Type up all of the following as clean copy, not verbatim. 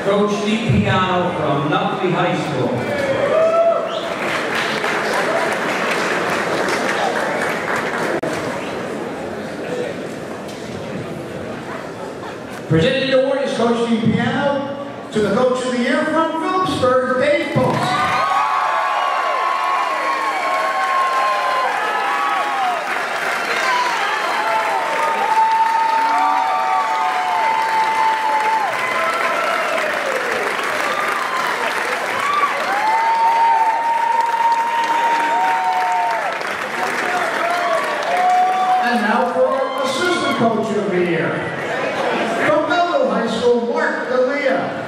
Coach DiPiano from Nutley High School. Presenting the award is Coach DiPiano to the Coach of the Year from Phillipsburg, Dave Post. And now for our Assistant Coach of the Year. From Belleville High School, Mark D'Elia.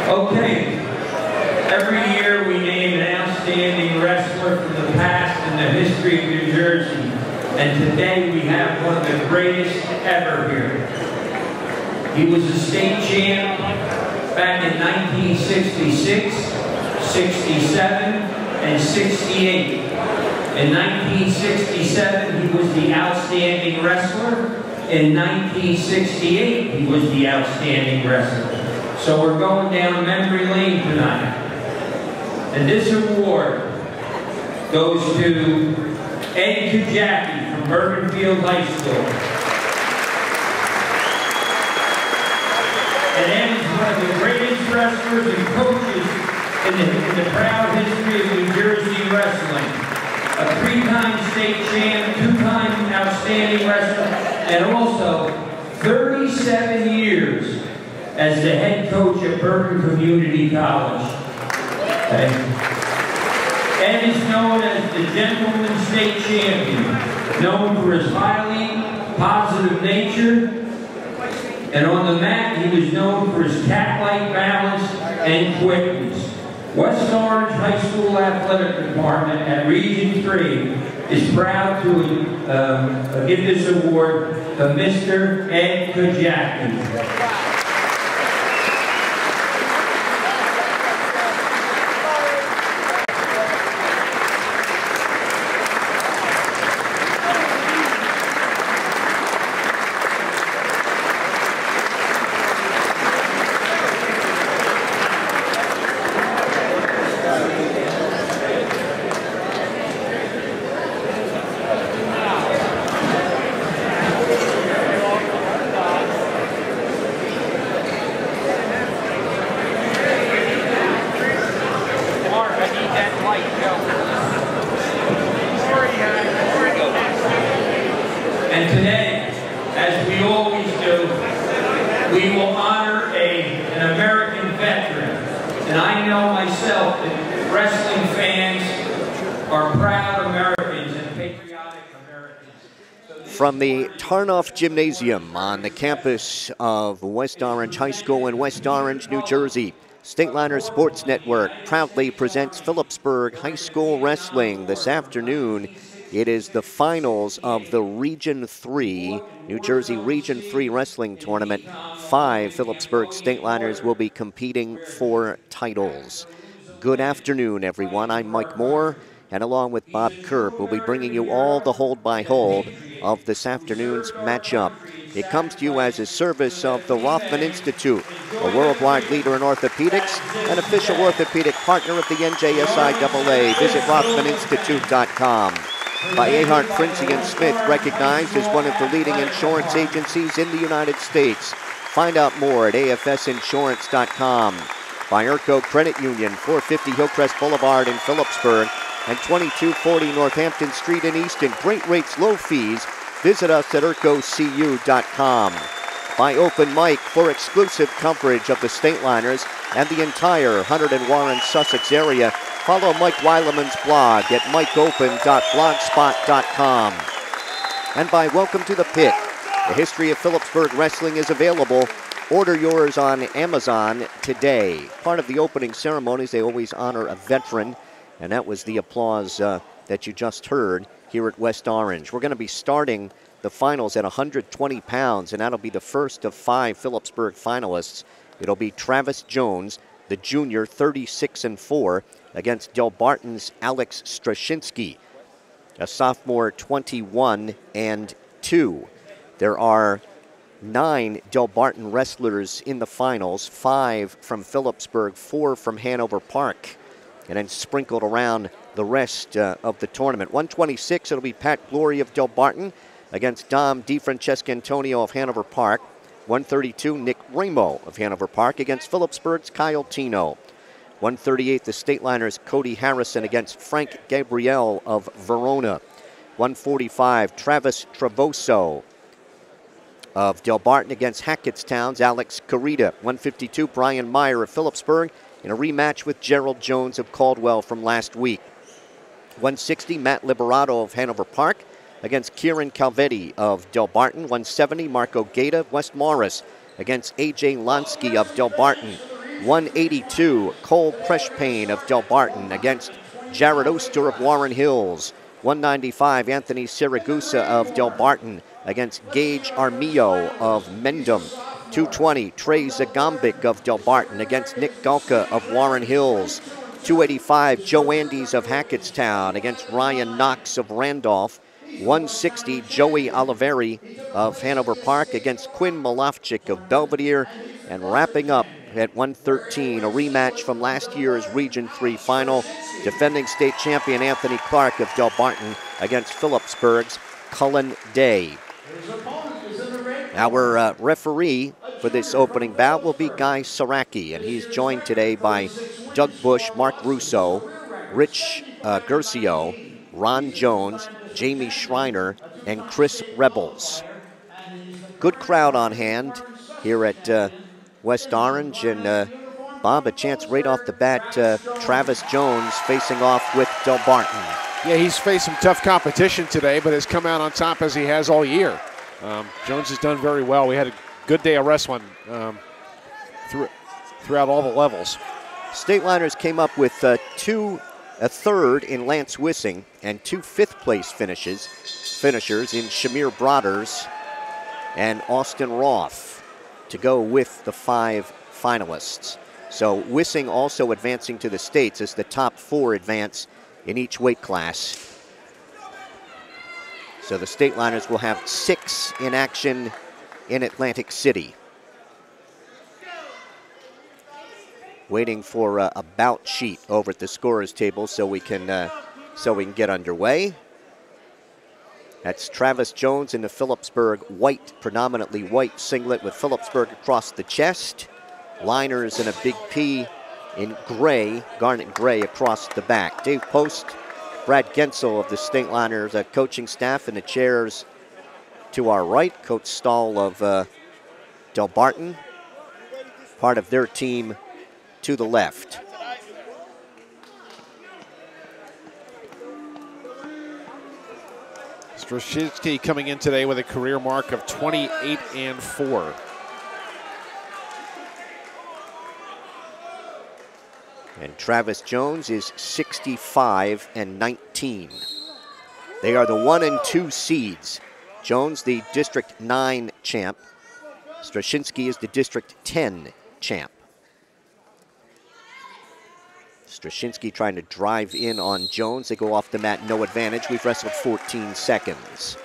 Okay, every year we name an outstanding wrestler from the past in the history of New Jersey, and today we have one of the greatest ever here. He was a state champ back in 1966, 67, and 68. In 1967, he was the outstanding wrestler. In 1968, he was the outstanding wrestler. So we're going down memory lane tonight. And this award goes to Ed Kajaki from Bergenfield High School. And Ed is one of the greatest wrestlers and coaches in the proud history of New Jersey wrestling. A 3-time state champ, 2-time outstanding wrestler, and also 37 years as the head coach at Bergen Community College. Okay. Ed is known as the Gentleman State Champion, known for his highly positive nature, and on the mat he was known for his cat-like balance and quickness. West Orange High School Athletic Department at Region 3 is proud to give this award to Mr. Ed Kajaki. And today, as we always do, we will honor an American veteran. And I know myself that wrestling fans are proud Americans and patriotic Americans. From the Tarnoff Gymnasium on the campus of West Orange High School in West Orange, New Jersey, Stateliner Sports Network proudly presents Phillipsburg High School Wrestling this afternoon. It is the finals of the Region 3, New Jersey Region 3 Wrestling Tournament. 5 Phillipsburg Stateliners will be competing for titles. Good afternoon, everyone. I'm Mike Moore, and along with Bob Kerp, we'll be bringing you all the hold-by-hold of this afternoon's matchup. It comes to you as a service of the Rothman Institute, a worldwide leader in orthopedics, an official orthopedic partner of the NJSIAA. Visit RothmanInstitute.com. By Ahart, Frinzi & Smith, recognized as one of the leading insurance agencies in the United States. Find out more at AFSinsurance.com. By Urco Credit Union, 450 Hillcrest Boulevard in Phillipsburg and 2240 Northampton Street in Easton. Great rates, low fees. Visit us at urcocu.com. by Open Mike. For exclusive coverage of the Stateliners and the entire Hunterdon and Warren, Sussex area, follow Mike Weileman's blog at mikeopen.blogspot.com. And by Welcome to the Pit. The history of Phillipsburg wrestling is available. Order yours on Amazon today. Part of the opening ceremonies, they always honor a veteran, and that was the applause that you just heard here at West Orange. We're going to be starting the finals at 120 pounds, and that'll be the first of 5 Phillipsburg finalists. It'll be Travis Jones, the junior, 36-4, against Delbarton's Alex Strashinsky, a sophomore, 21-2. There are 9 Delbarton wrestlers in the finals, 5 from Phillipsburg, 4 from Hanover Park, and then sprinkled around the rest of the tournament. 126, it'll be Pat Glory of Delbarton against Dom DiFrancescantonio of Hanover Park. 132, Nick Ramo of Hanover Park against Phillipsburg's Kyle Tino. 138, the Stateliners' Cody Harrison against Frank Gabriel of Verona. 145, Travis Travoso of Delbarton against Hackettstown's Alex Carita. 152, Brian Meyer of Phillipsburg in a rematch with Gerald Jones of Caldwell from last week. 160, Matt Liberato of Hanover Park against Kieran Calvetti of Delbarton. 170, Marco Gaeta of West Morris against AJ Lonsky of Delbarton. 182, Cole Preshpain of Delbarton against Jared Oster of Warren Hills. 195, Anthony Siragusa of Delbarton against Gage Armillo of Mendham. 220, Trey Zagombic of Delbarton against Nick Galka of Warren Hills. 285, Joe Andes of Hackettstown against Ryan Knox of Randolph. 160, Joey Oliveri of Hanover Park against Quinn Malofchik of Belvedere. And wrapping up at 113, a rematch from last year's Region 3 final, defending state champion Anthony Clark of Delbarton against Phillipsburg's Cullen Day. Our referee for this opening bout will be Guy Saraki, and he's joined today by Doug Bush, Mark Russo, Rich Gercio, Ron Jones, Jamie Schreiner, and Chris Rebels. Good crowd on hand here at West Orange, and Bob, a chance right off the bat, Travis Jones facing off with Delbarton. Yeah, he's faced some tough competition today, but has come out on top as he has all year. Jones has done very well. We had a good day of wrestling throughout all the levels. Stateliners came up with a third in Lance Wissing and 2 fifth-place finishers in Shamir Broaders and Austin Roth to go with the 5 finalists. So Wissing also advancing to the states as the top 4 advance in each weight class. So the Stateliners will have 6 in action in Atlantic City. Waiting for a bout sheet over at the scorer's table so we can get underway. That's Travis Jones in the Phillipsburg white, predominantly white singlet with Phillipsburg across the chest. Liners and a big P in gray, garnet gray across the back. Dave Post, Brad Gensel of the Stateliners coaching staff in the chairs to our right. Coach Stahl of Delbarton, part of their team to the left. Strashinsky coming in today with a career mark of 28-4. And Travis Jones is 65-19. They are the 1 and 2 seeds. Jones, the District 9 champ. Strashinsky is the District 10 champ. Strashinsky trying to drive in on Jones. They go off the mat, no advantage. We've wrestled 14 seconds.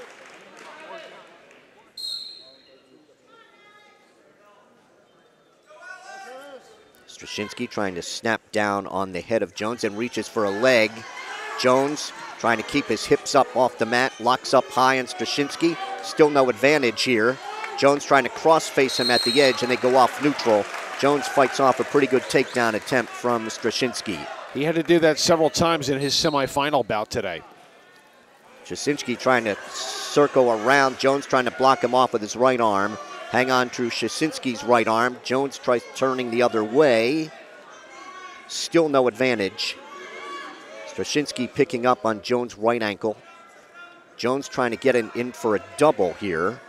Strashinsky trying to snap down on the head of Jones and reaches for a leg. Jones trying to keep his hips up off the mat, locks up high on Strashinsky. Still no advantage here. Jones trying to cross-face him at the edge, and they go off neutral. Jones fights off a pretty good takedown attempt from Strashinsky. He had to do that several times in his semifinal bout today. Strashinsky trying to circle around. Jones trying to block him off with his right arm. hang on to Straczynski's right arm. Jones tries turning the other way. Still no advantage. Straczynski picking up on Jones' right ankle. Jones trying to get in for a double here.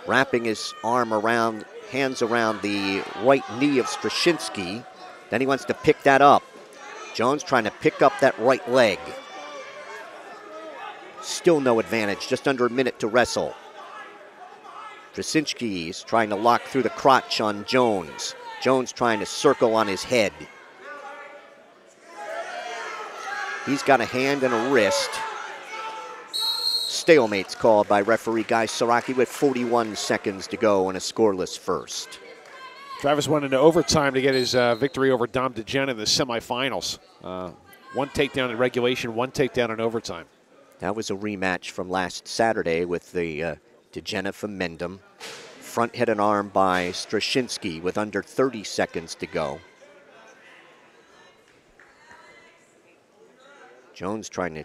Wrapping his arm around, hands around the right knee of Straczynski. Then he wants to pick that up. Jones trying to pick up that right leg. Still no advantage, just under a minute to wrestle. Straczynski is trying to lock through the crotch on Jones. Jones trying to circle on his head. He's got a hand and a wrist. Stalemate's called by referee Guy Saraki with 41 seconds to go in a scoreless first. Travis went into overtime to get his victory over Dom DeGena in the semifinals. One takedown in regulation, one takedown in overtime. That was a rematch from last Saturday with the DeGena from Mendham. Front head and arm by Straczynski with under 30 seconds to go. Jones trying to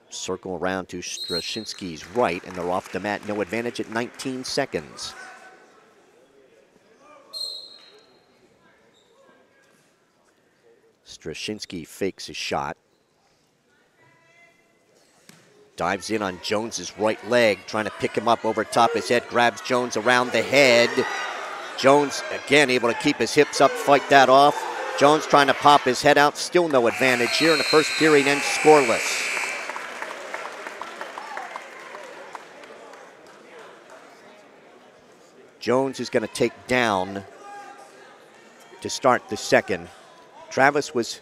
circle around to Straczynski's right, and they're off the mat. No advantage at 19 seconds. Straczynski fakes his shot. Dives in on Jones's right leg, trying to pick him up over top his head, grabs Jones around the head. Jones, again, able to keep his hips up, fight that off. Jones trying to pop his head out, still no advantage here in the first period, ends scoreless. Jones is going to take down to start the second. Travis was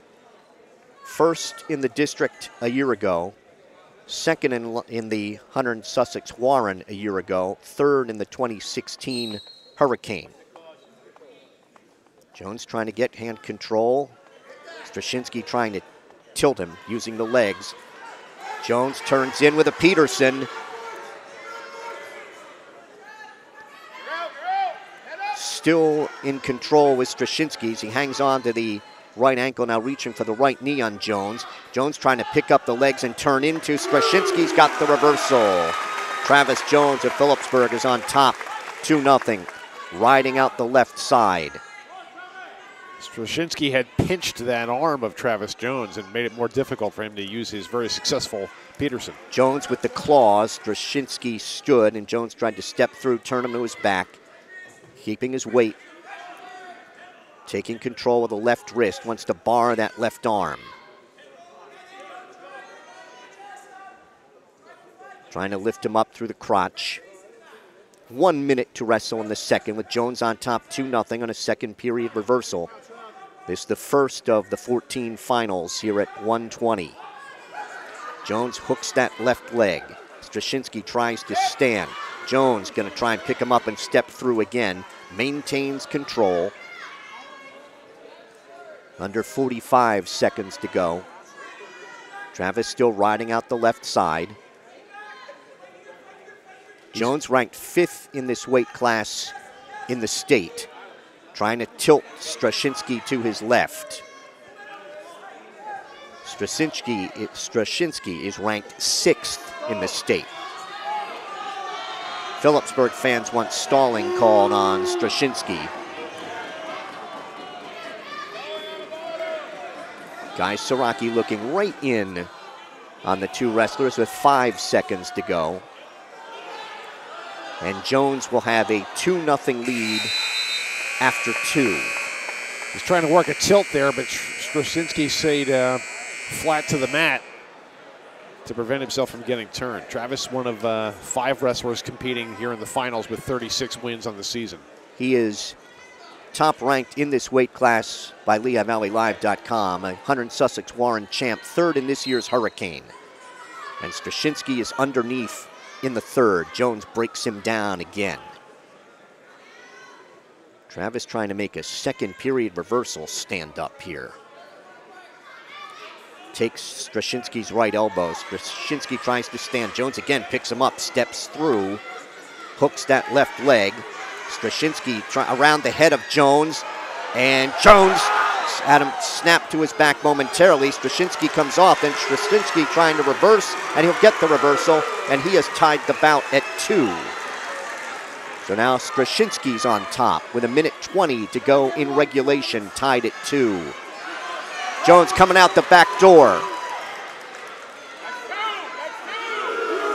first in the district a year ago, second in the Hunter and Sussex Warren a year ago, third in the 2016 Hurricane. Jones trying to get hand control. Straczynski trying to tilt him using the legs. Jones turns in with a Peterson. Still in control with Straczynski. He hangs on to the right ankle, now reaching for the right knee on Jones. Jones trying to pick up the legs and turn into. Straczynski's got the reversal. Travis Jones of Phillipsburg is on top, 2-0, riding out the left side. Straczynski had pinched that arm of Travis Jones and made it more difficult for him to use his very successful Peterson. Jones with the claws. Straczynski stood, and Jones tried to step through, turn him to his back, keeping his weight. Taking control of the left wrist, wants to bar that left arm. Trying to lift him up through the crotch. 1 minute to wrestle in the second with Jones on top 2-0 on a second period reversal. This is the first of the 14 finals here at 120. Jones hooks that left leg. Straczynski tries to stand. Jones going to try and pick him up and step through again. Maintains control. Under 45 seconds to go. Travis still riding out the left side. Jones ranked 5th in this weight class in the state, trying to tilt Straczynski to his left. Straczynski is ranked 6th in the state. Phillipsburg fans want stalling called on Straczynski. Guy Saraki looking right in on the two wrestlers with 5 seconds to go. And Jones will have a 2-0 lead after 2. He's trying to work a tilt there, but Straczynski stayed flat to the mat to prevent himself from getting turned. Travis, one of 5 wrestlers competing here in the finals with 36 wins on the season. He is top ranked in this weight class by LehighValleyLive.com. A Hunter and Sussex Warren champ, 3rd in this year's Hurricane. And Straczynski is underneath in the 3rd. Jones breaks him down again. Travis trying to make a second period reversal stand up here. Takes Straczynski's right elbow. Straczynski tries to stand. Jones again picks him up, steps through, hooks that left leg. Straczynski around the head of Jones, and Jones had him snap to his back momentarily. Straczynski comes off, and Straczynski trying to reverse, and he'll get the reversal, and he has tied the bout at 2. So now Straczynski's on top with 1:20 to go in regulation, tied at 2. Jones coming out the back door.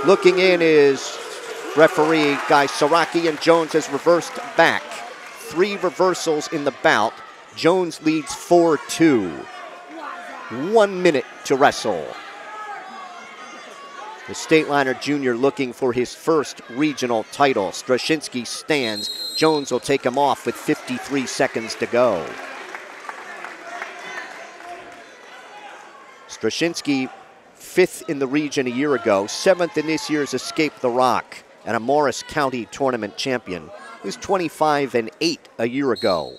Looking in is referee Guy Saraki, and Jones has reversed back. 3 reversals in the bout. Jones leads 4-2. 1 minute to wrestle. The Stateliner Junior looking for his first regional title. Straczynski stands. Jones will take him off with 53 seconds to go. Straczynski, 5th in the region a year ago, 7th in this year's Escape the Rock, and a Morris County tournament champion. He was 25-8 a year ago.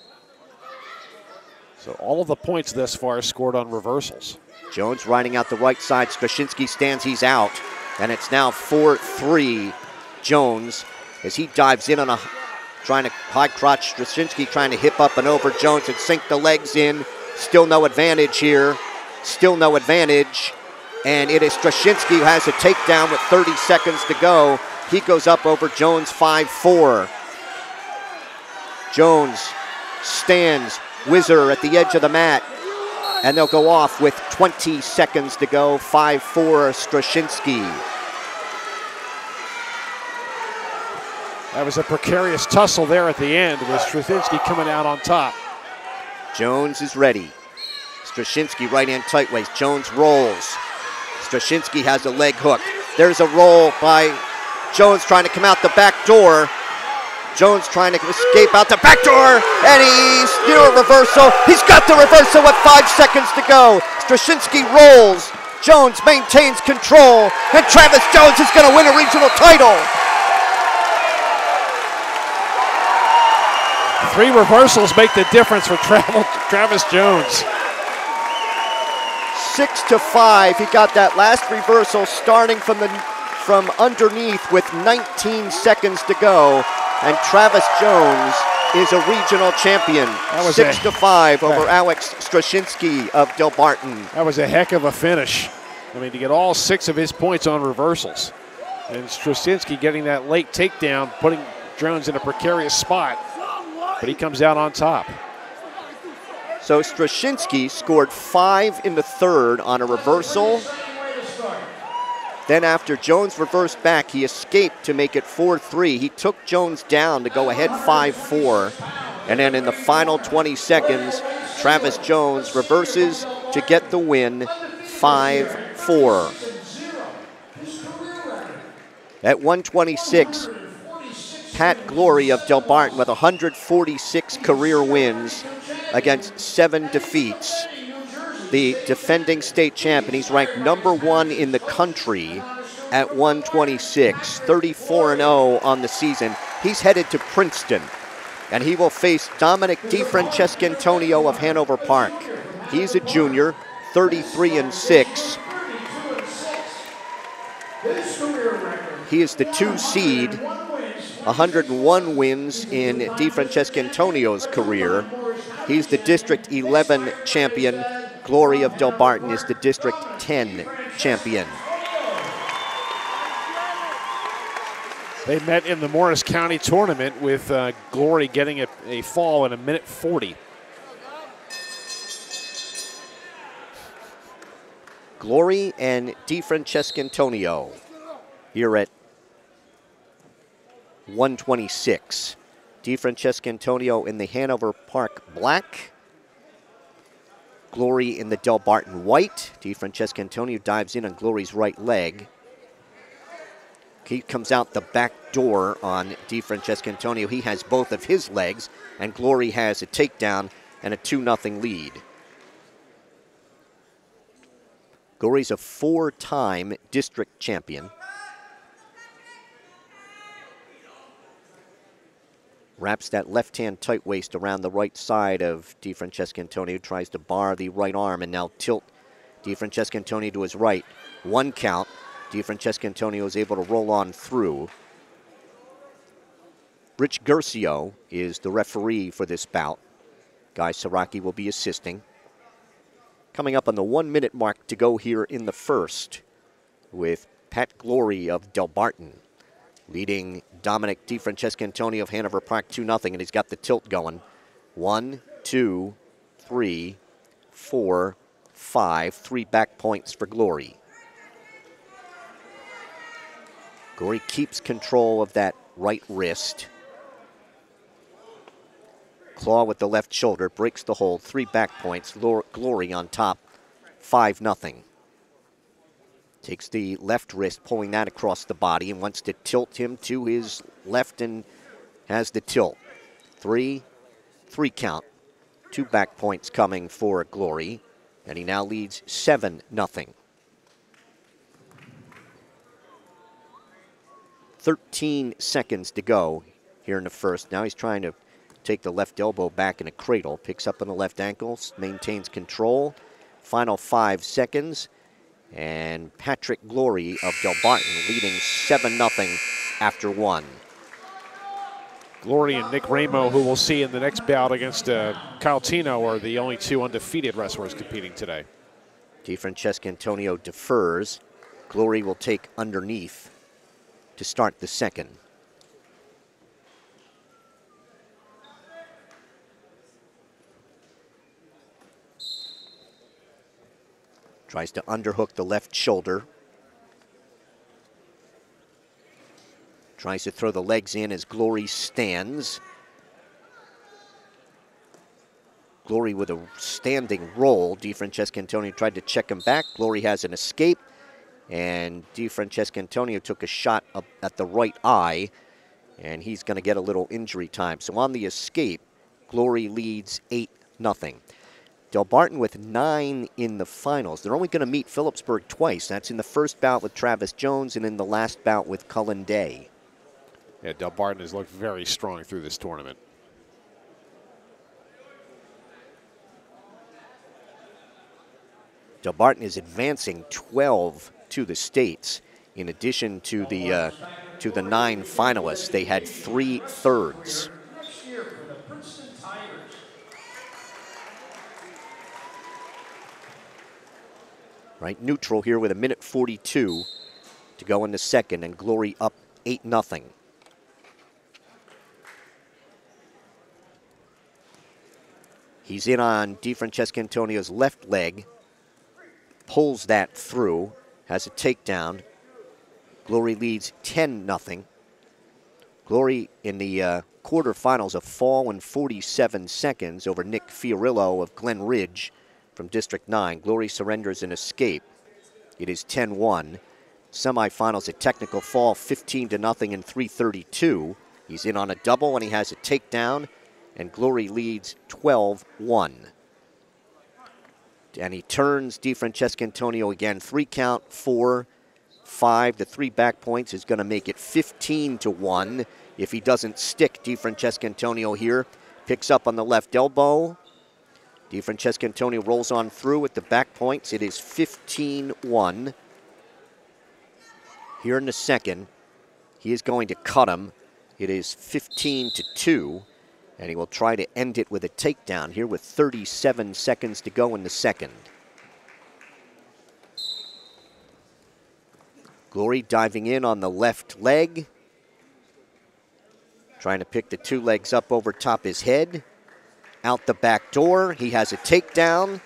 So all of the points thus far scored on reversals. Jones riding out the right side. Straczynski stands, he's out. And it's now 4-3 Jones as he dives in on a trying to high crotch. Straczynski trying to hip up and over Jones and sink the legs in. Still no advantage here. Still no advantage. And it is Straczynski who has a takedown with 30 seconds to go. He goes up over Jones 5-4. Jones stands, whizzer at the edge of the mat. And they'll go off with 20 seconds to go, 5-4 Straczynski. That was a precarious tussle there at the end with Straczynski coming out on top. Jones is ready. Straczynski right hand tight waist. Jones rolls. Straczynski has a leg hook. There's a roll by Jones trying to come out the back door. Jones trying to escape out the back door, and he's near a reversal. He's got the reversal with 5 seconds to go. Straczynski rolls. Jones maintains control, and Travis Jones is going to win a regional title. 3 reversals make the difference for Travis Jones. 6-5. He got that last reversal starting from underneath with 19 seconds to go. And Travis Jones is a regional champion. 6-5 over Alex Straczynski of Delbarton. That was a heck of a finish. I mean, to get all 6 of his points on reversals. And Straczynski getting that late takedown, putting Jones in a precarious spot. But he comes out on top. So Straczynski scored 5 in the 3rd on a reversal. Then after Jones reversed back, he escaped to make it 4-3. He took Jones down to go ahead 5-4. And then in the final 20 seconds, Travis Jones reverses to get the win 5-4. At 126, Pat Glory of Delbarton with 146 career wins against 7 defeats. The defending state champion. He's ranked number 1 in the country at 126, 34-0 on the season. He's headed to Princeton, and he will face Dominic DiFrancescantonio of Hanover Park. He's a junior, 33-6. He is the 2 seed, 101 wins in DiFrancescantonio's career. He's the District 11 champion. Glory of Delbarton is the District 10 champion. They met in the Morris County tournament with Glory getting a fall in 1:40. Glory and DiFrancescantonio here at 126. DiFrancescantonio in the Hanover Park black. Glory in the Delbarton white. DiFrancescantonio dives in on Glory's right leg. He comes out the back door on DiFrancescantonio. He has both of his legs, and Glory has a takedown and a 2-0 lead. Glory's a 4-time district champion. Wraps that left-hand tight waist around the right side of DiFrancescantonio, tries to bar the right arm and now tilt DiFrancescantonio to his right. 1 count. DiFrancescantonio is able to roll on through. Rich Guercio is the referee for this bout. Guy Saraki will be assisting. Coming up on the 1-minute mark to go here in the first with Pat Glory of Delbarton leading Dominic DiFrancesco-Antonio of Hanover Park 2-0, and he's got the tilt going. 1, 2, 3, 4, 5. 3 back points for Glory. Glory keeps control of that right wrist. Claw with the left shoulder, breaks the hold. 3 back points. Glory on top, 5-0. Takes the left wrist, pulling that across the body, and wants to tilt him to his left and has the tilt. 3 count. 2 back points coming for Glory, and he now leads 7-0. 13 seconds to go here in the first. Now he's trying to take the left elbow back in a cradle, picks up on the left ankle, maintains control. Final 5 seconds, and Patrick Glory of Delbarton leading 7-0 after 1. Glory and Nick Ramo, who we'll see in the next bout against Kyle Tino, are the only 2 undefeated wrestlers competing today. DiFrancesco-Antonio defers. Glory will take underneath to start the second. Tries to underhook the left shoulder. Tries to throw the legs in as Glory stands. Glory with a standing roll. DiFrancesco-Antonio tried to check him back. Glory has an escape. And DiFrancesco-Antonio took a shot up at the right eye. And he's going to get a little injury time. So on the escape, Glory leads 8-0. Delbarton with 9 in the finals. They're only going to meet Phillipsburg twice. That's in the first bout with Travis Jones and in the last bout with Cullen Day. Yeah, Delbarton has looked very strong through this tournament. Delbarton is advancing 12 to the states. In addition to the 9 finalists, they had 3 thirds. Right, neutral here with 1:42 to go in the second, and Glory up 8-0. He's in on DiFrancesco-Antonio's left leg, pulls that through, has a takedown. Glory leads 10-0. Glory in the quarterfinals, a fall in 47 seconds over Nick Fiorillo of Glen Ridge from District 9. Glory surrenders an escape. It is 10-1. Semifinals, a technical fall, 15-0 in 3:32. He's in on a double, and he has a takedown, and Glory leads 12-1. And he turns DiFrancesco-Antonio again. 3 count, 4, 5. The 3 back points is going to make it 15-1 if he doesn't stick DiFrancesco-Antonio here. Picks up on the left elbow. DiFrancesco-Antonio rolls on through with the back points. It is 15-1. Here in the second, he is going to cut him. It is 15-2, and he will try to end it with a takedown here with 37 seconds to go in the second. Glory diving in on the left leg. Trying to pick the 2 legs up over top his head. Out the back door, he has a takedown,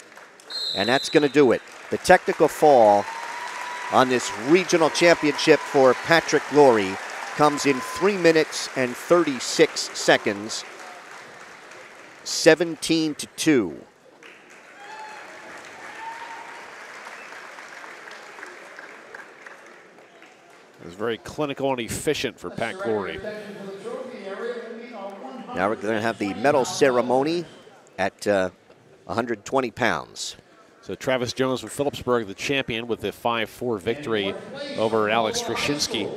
and that's going to do it. The technical fall on this regional championship for Patrick Glory comes in 3 minutes and 36 seconds, 17-2. It was very clinical and efficient for Pat Glory. Now we're going to have the medal ceremony at 120 pounds. So Travis Jones from Phillipsburg, the champion, with the 5-4 victory over Alex Strashinsky,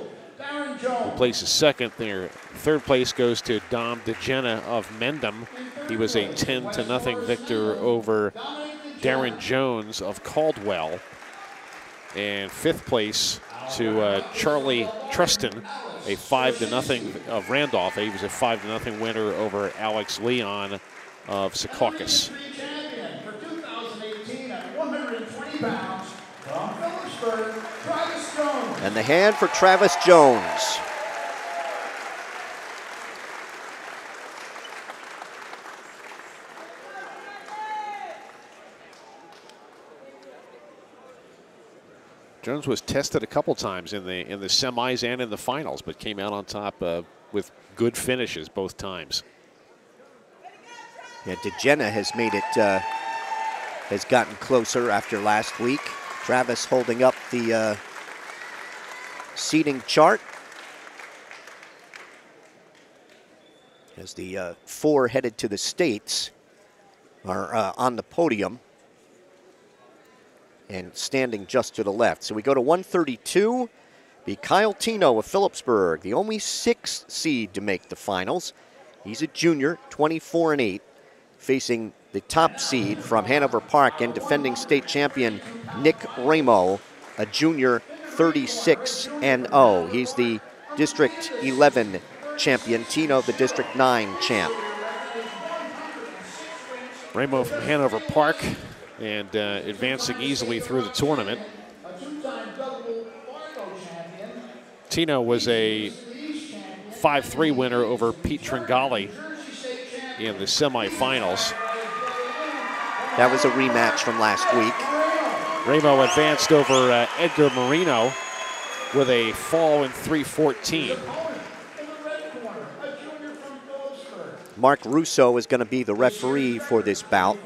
who places second there. Third place goes to Dom DeGenna of Mendham. He was a 10-0 victor over Darren Jones of Caldwell. And fifth place to Charlie Truston, a 5-0 of Randolph. He was a 5-0 winner over Alex Leon of Secaucus. And the hand for Travis Jones. Jones was tested a couple times in the semis and in the finals, but came out on top with good finishes both times. Yeah, DeGenna has made it, has gotten closer after last week. Travis holding up the seating chart as the 4 headed to the States are on the podium and standing just to the left. So we go to 132. Be Kyle Tino of Phillipsburg, the only 6th seed to make the finals. He's a junior, 24-8, facing the top seed from Hanover Park and defending state champion Nick Ramo, a junior, 36-0. He's the District 11 champion, Tino the District 9 champ. Ramo from Hanover Park and advancing easily through the tournament. Tino was a 5-3 winner over Pete Tringali in the semifinals. That was a rematch from last week. Ramo advanced over Edgar Marino with a fall in 3:14. Mark Russo is going to be the referee for this bout.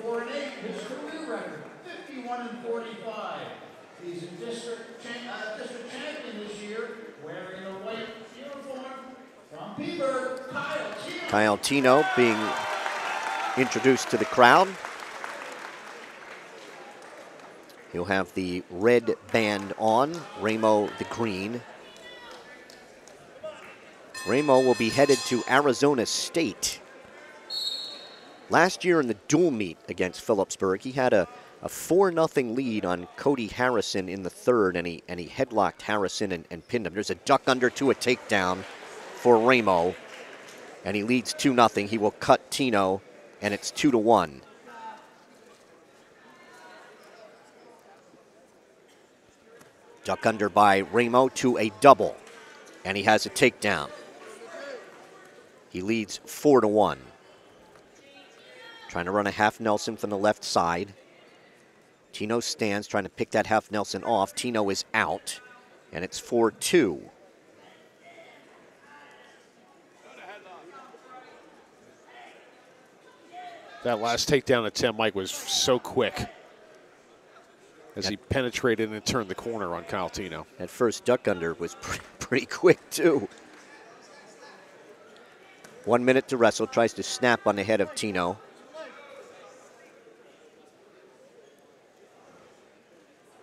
Kyle Tino being introduced to the crowd. He'll have the red band on, Ramo the green. Ramo will be headed to Arizona State. Last year in the dual meet against Phillipsburg, he had a 4-0 lead on Cody Harrison in the 3rd, and he headlocked Harrison and pinned him. There's a duck under to a takedown for Ramo, and he leads 2-0. He will cut Tino, and it's 2-1. Duck under by Ramo to a double, and he has a takedown. He leads 4-1. Trying to run a half Nelson from the left side. Tino stands, trying to pick that half Nelson off. Tino is out, and it's 4-2. That last takedown attempt, Mike, was so quick as he penetrated and turned the corner on Kyle Tino. That first duck under was pretty quick, too. 1 minute to wrestle, tries to snap on the head of Tino.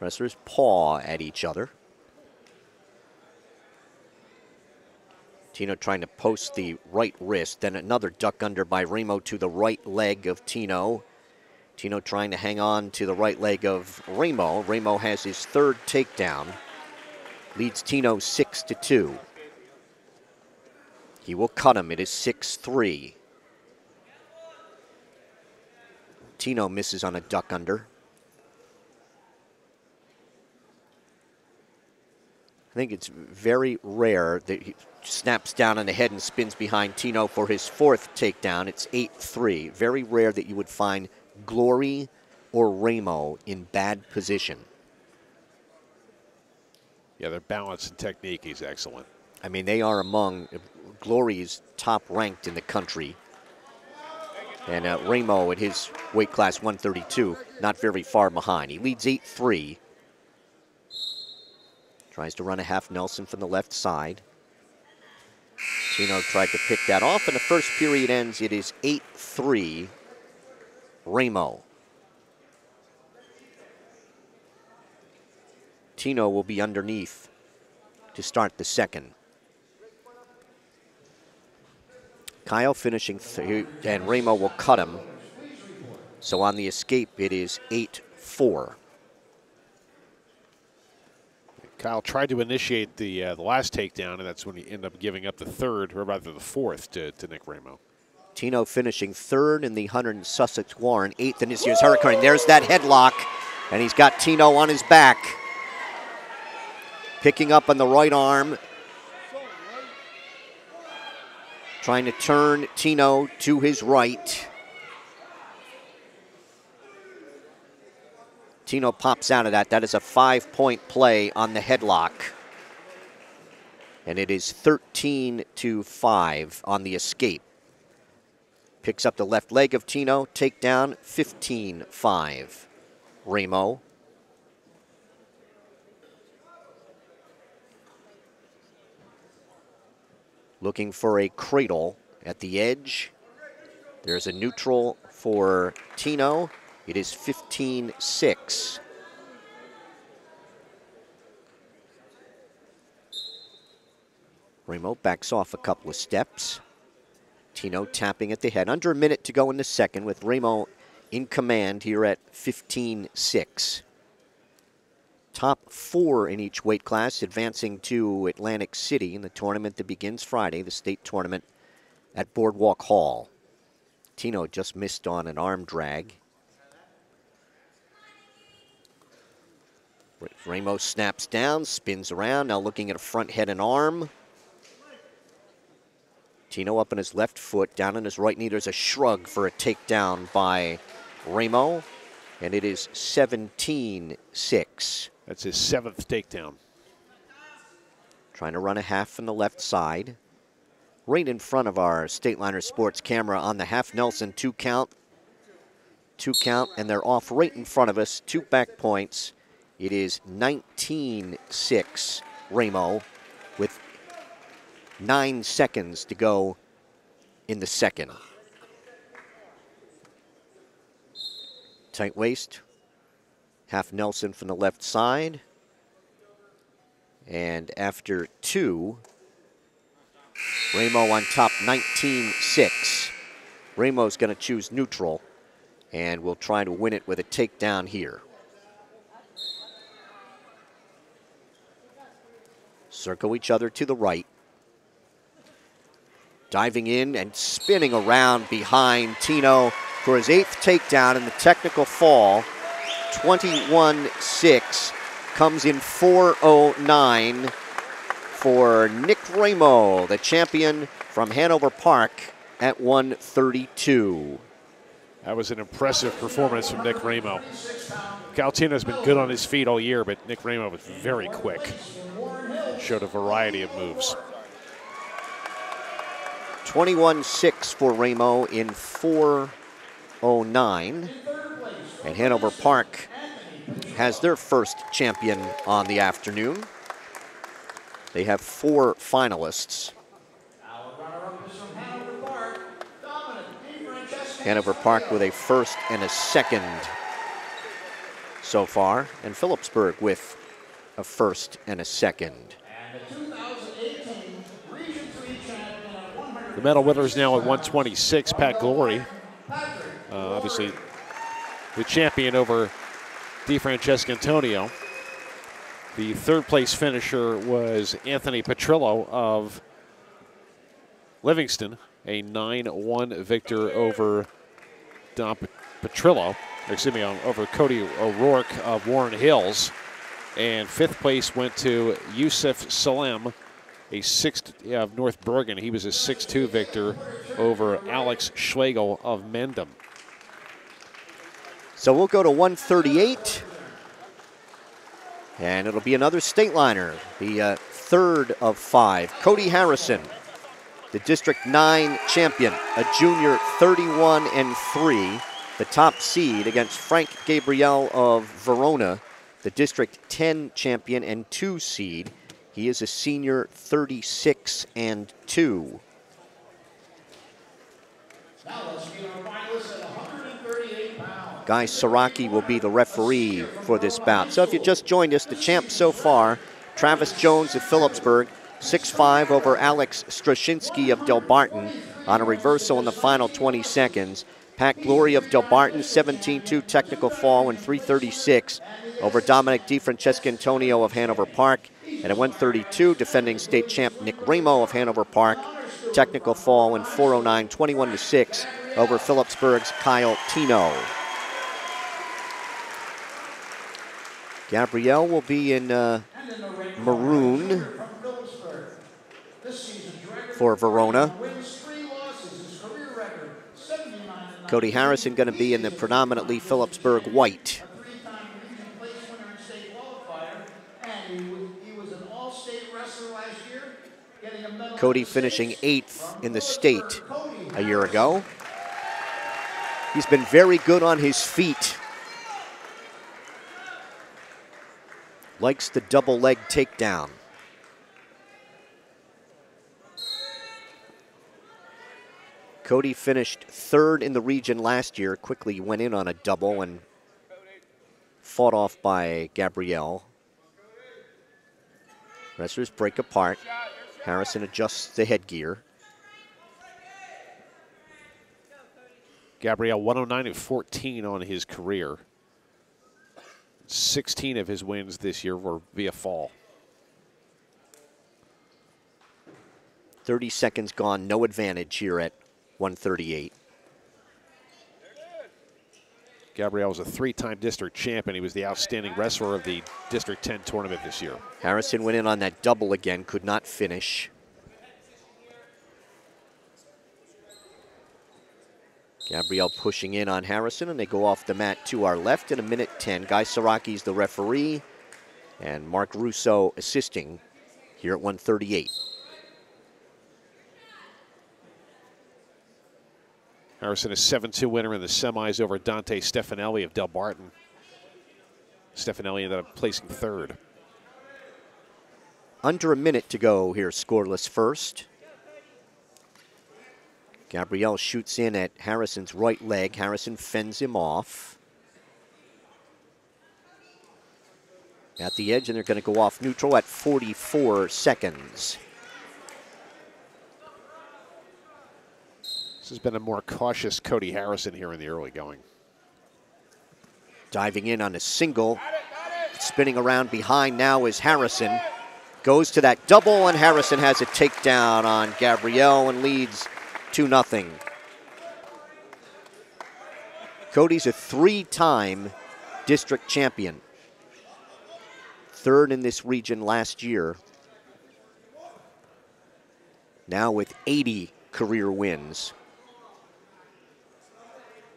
Wrestlers paw at each other. Tino trying to post the right wrist, then another duck under by Ramo to the right leg of Tino. Tino trying to hang on to the right leg of Ramo. Ramo has his 3rd takedown. Leads Tino 6-2. He will cut him. It is 6-3. Tino misses on a duck under. I think it's very rare that he snaps down on the head and spins behind Tino for his 4th takedown. It's 8-3. Very rare that you would find Glory or Ramo in bad position. Yeah, their balance and technique is excellent. I mean, they are among Glory's top ranked in the country. And Ramo at his weight class 132, not very far behind. He leads 8-3. Tries to run a half Nelson from the left side. Tino tried to pick that off, and the first period ends. It is 8-3, Ramo. Tino will be underneath to start the second. Kyle finishing, and Ramo will cut him. So on the escape, it is 8-4. Kyle tried to initiate the last takedown, and that's when he ended up giving up the 3rd, or rather the 4th, to Nick Ramo. Tino finishing 3rd in the Hunter and Sussex Warren, 8th in this year's Hurricane. There's that headlock, and he's got Tino on his back. Picking up on the right arm. Trying to turn Tino to his right. Tino pops out of that. That is a 5-point play on the headlock. And it is 13-5 on the escape. Picks up the left leg of Tino. Takedown, 15-5. Ramo. Looking for a cradle at the edge. There's a neutral for Tino. It is 15-6. Ramo backs off a couple of steps. Tino tapping at the head. Under a minute to go in the second with Ramo in command here at 15-6. Top 4 in each weight class advancing to Atlantic City in the tournament that begins Friday, the state tournament at Boardwalk Hall. Tino just missed on an arm drag. Ramo snaps down, spins around, now looking at a front head and arm. Tino up on his left foot, down on his right knee. There's a shrug for a takedown by Ramo, and it is 17-6. That's his 7th takedown. Trying to run a half from the left side. Right in front of our Stateliner Sports camera on the half Nelson 2 count. 2 count, and they're off right in front of us. 2 back points. It is 19-6 Ramo with 9 seconds to go in the second. Tight waist. Half Nelson from the left side. And after 2, Ramo on top, 19-6. Ramo's going to choose neutral and will try to win it with a takedown here. Circle each other to the right. Diving in and spinning around behind Tino for his 8th takedown in the technical fall. 21-6 comes in 4:09 for Nick Ramo, the champion from Hanover Park at 132. That was an impressive performance from Nick Ramo. Galtino's been good on his feet all year, but Nick Ramo was very quick. Showed a variety of moves. 21-6 for Ramo in 4:09. And Hanover Park has their first champion on the afternoon. They have 4 finalists. Hanover Park with a first and a second so far, and Phillipsburg with a first and a second. The medal winners now at 126, Pat Glory. Obviously, the champion over DeFrancesco Antonio. The 3rd place finisher was Anthony Petrillo of Livingston, a 9-1 victor over Don Petrillo, over Cody O'Rourke of Warren Hills. And 5th place went to Yusuf Salem, a 6th of North Bergen. He was a 6-2 victor over Alex Schlegel of Mendham. So we'll go to 138. And it'll be another Stateliner, the 3rd of 5. Cody Harrison, the District 9 champion, a junior 31-3, the top seed against Frank Gabriel of Verona, the District 10 champion and 2 seed. He is a senior 36-2. Now let's meet our finalists at 138 pounds. Guy Saraki will be the referee for this bout. So if you just joined us, the champ so far, Travis Jones of Phillipsburg, 6'5" over Alex Strashinsky of Delbarton on a reversal in the final 20 seconds. Pat Glory of Delbarton, 17-2 technical fall in 3:36 over Dominic DeFrancesco Antonio of Hanover Park. And at 132, defending state champ Nick Ramo of Hanover Park, technical fall in 4:09, 21-6 over Phillipsburg's Kyle Tino. Gabrielle will be in maroon for Verona. Cody Harrison going to be in the predominantly Phillipsburg white. Cody finishing 8th in the state a year ago. He's been very good on his feet. Likes the double leg takedown. Cody finished 3rd in the region last year, quickly went in on a double and fought off by Gabriel. Wrestlers break apart. Harrison adjusts the headgear. Gabriel 109-14 on his career. 16 of his wins this year were via fall. 30 seconds gone, no advantage here at 138. Gabriel was a 3-time district champion. He was the outstanding wrestler of the District 10 tournament this year. Harrison went in on that double again, could not finish. Gabriel pushing in on Harrison, and they go off the mat to our left in 1:10. Guy Saraki's the referee, and Mark Russo assisting here at 138. Harrison is 7-2 winner in the semis over Dante Stefanelli of Del Barton. Stefanelli ended up placing 3rd. Under a minute to go here, scoreless first. Gabriel shoots in at Harrison's right leg. Harrison fends him off. At the edge, and they're going to go off neutral at 44 seconds. This has been a more cautious Cody Harrison here in the early going. Diving in on a single. Spinning around behind now is Harrison. Goes to that double, and Harrison has a takedown on Gabriel and leads 2-0. Cody's a 3-time district champion. 3rd in this region last year. Now with 80 career wins.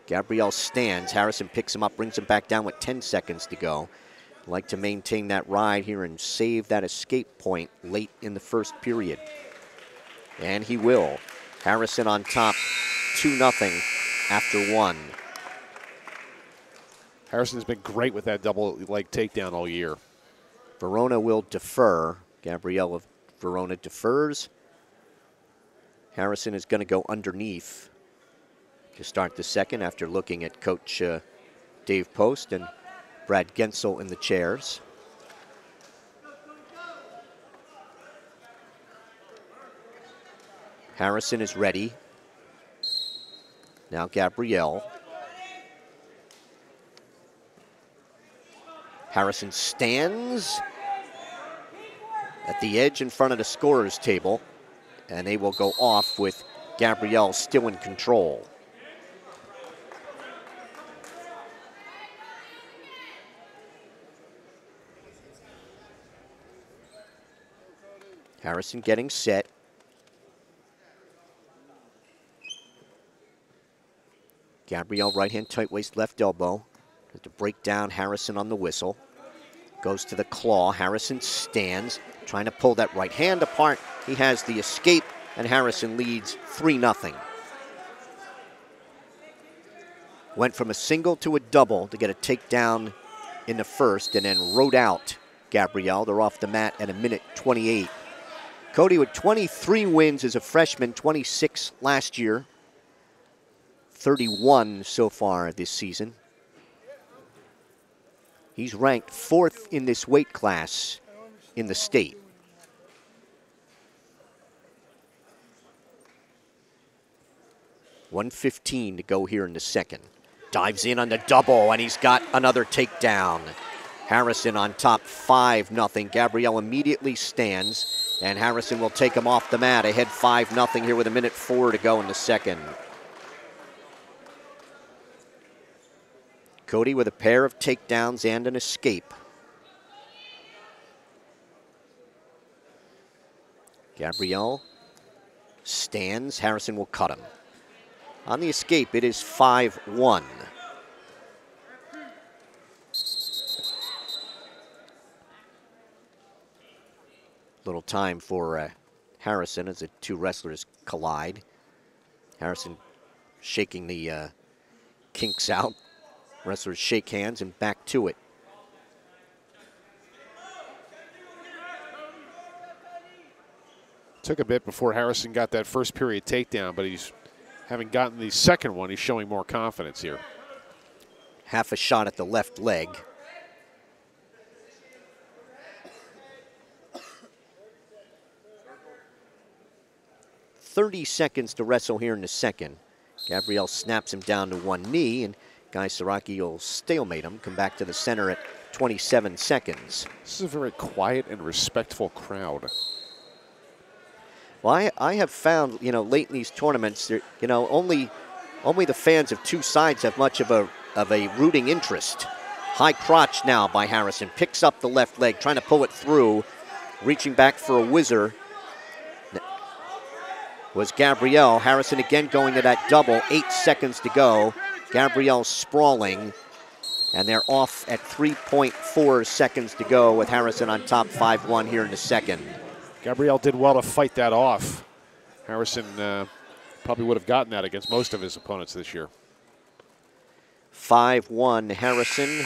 Gabriel stands. Harrison picks him up, brings him back down with 10 seconds to go. Like to maintain that ride here and save that escape point late in the first period. And he will. Harrison on top, 2-0 after 1. Harrison's been great with that double leg takedown all year. Verona will defer. Gabriel of Verona defers. Harrison is going to go underneath to start the second after looking at Coach Dave Post and Brad Gensel in the chairs. Harrison is ready. Now Gabriel. Harrison stands at the edge in front of the scorer's table, and they will go off with Gabriel still in control. Harrison getting set. Gabriel right hand tight waist left elbow. Has to break down Harrison on the whistle. Goes to the claw. Harrison stands, trying to pull that right hand apart. He has the escape, and Harrison leads 3-0. Went from a single to a double to get a takedown in the first, and then rode out Gabriel. They're off the mat at 1:28. Cody with 23 wins as a freshman, 26 last year, 31 so far this season. He's ranked 4th in this weight class in the state. $1:15 to go here in the second. Dives in on the double, and he's got another takedown. Harrison on top, 5-0. Gabriel immediately stands, and Harrison will take him off the mat. Ahead 5-0 here with 1:04 to go in the second. Cody with a pair of takedowns and an escape. Gabriel stands. Harrison will cut him. On the escape, it is 5-1. Little time for Harrison as the two wrestlers collide. Harrison shaking the kinks out. Wrestlers shake hands and back to it. Took a bit before Harrison got that first period takedown, but he's having gotten the second one, he's showing more confidence here. Half a shot at the left leg. .30 seconds to wrestle here in the second. Gabriel snaps him down to one knee, and Guy Saraki will stalemate him, come back to the center at 27 seconds. This is a very quiet and respectful crowd. Well, I have found, late in these tournaments, only the fans of two sides have much of a rooting interest. High crotch now by Harrison. Picks up the left leg, trying to pull it through. Reaching back for a whizzer was Gabriel. Harrison again going to that double. 8 seconds to go. Gabriel sprawling. And they're off at 3.4 seconds to go with Harrison on top 5-1 here in the second. Gabriel did well to fight that off. Harrison probably would have gotten that against most of his opponents this year. 5-1 Harrison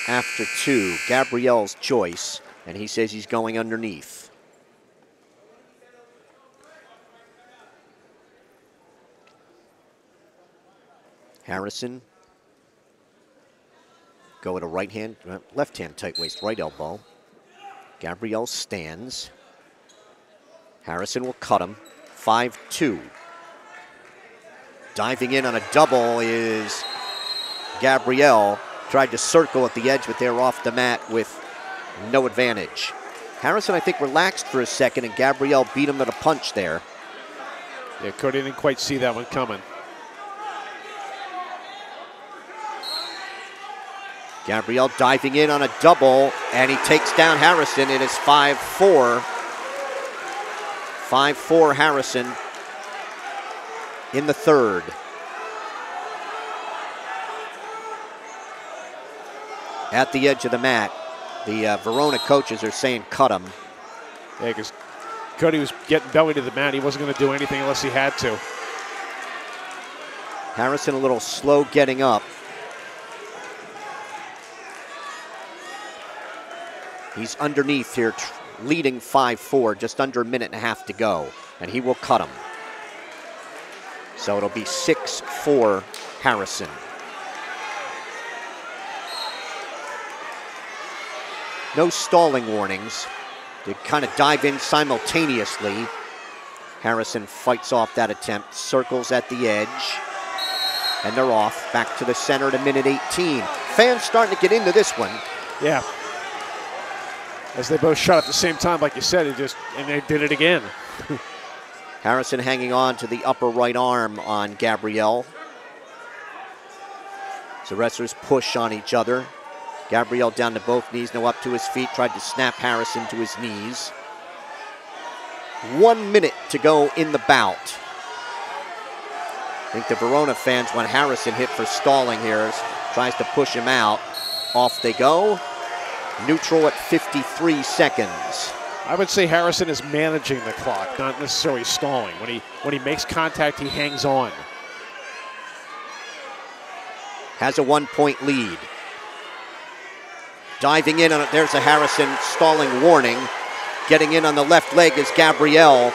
after 2. Gabriel's choice, and he says he's going underneath. Harrison go with a left hand tight waist, right elbow. Gabriel stands. Harrison will cut him. 5-2. Diving in on a double is Gabriel. Tried to circle at the edge, but they're off the mat with no advantage. Harrison, I think, relaxed for a second, and Gabriel beat him to the punch there. Yeah, Cody didn't quite see that one coming. Gabriel diving in on a double, and he takes down Harrison. It is 5-4. 5-4 Harrison in the third. At the edge of the mat, the Verona coaches are saying cut him. Yeah, because Cody was getting belly to the mat. He wasn't going to do anything unless he had to. Harrison a little slow getting up. He's underneath here, leading 5-4, just under a minute and a half to go, and he will cut him. So it'll be 6-4 Harrison. No stalling warnings. They kind of dive in simultaneously. Harrison fights off that attempt, circles at the edge, and they're off. Back to the center at a minute 18. Fans starting to get into this one. Yeah. As they both shot at the same time, like you said, and they did it again. Harrison hanging on to the upper right arm on Gabriel. So wrestlers push on each other. Gabriel down to both knees, now up to his feet, tried to snap Harrison to his knees. 1 minute to go in the bout. I think the Verona fans want Harrison hit for stalling here. Tries to push him out. Off they go. Neutral at 53 seconds. I would say Harrison is managing the clock, not necessarily stalling. When he makes contact, he hangs on. Has a 1-point lead. Diving in on it, there's a Harrison stalling warning. Getting in on the left leg is Gabriel.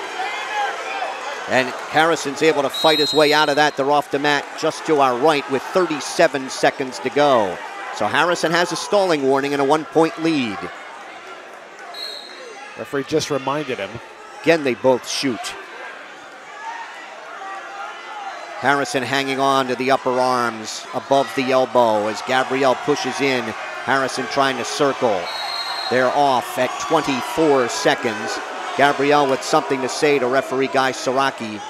And Harrison's able to fight his way out of that. They're off the mat just to our right with 37 seconds to go. So Harrison has a stalling warning and a 1-point lead. Referee just reminded him. Again, they both shoot. Harrison hanging on to the upper arms above the elbow as Gabriel pushes in. Harrison trying to circle. They're off at 24 seconds. Gabriel with something to say to referee Guy Saraki.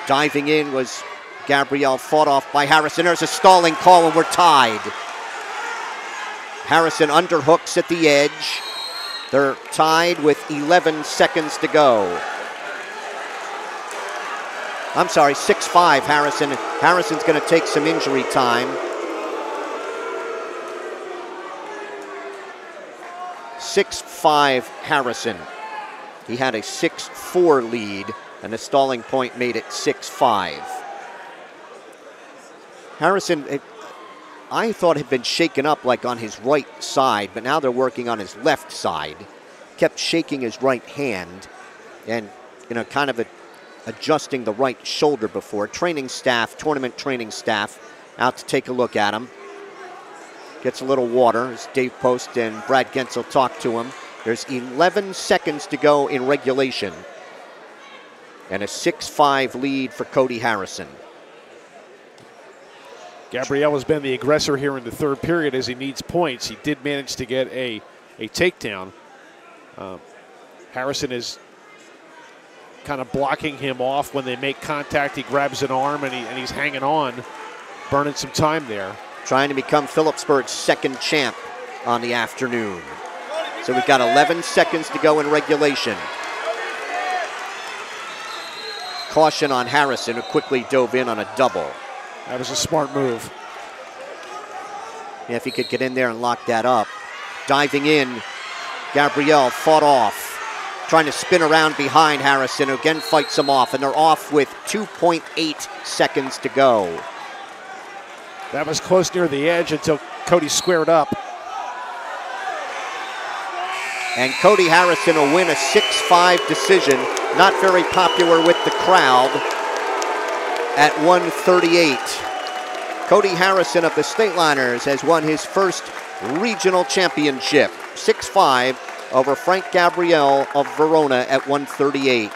Diving in was Gabriel, fought off by Harrison. There's a stalling call and we're tied. Harrison underhooks at the edge. They're tied with 11 seconds to go. I'm sorry, 6-5 Harrison. Harrison's going to take some injury time. 6-5 Harrison. He had a 6-4 lead, and the stalling point made it 6-5. Harrison, I thought had been shaken up like on his right side, but now they're working on his left side. Kept shaking his right hand and, kind of adjusting the right shoulder before. Training staff, tournament training staff, out to take a look at him. Gets a little water as Dave Post and Brad Gensel talk to him. There's 11 seconds to go in regulation. And a 6-5 lead for Cody Harrison. Gabriel has been the aggressor here in the third period as he needs points. He did manage to get a takedown. Harrison is kind of blocking him off when they make contact. He grabs an arm and he's hanging on, burning some time there. Trying to become Phillipsburg's second champ on the afternoon. So we've got 11 seconds to go in regulation. Caution on Harrison, who quickly dove in on a double. That was a smart move. Yeah, if he could get in there and lock that up. Diving in, Gabriel fought off. Trying to spin around behind Harrison, who again fights him off, and they're off with 2.8 seconds to go. That was close near the edge until Cody squared up. And Cody Harrison will win a 6-5 decision. Not very popular with the crowd at 138. Cody Harrison of the Stateliners has won his first regional championship. 6-5 over Frank Gabriel of Verona at 138.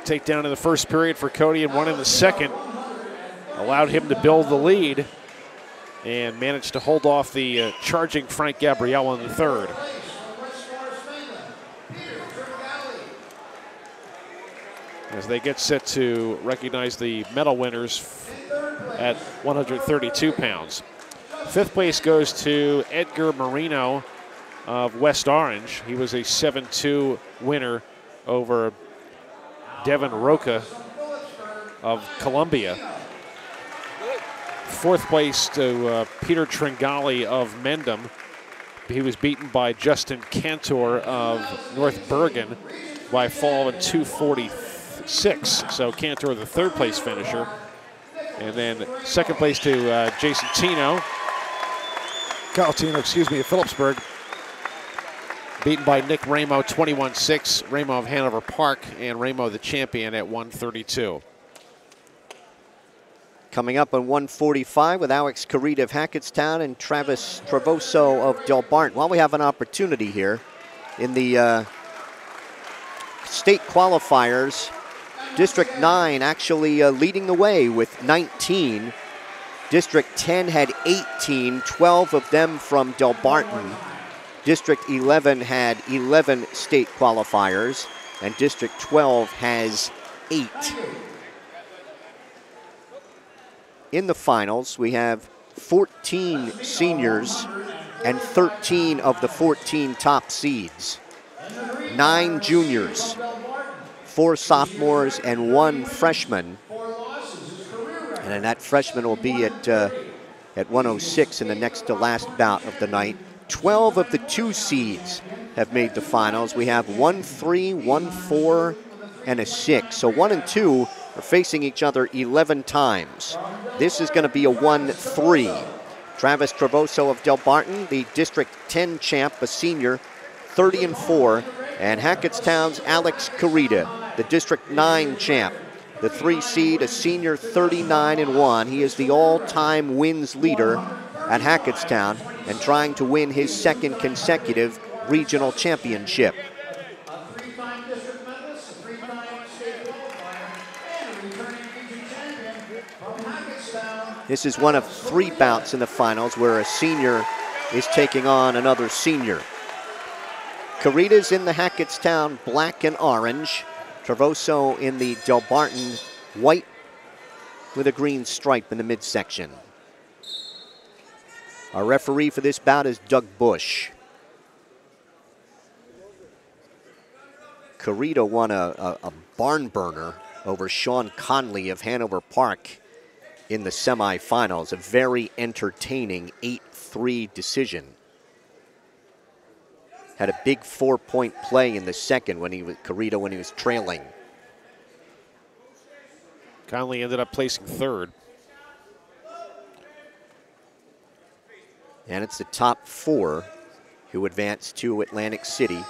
Takedown in the first period for Cody and one in the second. Allowed him to build the lead and managed to hold off the charging Frank Gabriel in the third. As they get set to recognize the medal winners at 132 pounds. Fifth place goes to Edgar Marino of West Orange. He was a 7-2 winner over Devin Roca of Columbia. Fourth place to Peter Tringali of Mendham. He was beaten by Justin Cantor of North Bergen by a fall of 2:46. So Cantor, the third place finisher. And then second place to Jason Kyle Tino, of Phillipsburg. Beaten by Nick Ramo, 21-6. Ramo of Hanover Park, and Ramo the champion at 132. Coming up on 145 with Alex Carita of Hackettstown and Travis Travoso of Delbarton. While we have an opportunity here in the state qualifiers, District 9 actually leading the way with 19. District 10 had 18, 12 of them from Delbarton. District 11 had 11 state qualifiers, and District 12 has 8. In the finals, we have 14 seniors and 13 of the 14 top seeds. 9 juniors, 4 sophomores, and 1 freshman. And then that freshman will be at 106 in the next to last bout of the night. 12 of the 2 seeds have made the finals. We have 1, 3, 1, 4, and a 6. So 1 and 2 are facing each other 11 times. This is going to be a 1-3. Travis Travoso of Delbarton, the District 10 champ, a senior, 30-4. And Hackettstown's Alex Carita, the District 9 champ, the 3 seed, a senior, 39-1. He is the all-time wins leader at Hackettstown and trying to win his second consecutive regional championship. This is one of 3 bouts in the finals where a senior is taking on another senior. Carita's in the Hackettstown black and orange. Travoso in the Delbarton white with a green stripe in the midsection. Our referee for this bout is Doug Bush. Carita won a barn burner over Sean Conley of Hanover Park in the semifinals. A very entertaining 8-3 decision. Had a big 4-point play in the second when Carita when he was trailing. Conley ended up placing third. And it's the top 4 who advance to Atlantic City.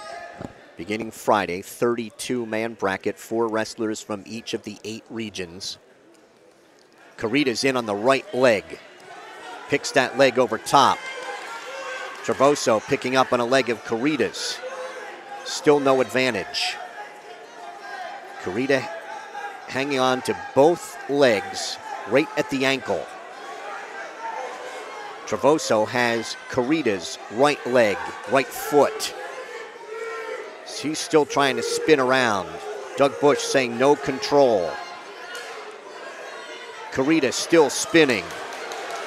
Beginning Friday, 32-man bracket, 4 wrestlers from each of the 8 regions. Carita's in on the right leg. Picks that leg over top. Travoso picking up on a leg of Carita's. Still no advantage. Carita hanging on to both legs right at the ankle. Travoso has Carita's right leg, right foot. He's still trying to spin around. Doug Bush saying no control. Carita still spinning.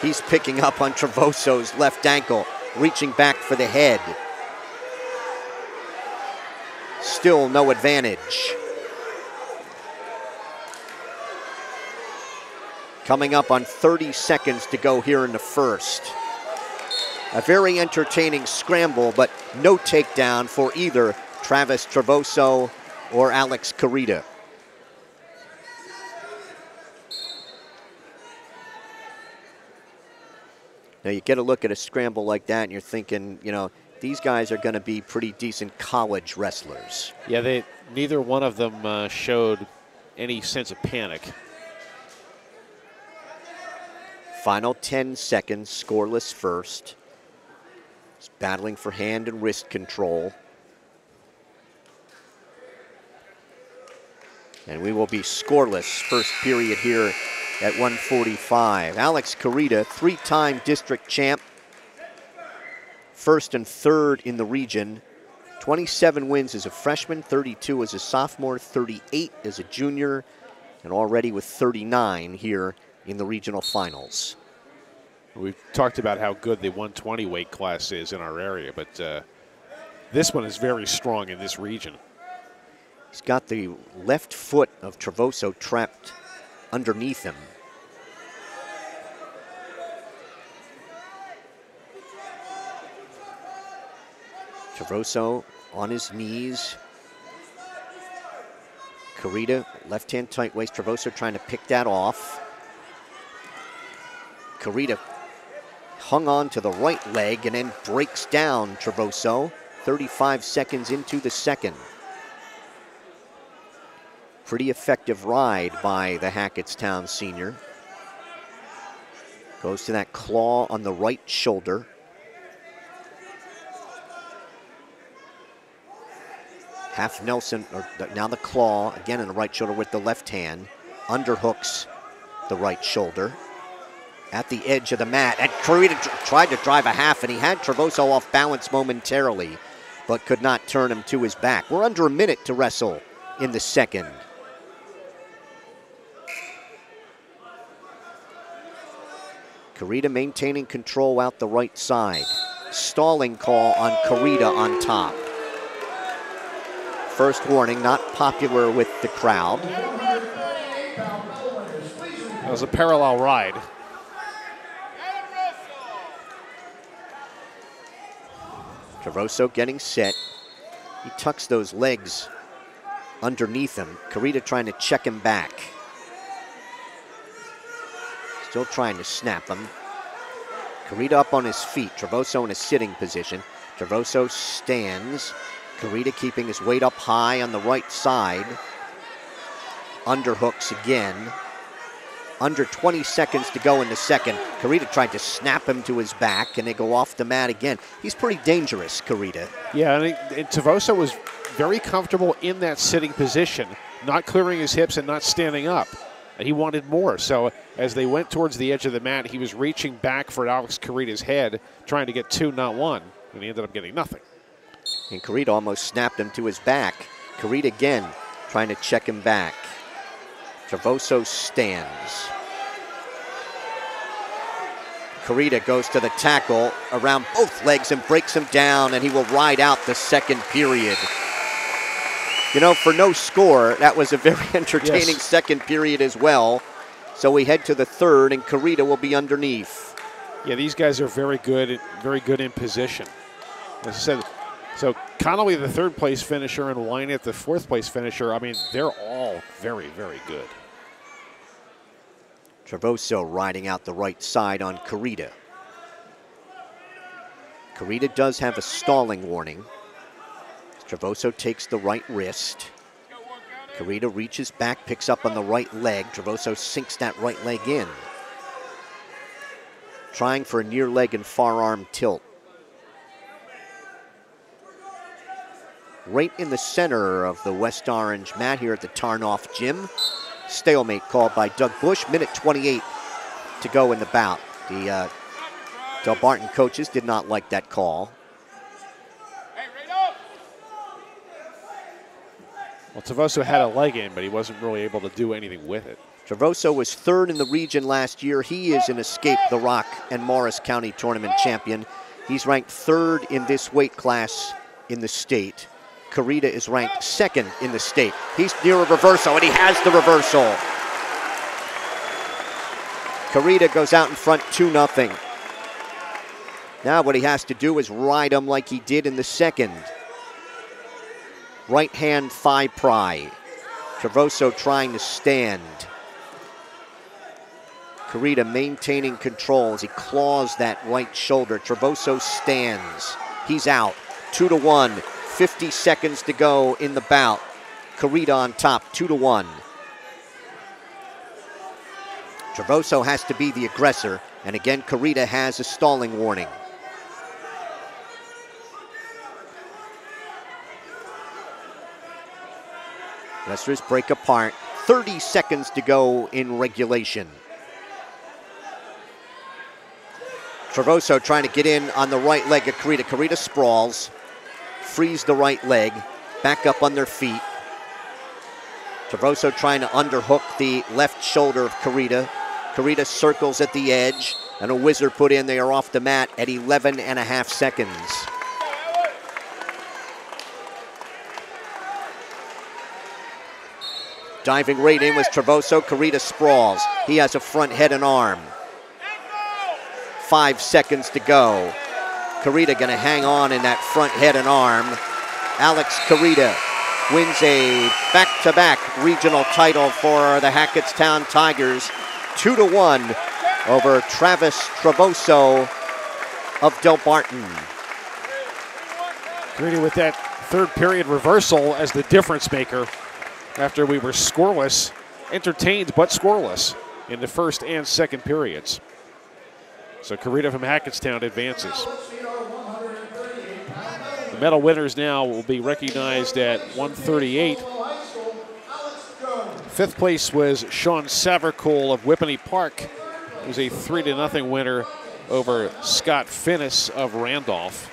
He's picking up on Travoso's left ankle, reaching back for the head. Still no advantage. Coming up on 30 seconds to go here in the first. A very entertaining scramble, but no takedown for either Travis Travoso or Alex Carita. Now you get a look at a scramble like that and you're thinking, you know, these guys are going to be pretty decent college wrestlers. Yeah, neither one of them showed any sense of panic. Final 10 seconds, scoreless first. He's battling for hand and wrist control. And we will be scoreless first period here at 1:45. Alex Carita, 3-time district champ. First and third in the region. 27 wins as a freshman, 32 as a sophomore, 38 as a junior, and already with 39 here in the regional finals. We've talked about how good the 120 weight class is in our area, but this one is very strong in this region. He's got the left foot of Travoso trapped underneath him. Travoso on his knees. Carita, left hand tight waist. Travoso trying to pick that off. Carita hung on to the right leg and then breaks down Travoso. 35 seconds into the second. Pretty effective ride by the Hackettstown senior. Goes to that claw on the right shoulder. Half Nelson, or now the claw, again in the right shoulder with the left hand. Underhooks the right shoulder. At the edge of the mat, and Carita tried to drive a half, and he had Travoso off balance momentarily, but could not turn him to his back. We're under a minute to wrestle in the second. Carita maintaining control out the right side. Stalling call on Carita on top. First warning, not popular with the crowd. That was a parallel ride. Travoso getting set. He tucks those legs underneath him. Carita trying to check him back. Still trying to snap him. Carita up on his feet. Travoso in a sitting position. Travoso stands. Carita keeping his weight up high on the right side. Underhooks again. Under 20 seconds to go in the second. Carita tried to snap him to his back, and they go off the mat again. He's pretty dangerous, Carita. Yeah, and Travoso was very comfortable in that sitting position, not clearing his hips and not standing up. And he wanted more. So as they went towards the edge of the mat, he was reaching back for Alex Carita's head, trying to get 2, not 1, and he ended up getting nothing. And Carita almost snapped him to his back. Carita again trying to check him back. Travoso stands. Carita goes to the tackle around both legs and breaks him down, and he will ride out the second period. You know, for no score, that was a very entertaining second period as well. So we head to the third, and Carita will be underneath. Yeah, these guys are very good in position. As I said, So Connolly, the third place finisher, and Wynett, the fourth place finisher. I mean, they're all very, very good. Travoso riding out the right side on Carita. Carita does have a stalling warning. Travoso takes the right wrist. Carita reaches back, picks up on the right leg. Travoso sinks that right leg in. Trying for a near leg and far arm tilt. Right in the center of the West Orange mat here at the Tarnoff Gym. Stalemate called by Doug Bush. Minute 28 to go in the bout. The Delbarton coaches did not like that call. Well, Travoso had a leg in, but he wasn't really able to do anything with it. Travoso was third in the region last year. He is an Escape the Rock and Morris County tournament champion. He's ranked third in this weight class in the state. Carita is ranked second in the state. He's near a reversal, and he has the reversal. Carita goes out in front 2-0. Now what he has to do is ride him like he did in the second. Right hand thigh pry. Travoso trying to stand. Carita maintaining control as he claws that right shoulder. Travoso stands. He's out. 2-1. 50 seconds to go in the bout. Carita on top, 2-1. Travoso has to be the aggressor, and again, Carita has a stalling warning. Wrestlers break apart. 30 seconds to go in regulation. Travoso trying to get in on the right leg of Carita. Carita sprawls. Frees the right leg, back up on their feet. Travoso trying to underhook the left shoulder of Carita. Carita circles at the edge, and a whizzer put in. They are off the mat at 11.5 seconds. Diving right in was Travoso. Carita sprawls. He has a front head and arm. 5 seconds to go. Carita going to hang on in that front head and arm. Alex Carita wins a back-to-back regional title for the Hackettstown Tigers. 2-1 over Travis Travoso of Delbarton. Carita with that third period reversal as the difference maker after we were scoreless, entertained but scoreless in the first and second periods. So Carita from Hackettstown advances. The medal winners now will be recognized at 138. Fifth place was Sean Savercool of Whippany Park. He was a 3-0 winner over Scott Finnis of Randolph.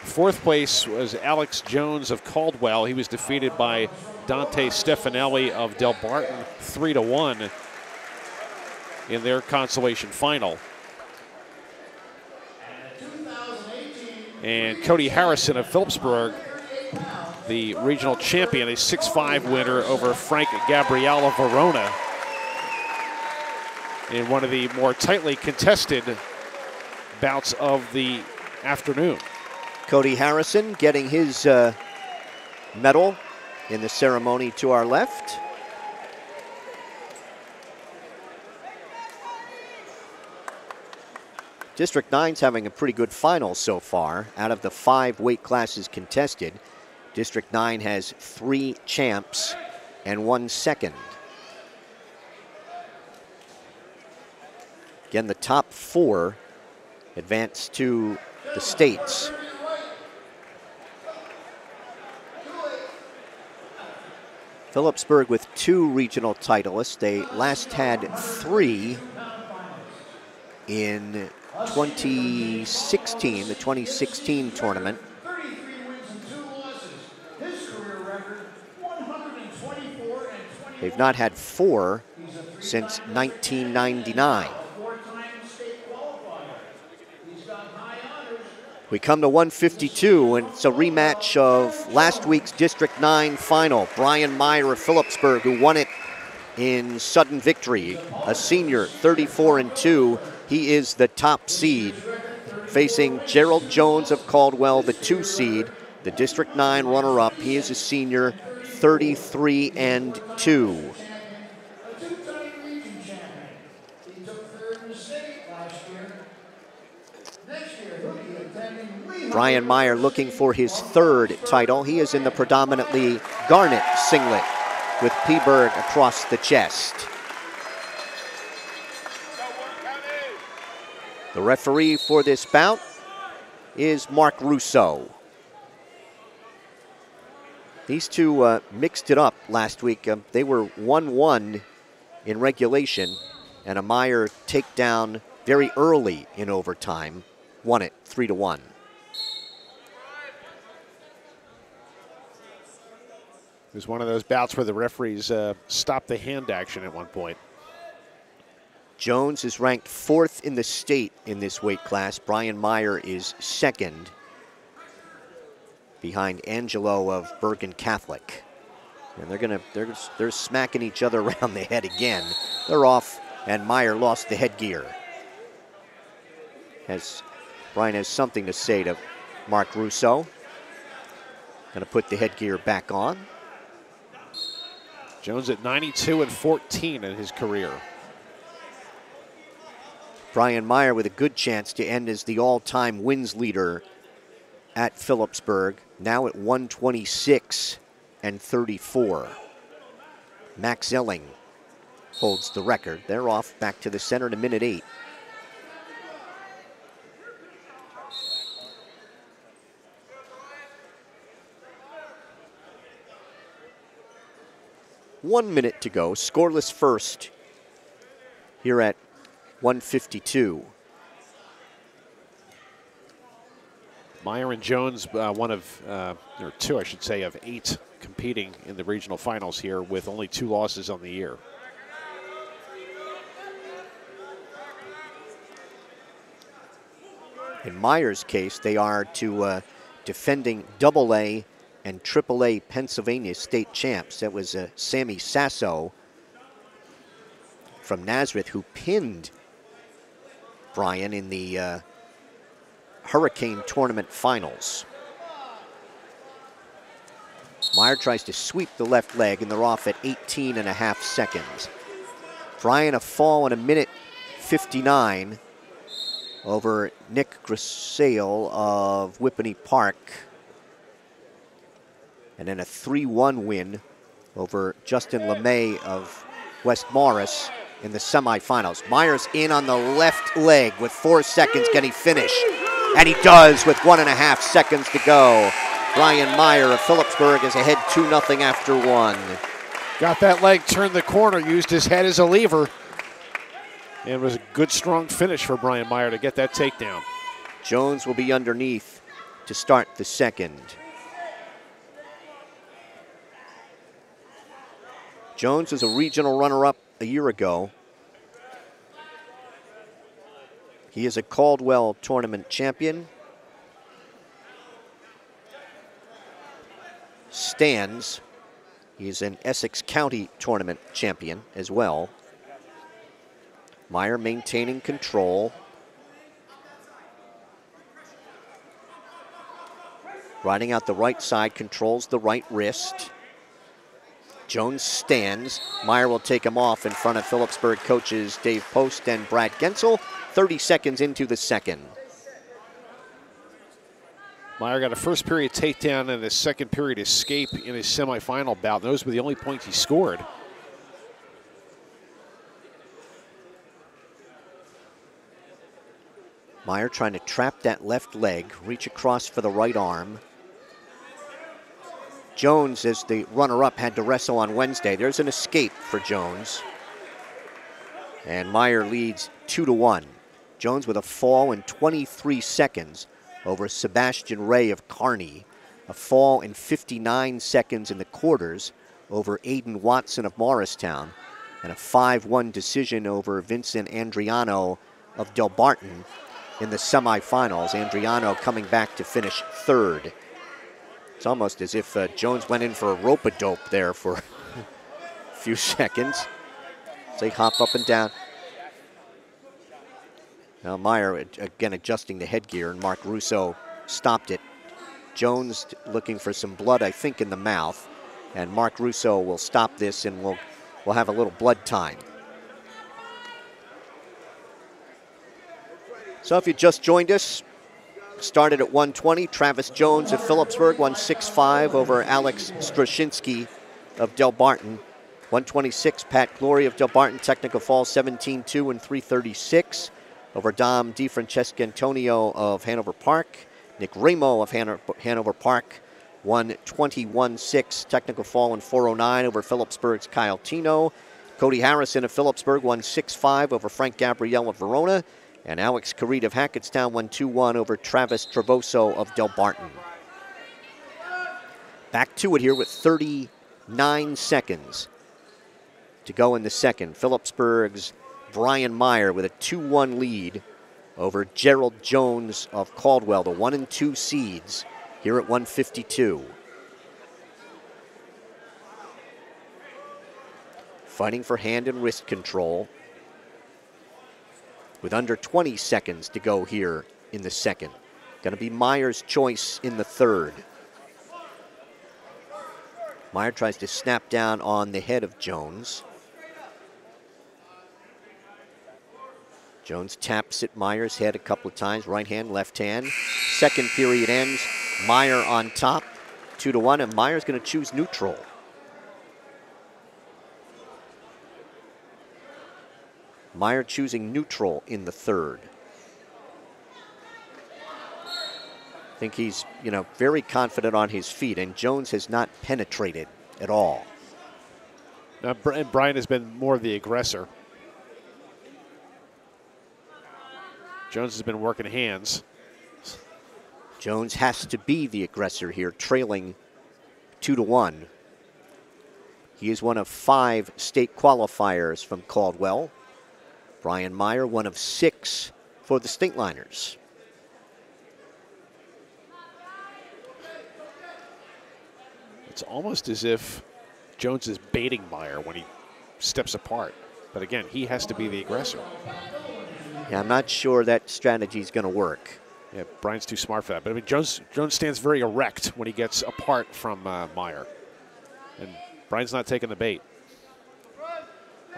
Fourth place was Alex Jones of Caldwell. He was defeated by Dante Stefanelli of Delbarton 3-1 in their consolation final. And Cody Harrison of Phillipsburg, the regional champion, a 6-5 winner over Frank Gabriella Verona in one of the more tightly contested bouts of the afternoon. Cody Harrison getting his medal in the ceremony to our left. District 9's having a pretty good final so far. Out of the 5 weight classes contested, District 9 has 3 champs and 1 second. Again, the top 4 advance to the states. Phillipsburg with 2 regional titleists. They last had 3 in 2016, the 2016 tournament. 33 wins and 2 losses. His career record, 124 and 20. They've not had 4 since 1999. Four-time state qualifier. He's got high honors. We come to 152, and it's a rematch of last week's District 9 final. Brian Meyer of Phillipsburg, who won it in sudden victory, a senior, 34-2. He is the top seed, facing Gerald Jones of Caldwell, the 2 seed, the District 9 runner-up. He is a senior, 33-2. Brian Meyer looking for his 3rd title. He is in the predominantly garnet singlet with Peberg across the chest. The referee for this bout is Mark Russo. These two mixed it up last week. They were 1-1 in regulation, and a Meyer takedown very early in overtime won it 3-1. It was one of those bouts where the referees stopped the hand action at one point. Jones is ranked 4th in the state in this weight class. Brian Meyer is 2nd, behind Angelo of Bergen Catholic. And they're smacking each other around the head again. They're off, and Meyer lost the headgear. Brian has something to say to Mark Russo. Going to put the headgear back on. Jones at 92-14 in his career. Brian Meyer with a good chance to end as the all-time wins leader at Phillipsburg, now at 126-34. Max Elling holds the record. They're off back to the center to minute 8. One minute to go, scoreless first here at 152. Meyer and Jones, one of, or two, I should say, of 8 competing in the regional finals here with only 2 losses on the year. In Meyer's case, they are to defending AA and AAA Pennsylvania state champs. That was Sammy Sasso from Nazareth who pinned Brian in the Hurricane Tournament finals. Meyer tries to sweep the left leg, and they're off at 18.5 seconds. Brian a fall in 1:59 over Nick Grasale of Whippany Park. And then a 3-1 win over Justin LeMay of West Morris in the semifinals. Meyer's in on the left leg with 4 seconds. Can he finish? And he does with 1.5 seconds to go. Brian Meyer of Phillipsburg is ahead 2-0 after 1. Got that leg, turned the corner, used his head as a lever. And it was a good, strong finish for Brian Meyer to get that takedown. Jones will be underneath to start the second. Jones was a regional runner-up a year ago. He is a Caldwell tournament champion. Stands, he's an Essex County tournament champion as well. Meyer maintaining control. Riding out the right side, controls the right wrist. Jones stands. Meyer will take him off in front of Phillipsburg coaches Dave Post and Brad Gensel. 30 seconds into the second. Meyer got a first period takedown and a second period escape in his semifinal bout. Those were the only points he scored. Meyer trying to trap that left leg, reach across for the right arm. Jones, as the runner-up, had to wrestle on Wednesday. There's an escape for Jones. And Meyer leads 2-1. Jones with a fall in 23 seconds over Sebastian Ray of Kearney. A fall in 59 seconds in the quarters over Aiden Watson of Morristown. And a 5-1 decision over Vincent Andriano of Delbarton in the semifinals. Andriano coming back to finish 3rd. It's almost as if Jones went in for a rope-a-dope there for a few seconds. As they hop up and down. Now Meyer again adjusting the headgear, and Mark Russo stopped it. Jones looking for some blood, I think, in the mouth, and Mark Russo will stop this, and we'll have a little blood time. So if you just joined us, started at 120. Travis Jones of Phillipsburg won 6-5 over Alex Strashinsky of Del Barton. 126, Pat Glory of Del Barton, technical fall 17-2 and 336 over Dom DiFrancesco of Hanover Park. Nick Remo of Hanover Park won 21-6, technical fall in 409 over Phillipsburg's Kyle Tino. Cody Harrison of Phillipsburg won 6-5 over Frank Gabrielle of Verona. And Alex Caride of Hackettstown won 2-1 over Travis Travoso of Del Barton. Back to it here with 39 seconds to go in the second. Phillipsburg's Brian Meyer with a 2-1 lead over Gerald Jones of Caldwell, the 1 and 2 seeds here at 152. Fighting for hand and wrist control with under 20 seconds to go here in the second. Going to be Meyer's choice in the third. Meyer tries to snap down on the head of Jones. Jones taps at Meyer's head a couple of times, right hand, left hand. Second period ends, Meyer on top, 2-1, and Meyer's going to choose neutral. Meyer choosing neutral in the third. I think he's, very confident on his feet, and Jones has not penetrated at all. Now, Brian has been more the aggressor. Jones has been working hands. Jones has to be the aggressor here, trailing 2-1. He is one of 5 state qualifiers from Caldwell. Brian Meyer, one of 6 for the Stateliners. It's almost as if Jones is baiting Meyer when he steps apart. But again, he has to be the aggressor. Yeah, I'm not sure that strategy is going to work. Yeah, Brian's too smart for that. But I mean, Jones stands very erect when he gets apart from Meyer. And Brian's not taking the bait.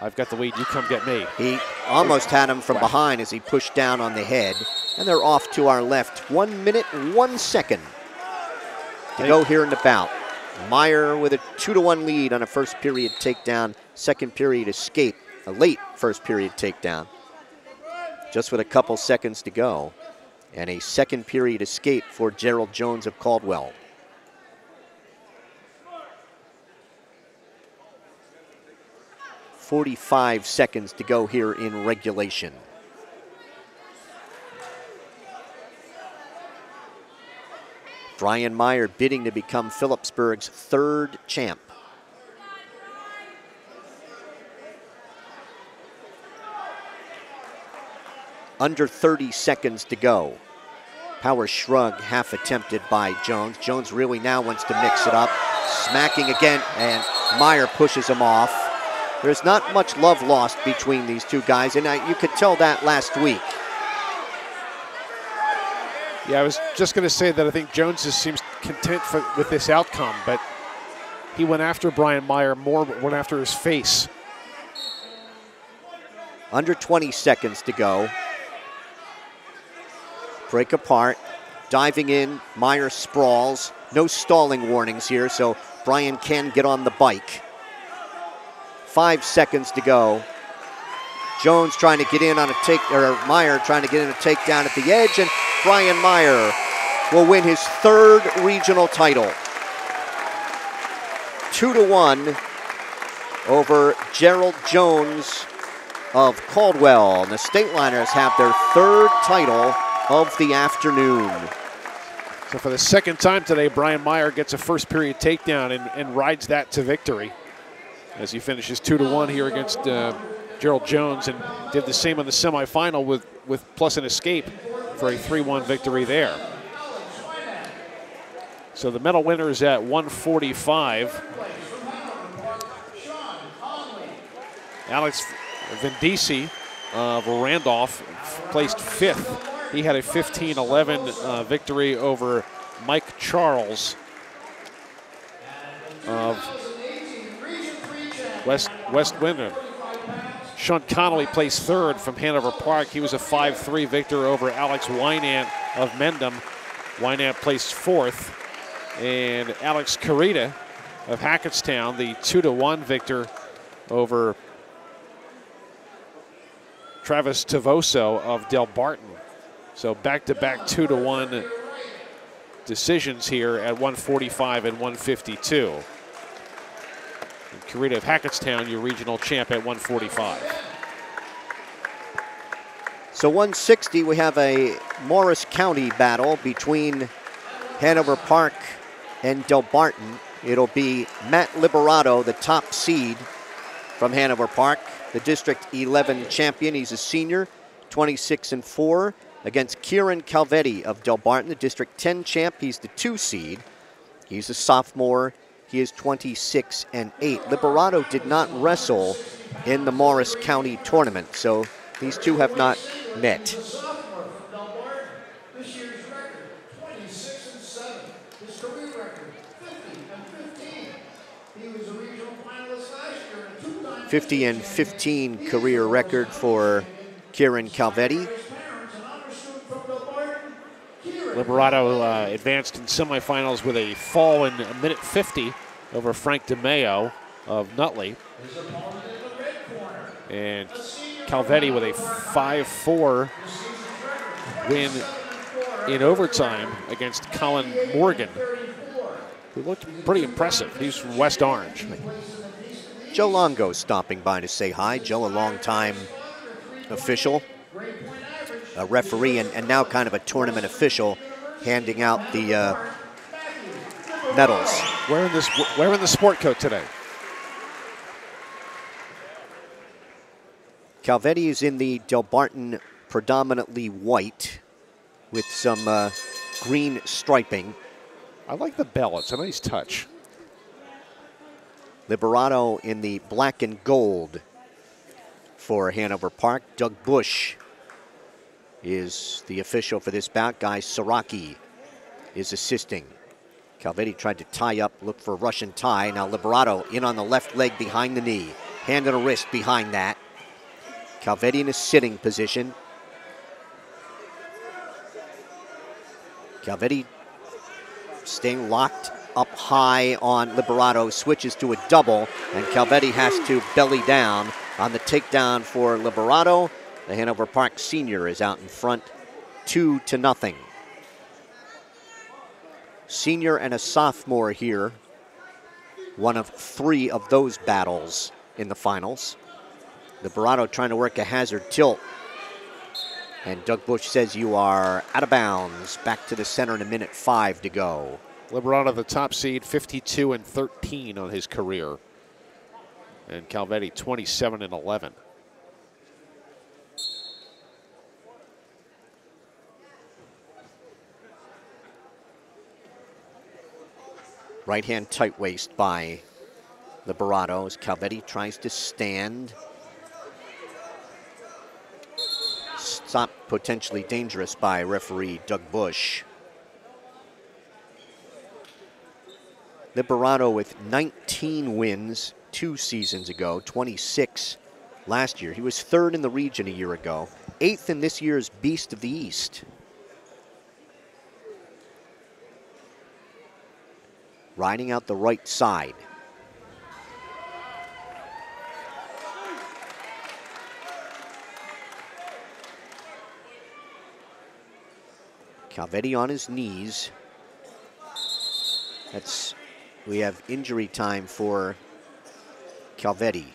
I've got the lead, you come get me. He almost had him from behind as he pushed down on the head. And they're off to our left. 1 minute, 1 second to go here in the bout. Meyer with a 2-1 lead on a first period takedown. Second period escape, a late first period takedown. Just with a couple seconds to go. And a second period escape for Gerald Jones of Caldwell. .45 seconds to go here in regulation. Brian Meyer bidding to become Phillipsburg's 3rd champ. Under 30 seconds to go. Power shrug, half attempted by Jones. Jones really now wants to mix it up. Smacking again, and Meyer pushes him off. There's not much love lost between these two guys, and you could tell that last week. Yeah, I was just going to say that I think Jones just seems content with this outcome, but he went after Brian Meyer more, but went after his face. Under 20 seconds to go. Break apart, diving in, Meyer sprawls. No stalling warnings here, so Brian can get on the bike. 5 seconds to go. Jones trying to get in on Meyer trying to get in a takedown at the edge, and Brian Meyer will win his 3rd regional title. 2-1 over Gerald Jones of Caldwell. And the Stateliners have their 3rd title of the afternoon. So for the 2nd time today, Brian Meyer gets a first period takedown and rides that to victory as he finishes 2-1 here against Gerald Jones, and did the same in the semifinal with plus an escape for a 3-1 victory there. So the medal winner is at 145. Alex Vendisi of Randolph placed 5th. He had a 15-11 victory over Mike Charles of West Windham. Sean Connolly placed 3rd from Hanover Park. He was a 5-3 victor over Alex Wynant of Mendham. Wynant placed 4th. And Alex Carita of Hackettstown, the 2-1 victor over Travis Tavoso of Del Barton. So back-to-back 2-1 decisions here at 145 and 152. And Carita of Hackettstown, your regional champ at 145. So 160, we have a Morris County battle between Hanover Park and Del Barton. It'll be Matt Liberato, the top seed from Hanover Park, the District 11 champion. He's a senior, 26-4, against Kieran Calvetti of Del Barton, the District 10 champ. He's the 2 seed. He's a sophomore. He is 26-8. Liberato did not wrestle in the Morris County tournament, so these two have not met. This year's record, 26-7. His career record, 50-15. He was a regional finalist last year and a 2-time 50-15 career record for Kieran Calvetti. Liberato advanced in semifinals with a fall in a minute 50 over Frank DeMeo of Nutley. And Calvetti with a 5-4 win in overtime against Colin Morgan, who looked pretty impressive. He's from West Orange. Joe Longo stopping by to say hi. Joe, a longtime official, a referee, and now kind of a tournament official, handing out the medals. Wearing the sport coat today. Calvetti is in the Del Barton predominantly white with some green striping. I like the bell. It's a nice touch. Liberato in the black and gold for Hanover Park. Doug Bush is the official for this bout. Guy Saraki is assisting. Calvetti tried to tie up, look for a Russian tie. Now Liberato in on the left leg behind the knee. Hand and a wrist behind that. Calvetti in a sitting position. Calvetti staying locked up high on Liberato, switches to a double, and Calvetti has to belly down on the takedown for Liberato. The Hanover Park senior is out in front, 2-0. Senior and a sophomore here. One of 3 of those battles in the finals. Liberato trying to work a hazard tilt. And Doug Bush says you are out of bounds. Back to the center in a minute 5 to go. Liberato, the top seed, 52-13 on his career. And Calvetti, 27-11. Right hand tight waist by Liberato as Calvetti tries to stand. Stopped potentially dangerous by referee Doug Bush. Liberato with 19 wins 2 seasons ago, 26 last year. He was 3rd in the region a year ago, 8th in this year's Beast of the East. Riding out the right side. Calvetti on his knees. We have injury time for Calvetti.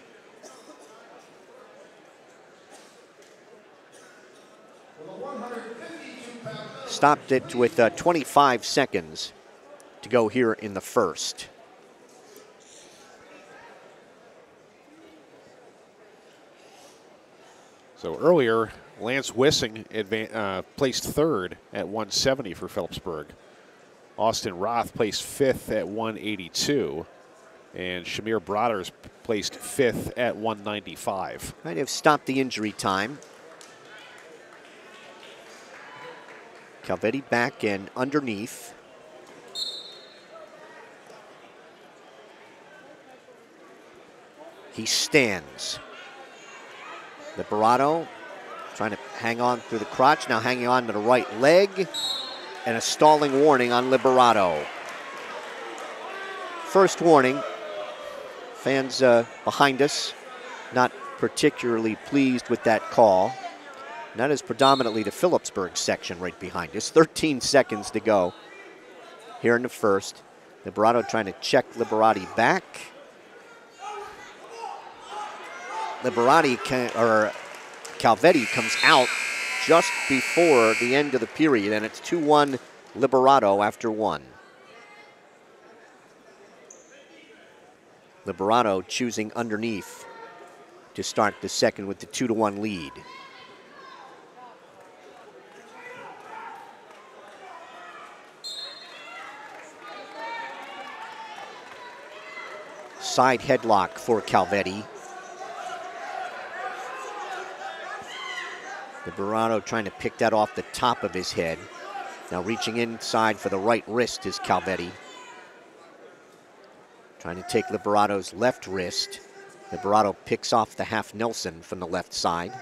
Stopped it with 25 seconds to go here in the first. So earlier, Lance Wissing placed 3rd at 170 for Phillipsburg. Austin Roth placed 5th at 182. And Shamir Broder's placed 5th at 195. Might have stopped the injury time. Calvetti back and underneath. He stands. Liberato trying to hang on through the crotch, now hanging on to the right leg, and a stalling warning on Liberato. First warning. Fans behind us not particularly pleased with that call. And that is predominantly the Phillipsburg section right behind us. 13 seconds to go here in the first. Liberato trying to check Liberati back. Calvetti comes out just before the end of the period, and it's 2-1 Liberato after 1. Liberato choosing underneath to start the second with the 2-1 lead. Side headlock for Calvetti. Liberato trying to pick that off the top of his head. Now reaching inside for the right wrist is Calvetti. Trying to take Liberato's left wrist. Liberato picks off the half Nelson from the left side.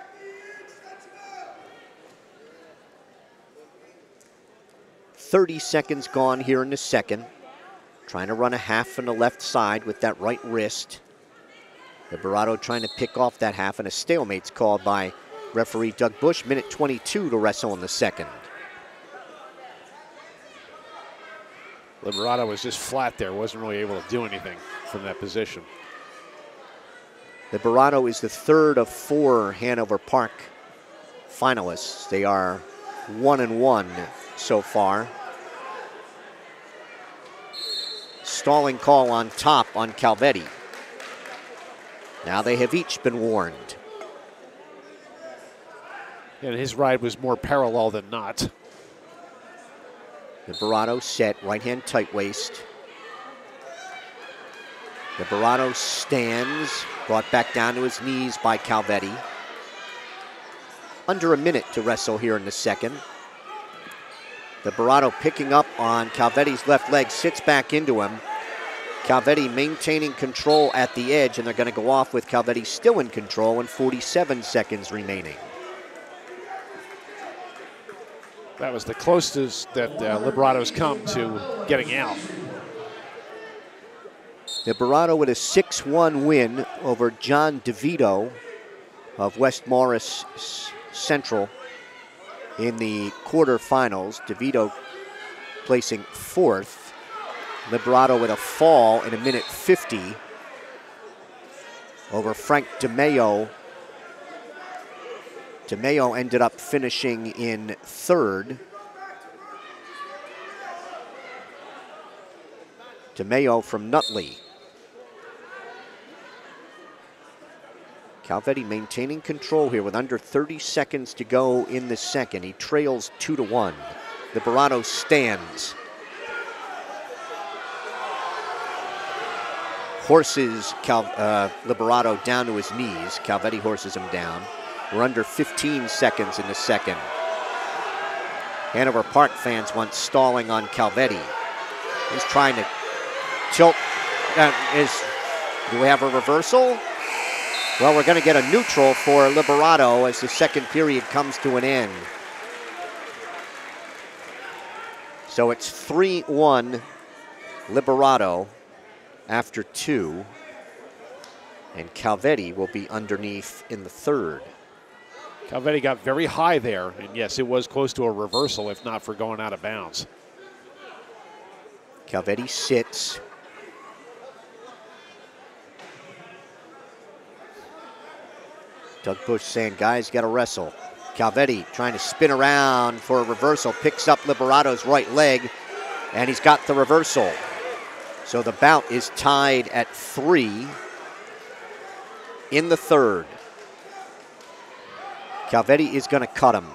.30 seconds gone here in the second. Trying to run a half from the left side with that right wrist. Liberato trying to pick off that half, and a stalemate's called by referee Doug Bush. Minute 22 to wrestle in the second. Liberato was just flat there, wasn't really able to do anything from that position. Liberato is the third of 4 Hanover Park finalists. They are 1-1 so far. Stalling call on top on Calvetti. Now they have each been warned. And his ride was more parallel than not. Liberato set, right hand tight waist. Liberato stands, brought back down to his knees by Calvetti. Under a minute to wrestle here in the second. Liberato picking up on Calvetti's left leg, sits back into him. Calvetti maintaining control at the edge, and they're going to go off with Calvetti still in control and 47 seconds remaining. That was the closest that Liberato's come to getting out. Liberato with a 6-1 win over John DeVito of West Morris Central in the quarterfinals. DeVito placing 4th. Liberato with a fall in a minute 50 over Frank DeMeo. DeMeo ended up finishing in 3rd. DeMeo from Nutley. Calvetti maintaining control here with under 30 seconds to go in the second. He trails 2-1. Liberato stands. Horses Liberato down to his knees. Calvetti horses him down. We're under 15 seconds in the second. Hanover Park fans want stalling on Calvetti. He's trying to tilt. Do we have a reversal? Well, we're going to get a neutral for Liberato as the second period comes to an end. So it's 3-1 Liberato after 2. And Calvetti will be underneath in the third. Calvetti got very high there, and yes, it was close to a reversal, if not for going out of bounds. Calvetti sits. Doug Bush saying, guys, got to wrestle. Calvetti trying to spin around for a reversal, picks up Liberato's right leg, and he's got the reversal. So the bout is tied at 3 in the third. Calvetti is going to cut him.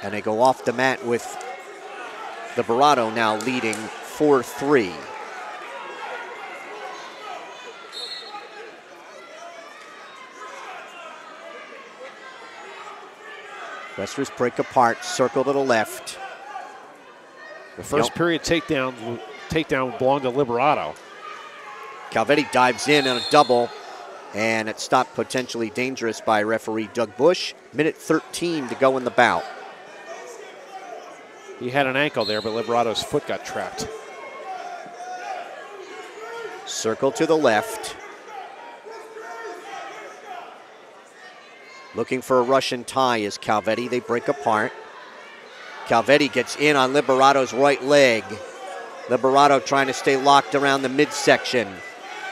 And they go off the mat with Liberato now leading 5-4-3. Wrestlers break apart, circle to the left. The first period takedown belonged to Liberato. Calvetti dives in on a double, and it's stopped potentially dangerous by referee Doug Bush. Minute 13 to go in the bout. He had an ankle there, but Liberato's foot got trapped. Circle to the left. Looking for a Russian tie is Calvetti. They break apart. Calvetti gets in on Liberato's right leg. Liberato trying to stay locked around the midsection.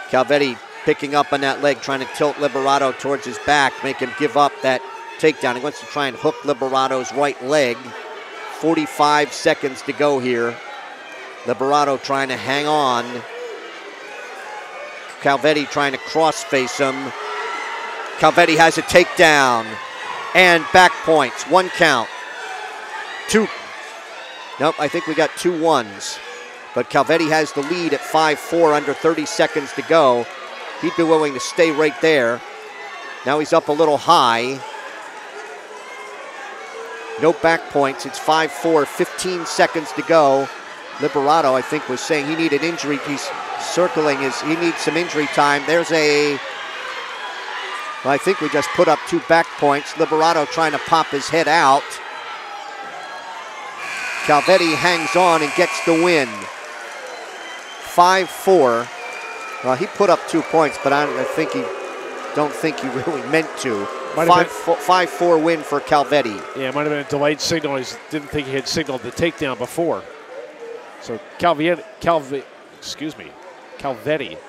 Calvetti picking up on that leg, trying to tilt Liberato towards his back, make him give up that takedown. He wants to try and hook Liberato's right leg. 45 seconds to go here. Liberato trying to hang on. Calvetti trying to cross-face him. Calvetti has a takedown and back points. One count. Two. Nope, I think we got 2 ones. But Calvetti has the lead at 5-4, under 30 seconds to go. He'd be willing to stay right there. Now he's up a little high. No back points. It's 5-4, 15 seconds to go. Liberato, I think, was saying he needed injury. He's circling he needs some injury time. There's well, I think we just put up 2 back points. Liberato trying to pop his head out. Calvetti hangs on and gets the win. 5-4. Well, he put up 2 points, but I don't think he really meant to. 5-4 win for Calvetti. Yeah, it might have been a delayed signal. He didn't think he had signaled the takedown before. So Calvetti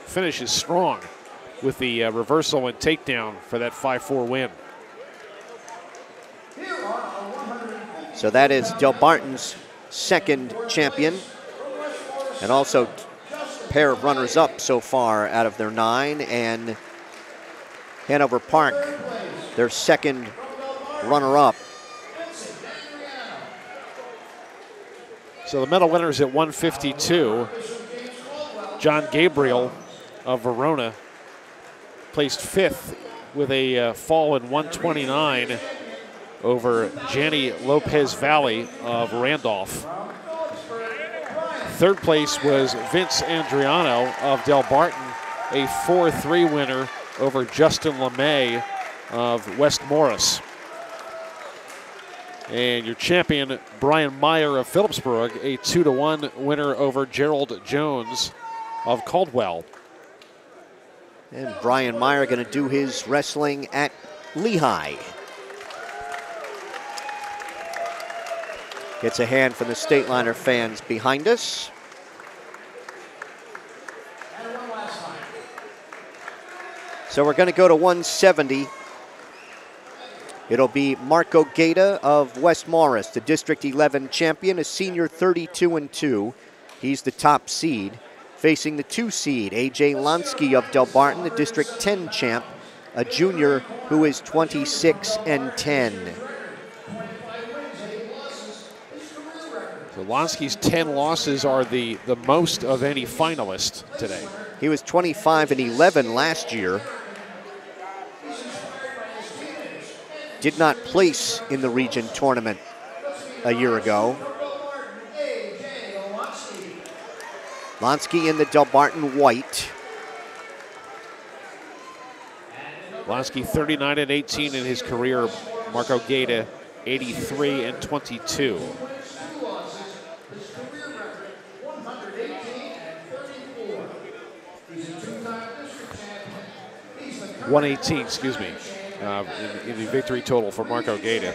finishes strong with the reversal and takedown for that 5-4 win. So that is Del Barton's second champion, and also a pair of runners-up so far out of their 9, and Hanover Park, their second runner-up. So the medal winners at 152. John Gabriel of Verona placed 5th with a fall in 129 over Gianni Lopez Valley of Randolph. 3rd place was Vince Andriano of Del Barton, a 4-3 winner over Justin LeMay of West Morris. And your champion, Brian Meyer of Phillipsburg, a 2-1 winner over Gerald Jones of Caldwell. And Brian Meyer going to do his wrestling at Lehigh. Gets a hand from the Stateliner fans behind us. So we're going to go to 170. It'll be Marco Gaeta of West Morris, the District 11 champion, a senior 32-2. He's the top seed. Facing the 2 seed, A.J. Lansky of Del Barton, the District 10 champ, a junior who is 26-10. So Lansky's 10 losses are the most of any finalist today. He was 25-11 last year. Did not place in the region tournament a year ago. Lansky in the Del Barton white. Lansky 39-18 in his career. Marco Gaeta 83-22. $118, excuse me, in the victory total for Marco Gaeta.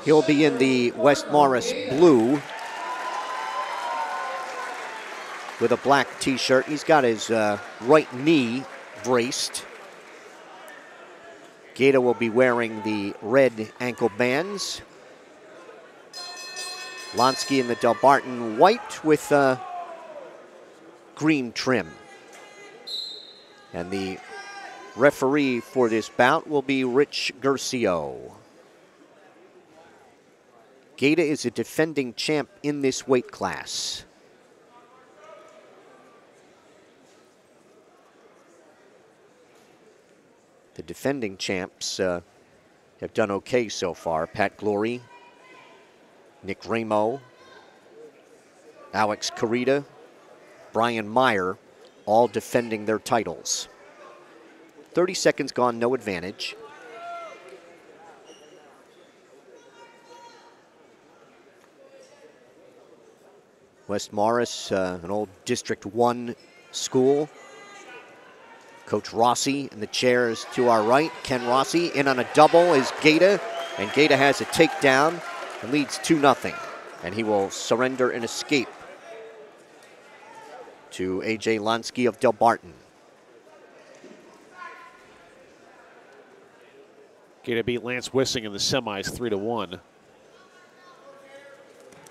He'll be in the West Morris blue with a black t-shirt. He's got his right knee braced. Gaeta will be wearing the red ankle bands. Lansky in the Del Barton white with green trim. And the referee for this bout will be Rich Gercio. Gata is a defending champ in this weight class. The defending champs have done okay so far. Pat Glory, Nick Ramo, Alex Carita, Brian Meyer, all defending their titles. 30 seconds gone, no advantage. West Morris, an old District 1 school. Coach Rossi in the chairs to our right. Ken Rossi in on a double is Gata, and Gata has a takedown and leads 2-0. And he will surrender and escape to A.J. Lansky of Del Barton. Gata beat Lance Wissing in the semis 3-1.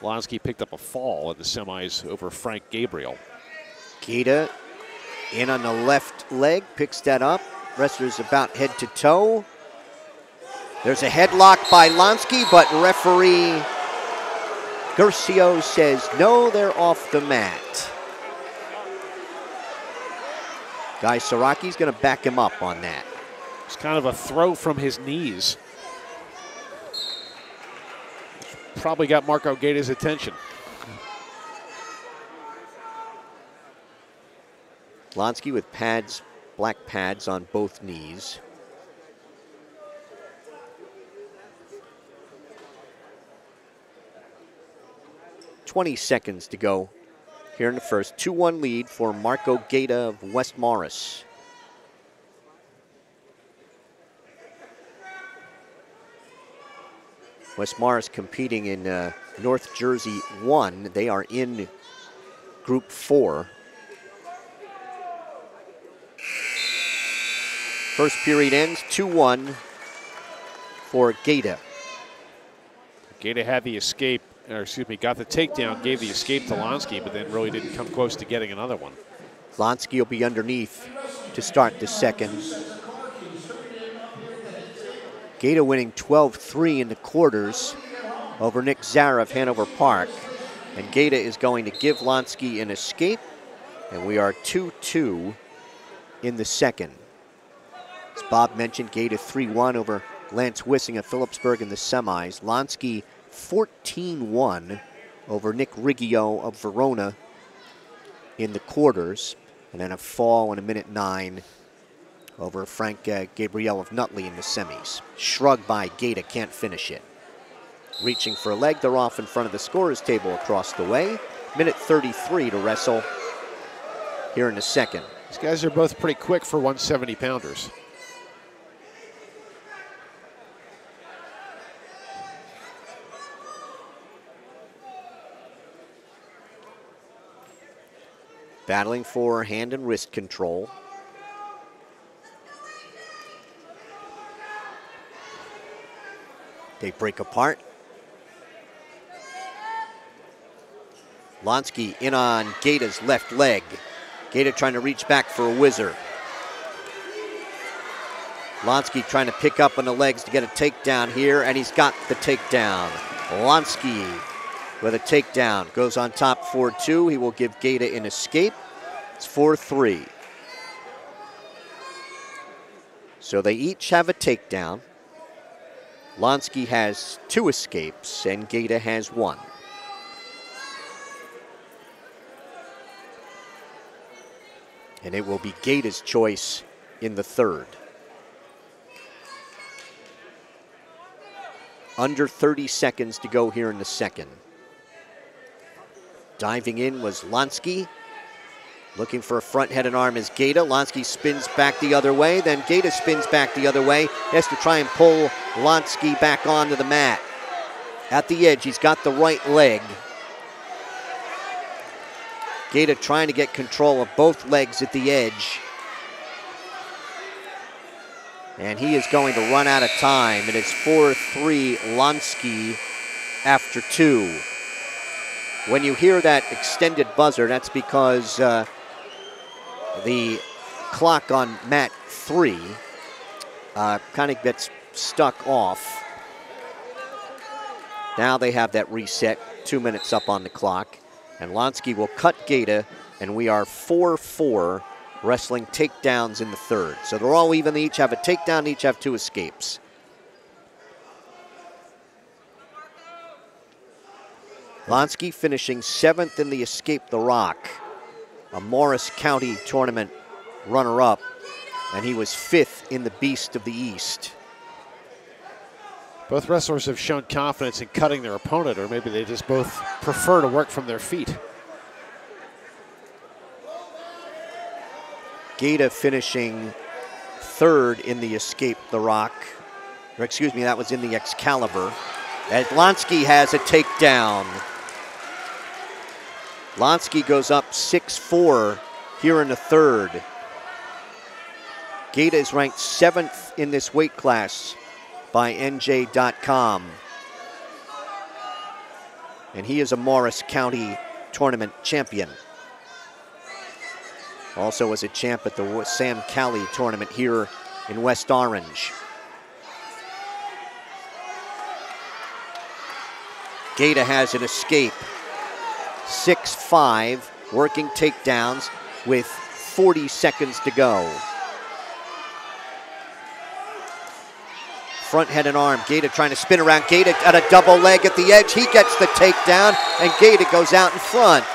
Lansky picked up a fall in the semis over Frank Gabriel. Gata in on the left leg, picks that up. Wrestler's about head to toe. There's a headlock by Lansky, but referee Gercio says no, they're off the mat. Guy Saraki's going to back him up on that. It's kind of a throw from his knees. Probably got Marco Gata's attention. Lansky with pads, black pads on both knees. "20 seconds to go here in the first. 2-1 lead for Marco Gata of West Morris. West Morris competing in North Jersey 1. They are in Group 4. First period ends 2-1 for Gata. Gata had the escape, or excuse me, got the takedown, gave the escape to Lansky, but then really didn't come close to getting another one. Lansky will be underneath to start the second. Gata winning 12-3 in the quarters over Nick Zara of Hanover Park. And Gata is going to give Lansky an escape, and we are 2-2 in the second. As Bob mentioned, Gata 3-1 over Lance Wissing of Phillipsburg in the semis. Lansky 14-1 over Nick Riggio of Verona in the quarters. And then a fall in a minute 9 over Frank Gabriel of Nutley in the semis. Shrug by Gata, can't finish it. Reaching for a leg, they're off in front of the scorer's table across the way. Minute 33 to wrestle here in the second. These guys are both pretty quick for 170-pounders. Battling for hand and wrist control. They break apart. Lansky in on Gata's left leg. Gata trying to reach back for a whizzer. Lansky trying to pick up on the legs to get a takedown here, and he's got the takedown. Lansky with a takedown. Goes on top 4-2. He will give Gata an escape. It's 4-3. So they each have a takedown. Lansky has 2 escapes, and Gata has 1. And it will be Gata's choice in the third. Under 30 seconds to go here in the second. Diving in was Lansky. Looking for a front head and arm is Gata. Lansky spins back the other way. Then Gata spins back the other way. He has to try and pull Lansky back onto the mat. At the edge, he's got the right leg. Gata trying to get control of both legs at the edge. And he is going to run out of time. It is 4-3 Lansky after 2. When you hear that extended buzzer, that's because the clock on mat 3 kind of gets stuck off. Now they have that reset, 2 minutes up on the clock. And Lonsky will cut Gata, and we are 4-4 wrestling takedowns in the third. So they're all even. They each have a takedown, each have 2 escapes. Lonsky finishing 7th in the Escape the Rock, a Morris County tournament runner-up, and he was 5th in the Beast of the East. Both wrestlers have shown confidence in cutting their opponent, or maybe they just both prefer to work from their feet. Gata finishing 3rd in the Escape the Rock. Or excuse me, that was in the Excalibur. And Lonsky has a takedown. Lonsky goes up 6-4 here in the third. Gata is ranked 7th in this weight class by NJ.com. And he is a Morris County tournament champion. Also was a champ at the Sam Cali tournament here in West Orange. Gata has an escape. 6-5, working takedowns with 40 seconds to go. Front head and arm, Gata trying to spin around. Gata at a double leg at the edge. He gets the takedown, and Gata goes out in front.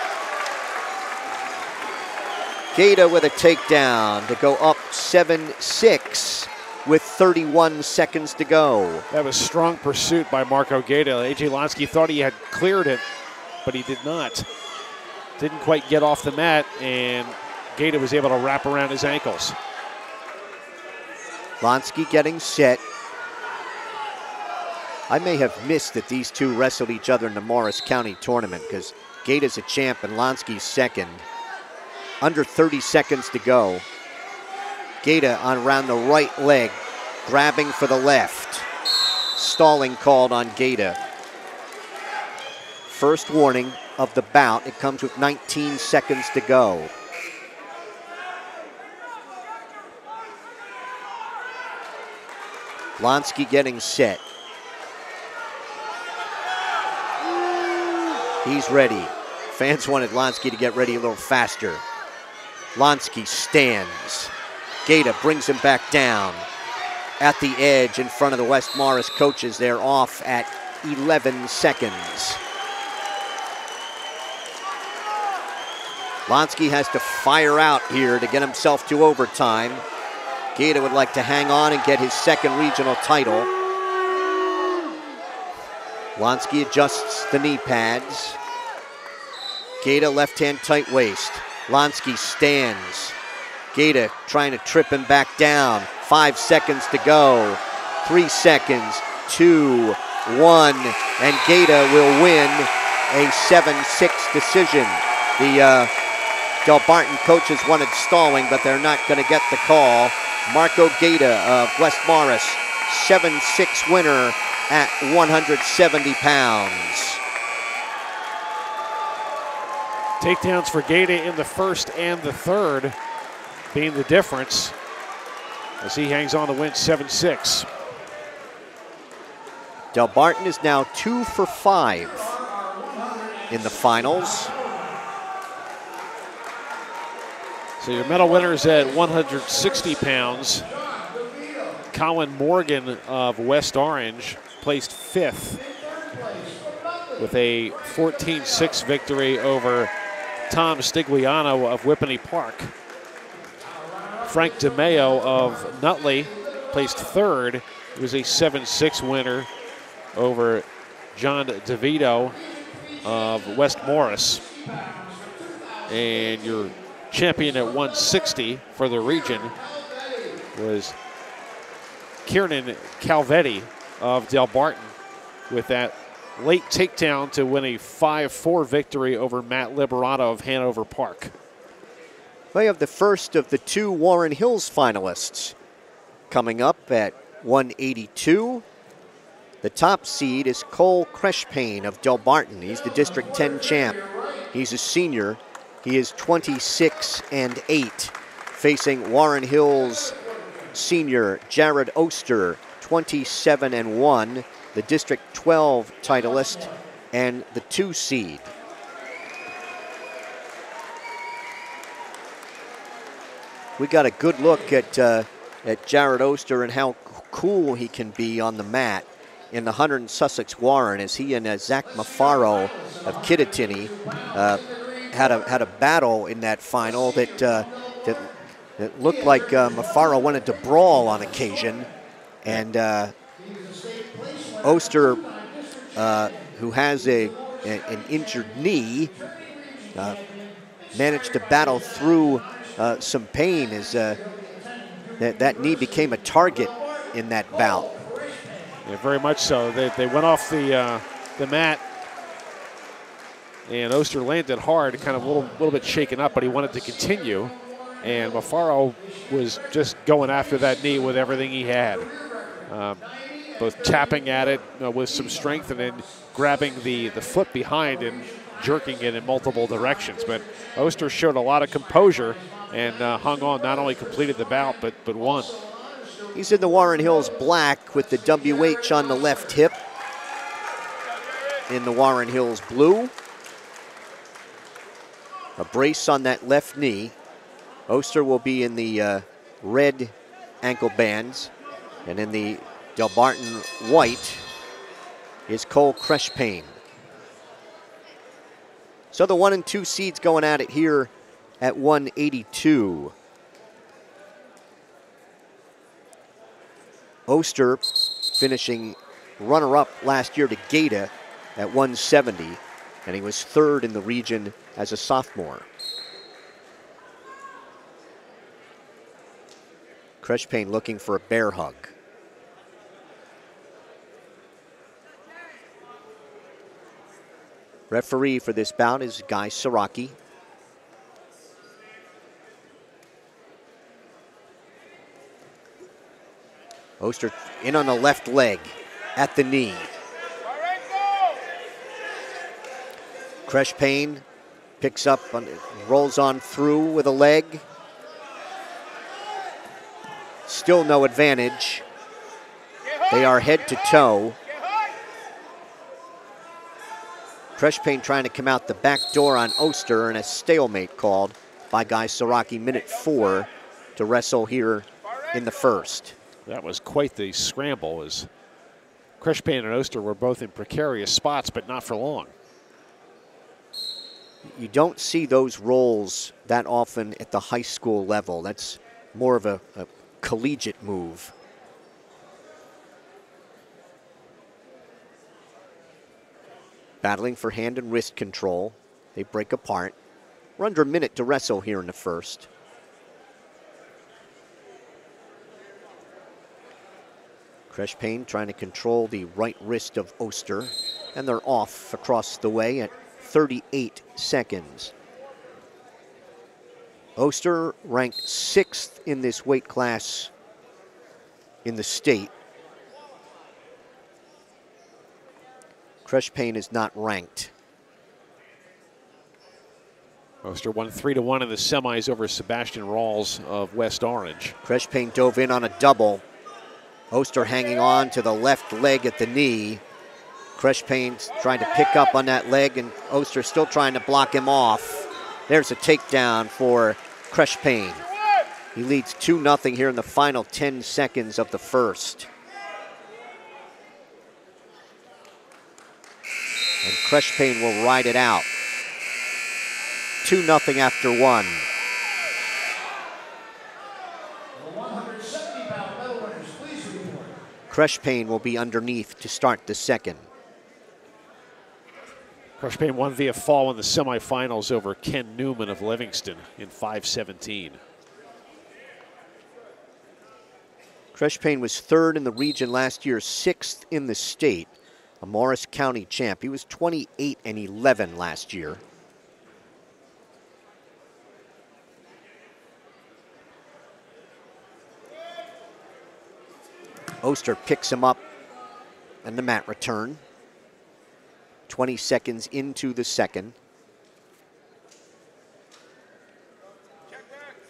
Gata with a takedown to go up 7-6 with 31 seconds to go. That was strong pursuit by Marco Gata. A.J. Lonsky thought he had cleared it, but he did not. Didn't quite get off the mat, and Gata was able to wrap around his ankles. Lonsky getting set. I may have missed that these two wrestled each other in the Morris County tournament because Gata's a champ and Lonsky's second. Under 30 seconds to go. Gata on around the right leg, grabbing for the left. Stalling called on Gata. First warning of the bout. It comes with 19 seconds to go. Lonsky getting set. He's ready. Fans wanted Lonsky to get ready a little faster. Lonsky stands. Gata brings him back down. At the edge in front of the West Morris coaches. They're off at 11 seconds. Lonsky has to fire out here to get himself to overtime. Gata would like to hang on and get his second regional title. Lonsky adjusts the knee pads. Gata left hand tight waist. Lonsky stands. Gata trying to trip him back down. 5 seconds to go. 3 seconds. 2, 1. And Gata will win a 7-6 decision. The Del Barton coaches wanted stalling, but they're not going to get the call. Marco Gata of West Morris, 7-6 winner at 170 pounds. Takedowns for Gata in the first and the third being the difference as he hangs on to win 7-6. Del Barton is now 2 for 5 in the finals. So your medal winners at 160 pounds. Colin Morgan of West Orange placed 5th with a 14-6 victory over Tom Stigliano of Whippany Park. Frank DeMeo of Nutley placed 3rd. He was a 7-6 winner over John DeVito of West Morris. And your champion at 160 for the region was Kieran Calvetti of Del Barton with that late takedown to win a 5-4 victory over Matt Liberato of Hanover Park. We have the first of the 2 Warren Hills finalists coming up at 182. The top seed is Cole Creshpain of Del Barton. He's the District 10 champ. He's a senior. He is 26-8, facing Warren Hills senior Jared Oster, 27-1. the District 12 titleist and the 2 seed. We got a good look at Jared Oster and how cool he can be on the mat in the Hunter and Sussex Warren, as he and Zach Mafaro of Kittatinny had a battle in that final that looked like Mafaro wanted to brawl on occasion, and Oster, who has an injured knee, managed to battle through some pain as that knee became a target in that bout. Yeah, very much so. They went off the mat, and Oster landed hard, kind of a little bit shaken up, but he wanted to continue. And Mafaro was just going after that knee with everything he had, both tapping at it with some strength and then grabbing the foot behind and jerking it in multiple directions. But Oster showed a lot of composure and hung on, not only completed the bout, but won. He's in the Warren Hills black with the WH on the left hip. In the Warren Hills blue. A brace on that left knee. Oster will be in the red ankle bands. And in the Delbarton white is Cole Creshpain. So the 1 and 2 seeds going at it here at 182. Oster finishing runner-up last year to Gaeta at 170, and he was 3rd in the region as a sophomore. Creshpain looking for a bear hug. Referee for this bout is Guy Siraki. Oster in on the left leg at the knee. Creshpain picks up, rolls on through with a leg. Still no advantage. They are head to toe. Creshpain trying to come out the back door on Oster, and a stalemate called by Guy Siraki, minute 4 to wrestle here in the first. That was quite the scramble, as Creshpain and Oster were both in precarious spots, but not for long. You don't see those rolls that often at the high school level. That's more of a collegiate move. Battling for hand and wrist control. They break apart. We're under a minute to wrestle here in the first. Creshpain trying to control the right wrist of Oster, and they're off across the way at 38 seconds. Oster ranked 6th in this weight class in the state. Creshpain is not ranked. Oster won 3-1 in the semis over Sebastian Rawls of West Orange. Creshpain dove in on a double. Oster hanging on to the left leg at the knee. Creshpain's trying to pick up on that leg, and Oster still trying to block him off. There's a takedown for Creshpain. He leads 2-0 here in the final 10 seconds of the first. And Creshpain will ride it out. 2-0 after 1. Creshpain will be underneath to start the second. Creshpain won via fall in the semifinals over Ken Newman of Livingston in 5:17. Creshpain was 3rd in the region last year, 6th in the state, a Morris County champ. He was 28-11 last year. Oster picks him up and the mat return. 20 seconds into the second.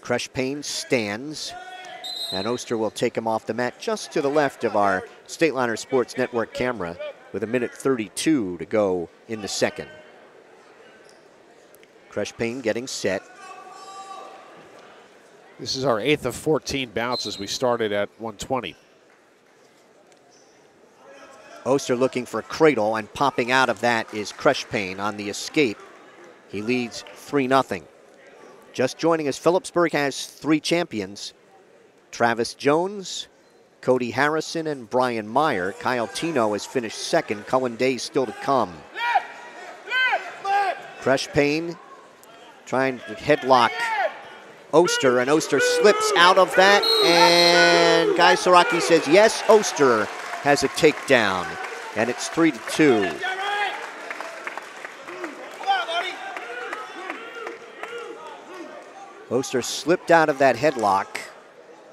Creshpain stands. And Oster will take him off the mat just to the left of our Stateliner Sports Network camera with 1:32 to go in the second. Crushpain getting set. This is our 8th of 14 bouts as we started at 120. Oster looking for a cradle, and popping out of that is Crushpain on the escape. He leads 3-0. Just joining us, Phillipsburg has 3 champions. Travis Jones, Cody Harrison, and Brian Meyer. Kyle Tino has finished second. Cullen Day still to come. Crushpain trying to headlock Oster, and Oster slips out of that, and Guy Saraki says yes, Oster has a takedown, and it's 3-2. Oster slipped out of that headlock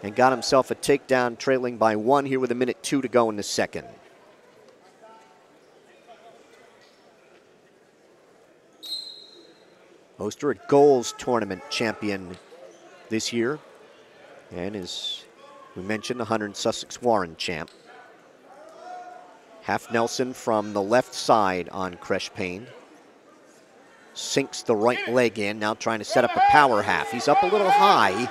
and got himself a takedown, trailing by 1 here with 1:02 to go in the second. Oster, a goals tournament champion this year, and as we mentioned, the Hunter and Sussex Warren champ. Half Nelson from the left side on Crushpain. Sinks the right leg in, now trying to set up a power half. He's up a little high.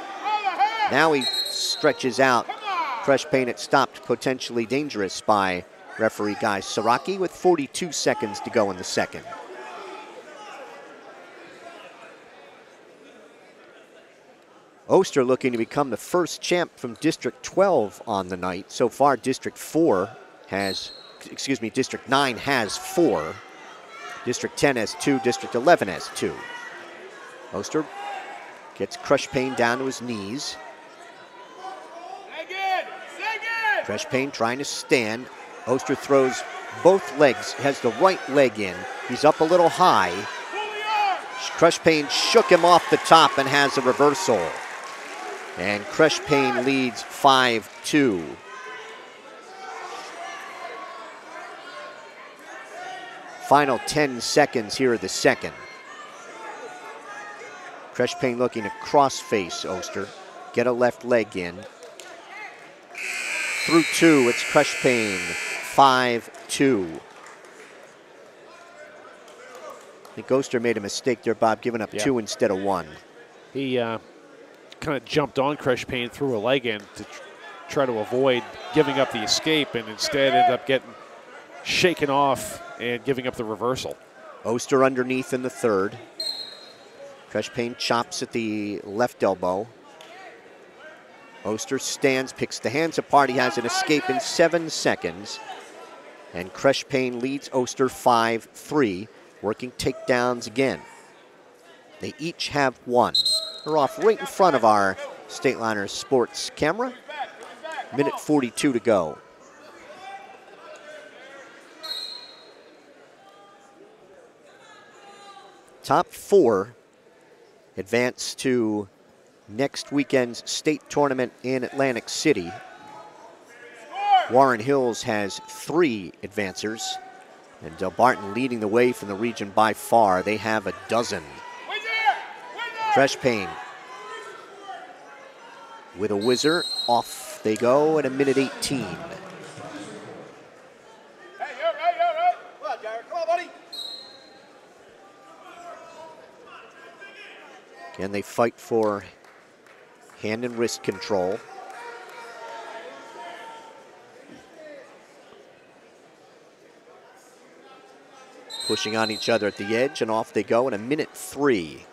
Now he stretches out. Crushpain it stopped, potentially dangerous by referee Guy Saraki with 42 seconds to go in the second. Oster looking to become the first champ from District 12 on the night. So far, District 9 has 4. District 10 has 2, District 11 has 2. Oster gets Crushpain down to his knees. Crushpain trying to stand. Oster throws both legs, has the right leg in. He's up a little high. Crushpain shook him off the top and has a reversal. And Crushpain leads 5-2. Final 10 seconds here of the second. Crushpain looking to cross-face Oster. Get a left leg in. Through 2, it's Crushpain, 5-2. I think Oster made a mistake there, Bob, giving up 2 instead of 1. He kind of jumped on Crushpain, threw a leg in to try to avoid giving up the escape, and instead ended up getting shaken off and giving up the reversal. Oster underneath in the third. Crushpain chops at the left elbow. Oster stands, picks the hands apart. He has an escape in 7 seconds. And Crushpain leads Oster 5-3, working takedowns again. They each have 1. They're off right in front of our Stateliner Sports camera. 1:42 to go. Top 4 advance to next weekend's state tournament in Atlantic City. Warren Hills has 3 advancers, and Del Barton leading the way from the region by far. They have a dozen. Crushpain with a whizzer. Off they go at 1:18. Again, they fight for hand and wrist control. Pushing on each other at the edge, and off they go in 1:03.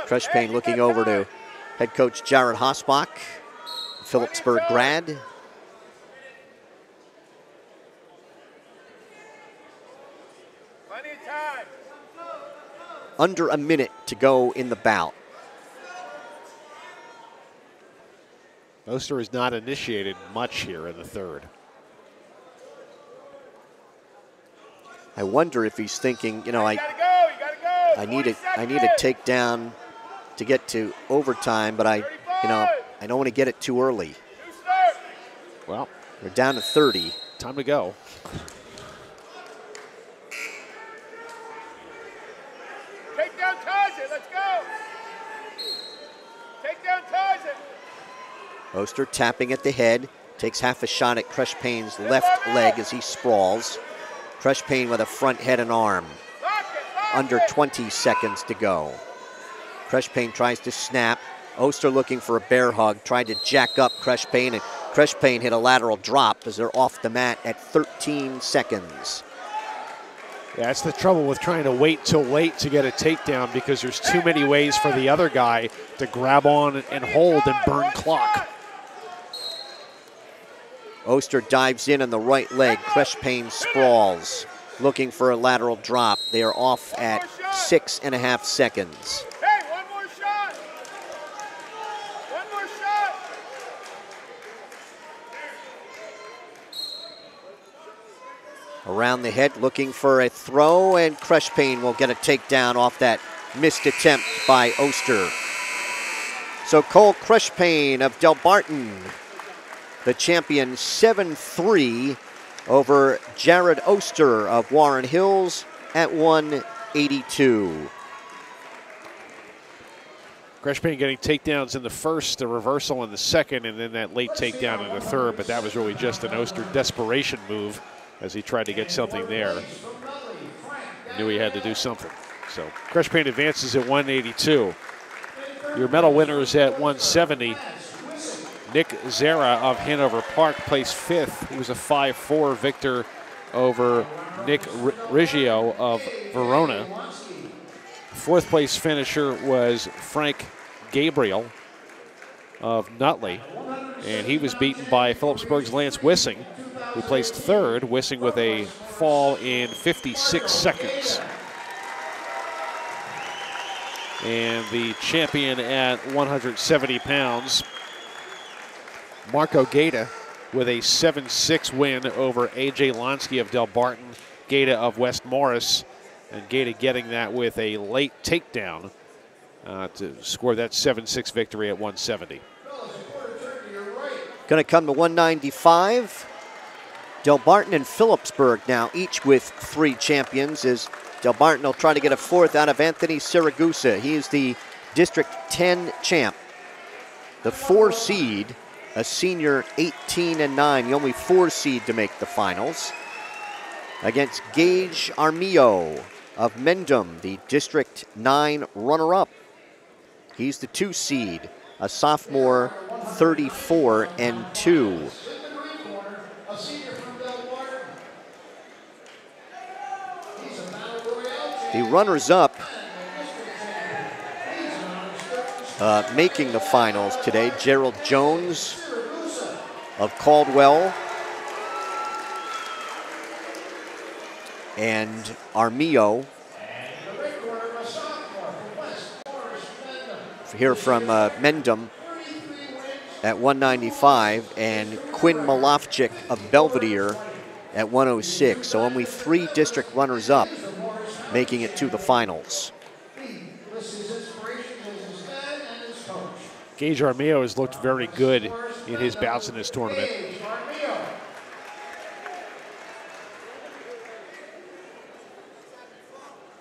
Crushpain looking over to head coach Jared Hosbach, Phillipsburg grad. Under a minute to go in the bout. Oster has not initiated much here in the third. I wonder if he's thinking, you know, I need a takedown to get to overtime, but I don't want to get it too early. Well, we're down to 30. Time to go. Take down Tarzan, let's go. Take down Tarzan. Oster tapping at the head, takes half a shot at Crushpain's left leg as he sprawls. Crushpain with a front head and arm. Under 20 seconds to go. Crushpain tries to snap. Oster looking for a bear hug, tried to jack up Crushpain, and Crushpain hit a lateral drop as they're off the mat at 13 seconds. Yeah, that's the trouble with trying to wait till late to get a takedown, because there's too many ways for the other guy to grab on and hold and burn clock. Oster dives in on the right leg. Crushpain sprawls, looking for a lateral drop. They are off at 6.5 seconds. Hey, one more shot. One more shot. Around the head, looking for a throw, and Crushpain will get a takedown off that missed attempt by Oster. So Cole Crushpain of Delbarton, the champion, 7-3 over Jared Oster of Warren Hills at 182. Crushpain getting takedowns in the first, a reversal in the second, and then that late takedown in the third, but that was really just an Oster desperation move as he tried to get something there. Knew he had to do something. So Crushpain advances at 182. Your medal winners at 170. Nick Zera of Hanover Park placed 5th. He was a 5-4 victor over Nick Riggio of Verona. 4th place finisher was Frank Gabriel of Nutley, and he was beaten by Phillipsburg's Lance Wissing, who placed 3rd, Wissing with a fall in 56 seconds. And the champion at 170 pounds, Marco Gaeta, with a 7-6 win over A.J. Lonsky of Delbarton, Gaeta of West Morris, and Gaeta getting that with a late takedown to score that 7-6 victory at 170. Going to come to 195. Delbarton and Phillipsburg now each with 3 champions, as Delbarton will try to get a 4th out of Anthony Siragusa. He is the District 10 champ. The 4 seed, a senior 18-9, the only 4 seed to make the finals, against Gage Armillo of Mendham, the District 9 runner-up. He's the 2 seed, a sophomore 34-2. The runners-up making the finals today, Gerald Jones of Caldwell and Armillo here from Mendham at 195, and Quinn Malofchik of Belvedere at 106. So only 3 district runners-up making it to the finals. Gage Armillo has looked very good in his bouts in this tournament.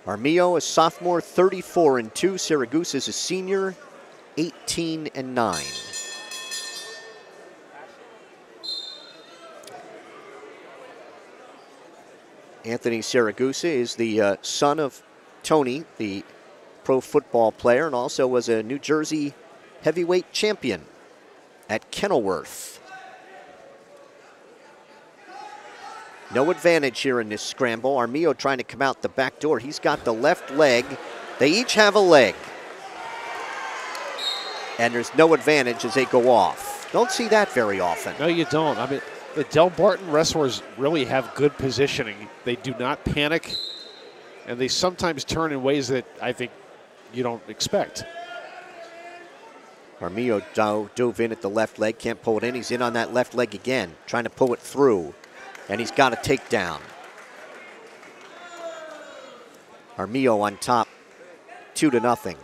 Armillo, a sophomore, 34-2. Siragusa is a senior, 18-9. Anthony Siragusa is the son of Tony, the pro football player, and also was a New Jersey heavyweight champion at Kenilworth. No advantage here in this scramble. Armillo trying to come out the back door. He's got the left leg. They each have a leg. And there's no advantage as they go off. Don't see that very often. No, you don't. I mean, the Delbarton wrestlers really have good positioning. They do not panic, and they sometimes turn in ways that I think you don't expect. Armillo dove in at the left leg, can't pull it in. He's in on that left leg again, trying to pull it through, and he's got a takedown. Armillo on top, 2-0.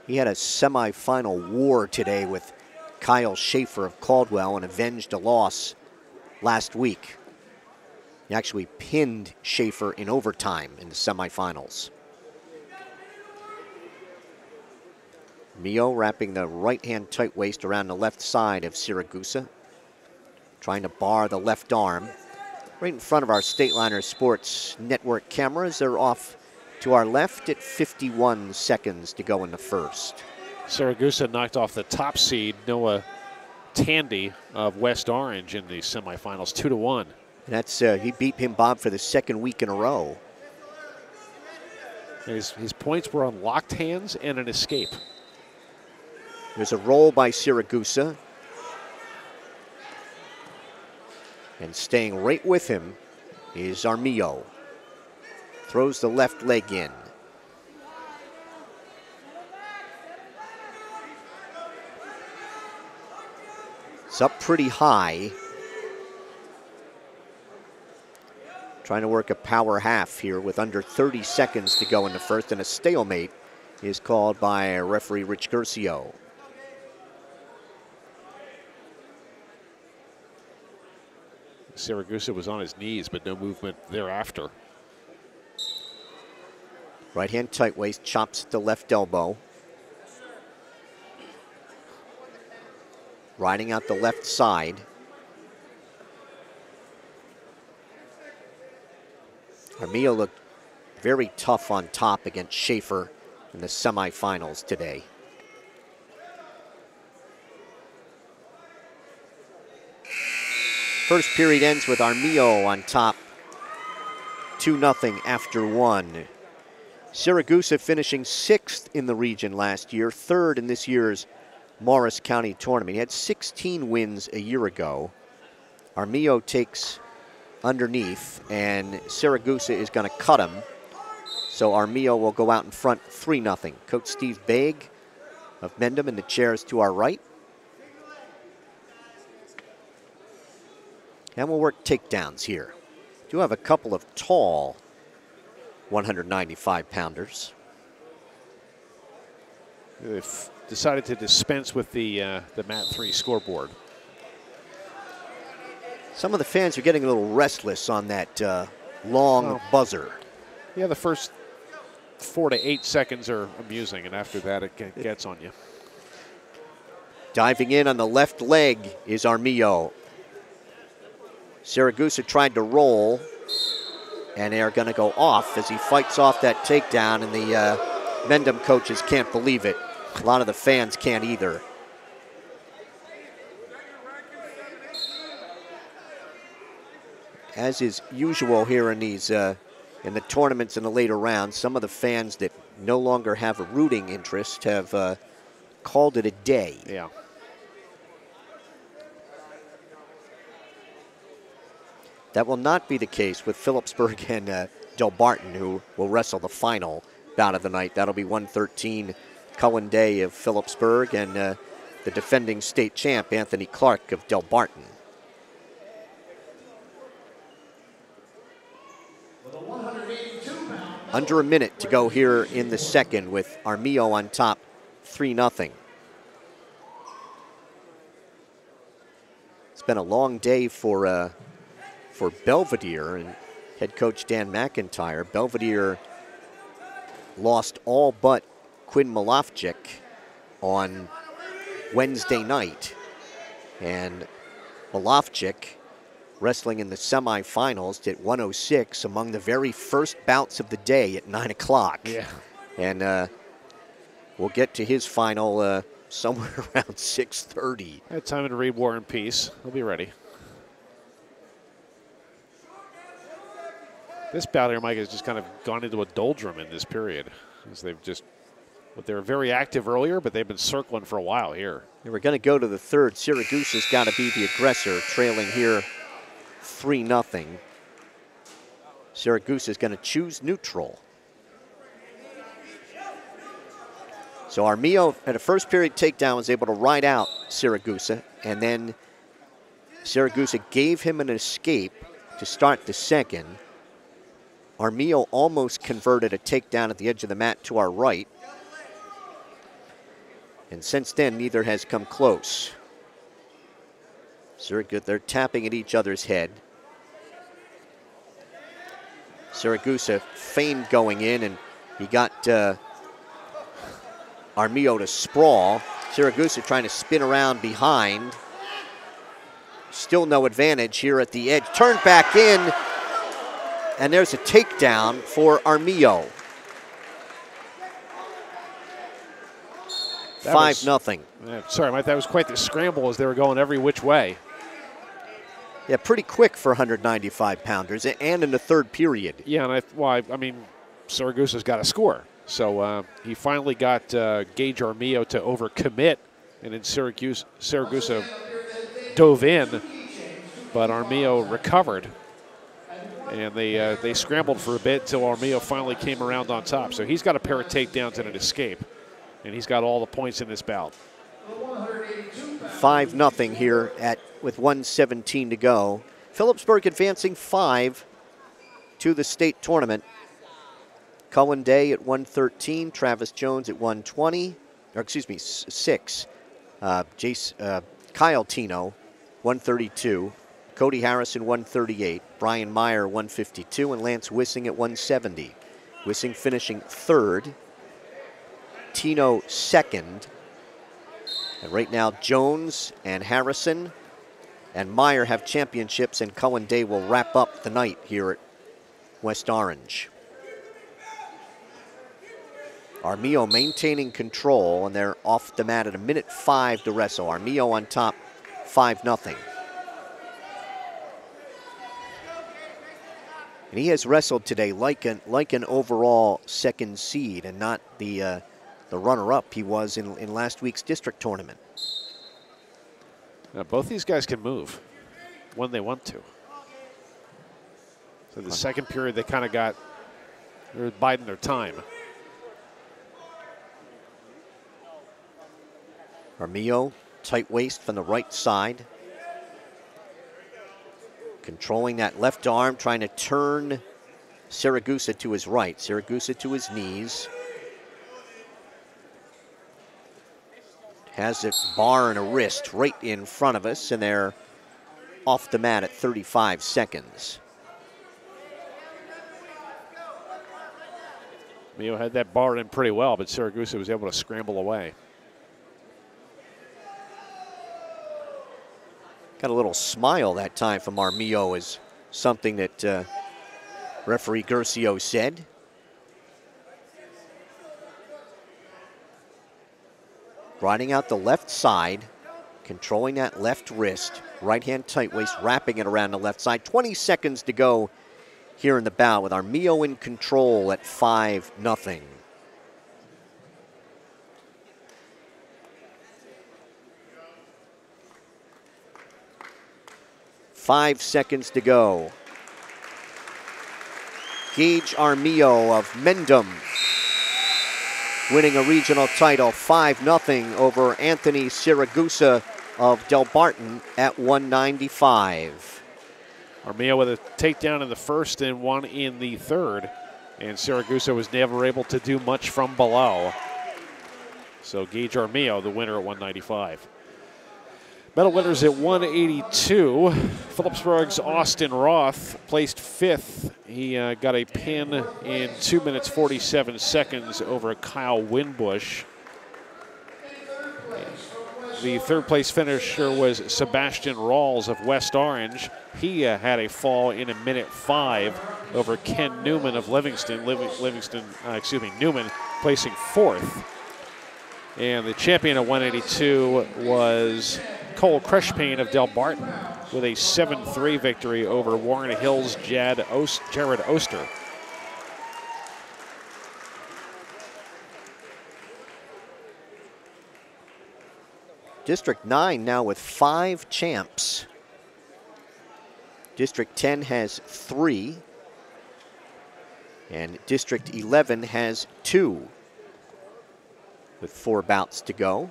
He had a semifinal war today with Kyle Schaefer of Caldwell and avenged a loss last week. He actually pinned Schaefer in overtime in the semifinals. Mio wrapping the right-hand tight waist around the left side of Siragusa, trying to bar the left arm. Right in front of our Stateliner Sports Network cameras. They're off to our left at 51 seconds to go in the first. Siragusa knocked off the top seed, Noah Tandy of West Orange in the semifinals, 2-1. That's he beat him, Bob, for the second week in a row. His points were on locked hands and an escape. There's a roll by Siragusa. And staying right with him is Armijo. Throws the left leg in. It's up pretty high. Trying to work a power half here with under 30 seconds to go in the first, and a stalemate is called by referee Rich Curcio. Siragusa was on his knees, but no movement thereafter. Right hand tight waist, chops at the left elbow. Riding out the left side. Armijo looked very tough on top against Schaefer in the semifinals today. First period ends with Armijo on top, 2-0 after one. Siragusa finishing 6th in the region last year, 3rd in this year's Morris County tournament. He had 16 wins a year ago. Armijo takes underneath, and Siragusa is going to cut him. So Armijo will go out in front 3-0. Coach Steve Baig of Mendham in the chairs to our right. And we'll work takedowns here. Do have a couple of tall 195-pounders. They've decided to dispense with the Mat 3 scoreboard. Some of the fans are getting a little restless on that long buzzer. Yeah, the first 4 to 8 seconds are amusing, and after that it gets on you. Diving in on the left leg is Armijo. Siragusa tried to roll, and they are going to go off as he fights off that takedown, and the Mendham coaches can't believe it. A lot of the fans can't either. As is usual here in these in the tournaments in the later rounds, some of the fans that no longer have a rooting interest have called it a day. Yeah. That will not be the case with Phillipsburg and Delbarton, who will wrestle the final bout of the night. That'll be 113 Cullen Day of Phillipsburg and the defending state champ, Anthony Clark of Delbarton. Under a minute to go here in the second with Armijo on top, 3-0. It's been a long day for Belvedere and head coach Dan McIntyre. Belvedere lost all but Quinn Malofchik on Wednesday night. And Malofchik, wrestling in the semifinals, did 106 among the very first bouts of the day at 9 o'clock. Yeah. And we'll get to his final somewhere around 6:30. Had time to read War and Peace. He'll be ready. This bout here, Mike, has just kind of gone into a doldrum in this period. As they were very active earlier, but they've been circling for a while here. And we're going to go to the third. Siragusa's got to be the aggressor, trailing here 3-0. Siragusa's going to choose neutral. So Armijo, at a first period takedown, was able to ride out Siragusa, and then Siragusa gave him an escape to start the second. Armijo almost converted a takedown at the edge of the mat to our right. And since then, neither has come close. Siragusa, they're tapping at each other's head. Siragusa feigned going in, and he got Armijo to sprawl. Siragusa trying to spin around behind. Still no advantage here at the edge. Turned back in, and there's a takedown for Armijo. 5-0. Sorry, Mike, that was quite the scramble as they were going every which way. Yeah, pretty quick for 195-pounders, and in the third period. Yeah, and I mean, Siragusa's got to score. So he finally got Gage Armijo to overcommit, and then Siragusa dove in, but Armijo recovered. And they scrambled for a bit until Armijo finally came around on top. So he's got a pair of takedowns and an escape, and he's got all the points in this bout. 5-0 here with 1:17 to go. Phillipsburg advancing 5 to the state tournament. Cullen Day at 113, Travis Jones at 120, or excuse me, 6. Kyle Tino, 132. Cody Harrison, 138. Brian Meyer, 152, and Lance Wissing at 170. Wissing finishing third. Tino second. And right now, Jones and Harrison and Meyer have championships, and Cullen Day will wrap up the night here at West Orange. Armijo maintaining control, and they're off the mat at 1:05 to wrestle. Armijo on top, 5-0. And he has wrestled today like an overall second seed, and not the runner-up he was in last week's district tournament. Now, both these guys can move when they want to. So the second period, they kind of they're biding their time. Armijo, tight waist from the right side. Controlling that left arm, trying to turn Siragusa to his right. Siragusa to his knees. Has a bar and a wrist right in front of us, and they're off the mat at 35 seconds. Armijo had that bar in pretty well, but Siragusa was able to scramble away. Got a little smile that time from Armijo, is something that referee Gercio said. Riding out the left side, controlling that left wrist, right hand tight waist, wrapping it around the left side. 20 seconds to go here in the bout with Armijo in control at 5-0. Five seconds to go. Gage Armijo of Mendham winning a regional title 5-0 over Anthony Siragusa of Delbarton at 195. Armijo with a takedown in the first and one in the third, and Siragusa was never able to do much from below. So Gage Armijo, the winner at 195. Medal winners at 182. Phillipsburg's Austin Roth placed 5th. He got a pin in 2 minutes 47 seconds over Kyle Winbush. The third place finisher was Sebastian Rawls of West Orange. He had a fall in 1:05 over Ken Newman of Livingston. Newman placing 4th. And the champion at 182 was Cole Creshpain of Delbarton with a 7-3 victory over Warren Hills' Jared Oster. District 9 now with 5 champs. District 10 has 3. And District 11 has 2. With 4 bouts to go.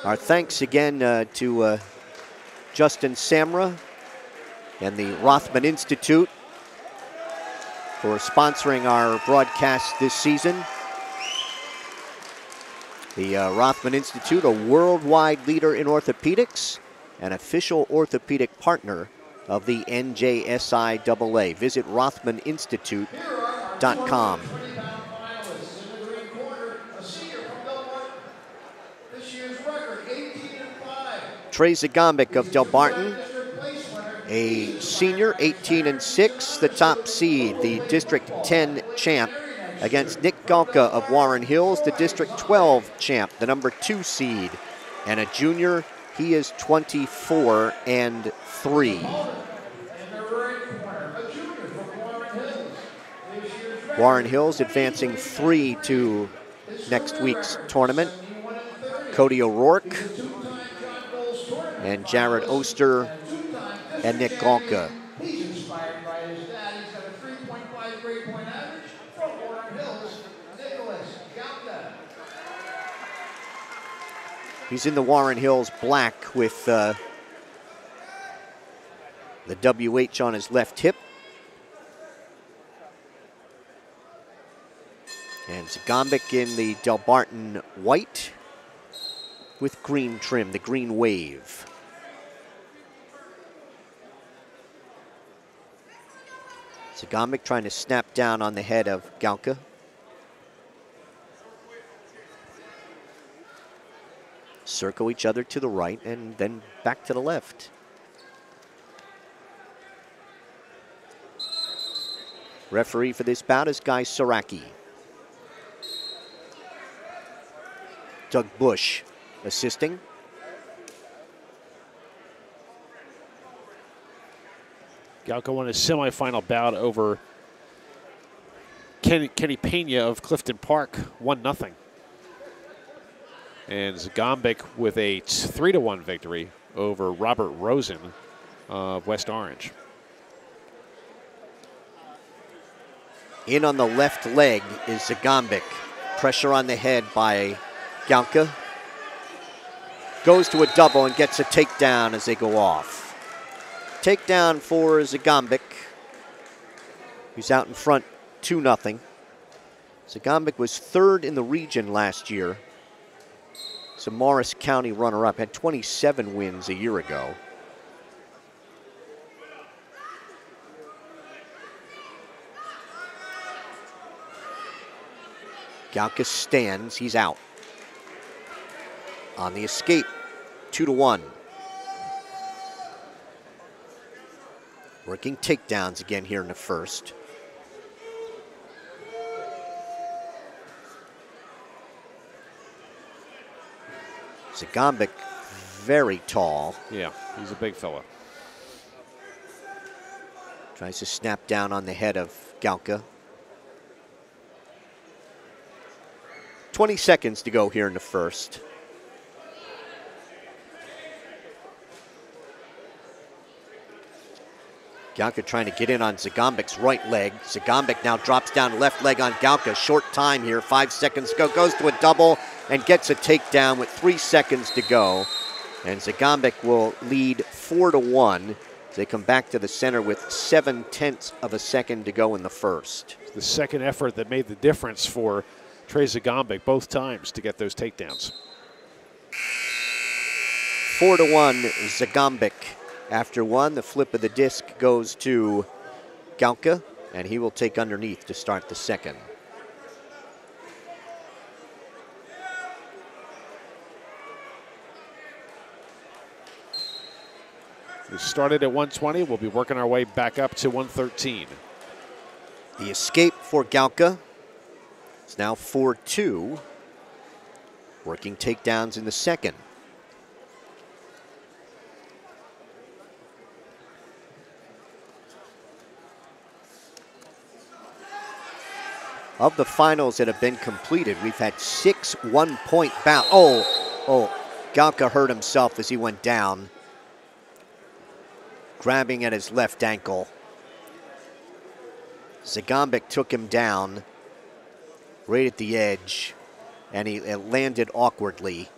Our thanks again to Justin Samra and the Rothman Institute for sponsoring our broadcast this season. The Rothman Institute, a worldwide leader in orthopedics, an official orthopedic partner of the NJSIAA. Visit RothmanInstitute.com. Trey Zagombic of Delbarton, a senior, 18-6, the top seed, the District 10 champ, against Nick Galka of Warren Hills, the District 12 champ, the number 2 seed, and a junior. He is 24-3. Warren Hills advancing 3 to next week's tournament. Cody O'Rourke and Jared Oster and Nick Galka. He's inspired by his dad. He's got a 3.5 grade point average from Warren Hills, Nicholas Galka. He's in the Warren Hills black with the WH on his left hip. And Zagombic in the Delbarton white with green trim, the green wave. Zagombic trying to snap down on the head of Galka. Circle each other to the right and then back to the left. Referee for this bout is Guy Saraki. Doug Bush assisting. Galka won his semifinal bout over Kenny Pena of Clifton Park, 1-0. And Zagombic with a 3-1 victory over Robert Rosen of West Orange. In on the left leg is Zagombic. Pressure on the head by Galka. Goes to a double and gets a takedown as they go off. Takedown for Zagombic, who's out in front 2-0. Zagombic was 3rd in the region last year. It's a Morris County runner-up, had 27 wins a year ago. Galka stands, he's out. On the escape, 2-1. Working takedowns again here in the first. Zagombic, very tall. Yeah, he's a big fella. Tries to snap down on the head of Galka. 20 seconds to go here in the first. Galka trying to get in on Zagombic's right leg. Zagombic now drops down left leg on Galka. Short time here, 5 seconds to go. Goes to a double and gets a takedown with 3 seconds to go. And Zagombic will lead 4-1. They come back to the center with 0.7 of a second to go in the first. The second effort that made the difference for Trey Zagombic both times to get those takedowns. 4-1 Zagombic. After one, the flip of the disc goes to Galka, and he will take underneath to start the second. We started at 120. We'll be working our way back up to 113. The escape for Galka. It's now 4-2. Working takedowns in the second. Of the finals that have been completed, we've had 6 one-point bouts. Galka hurt himself as he went down, grabbing at his left ankle. Zagombic took him down right at the edge, and he landed awkwardly.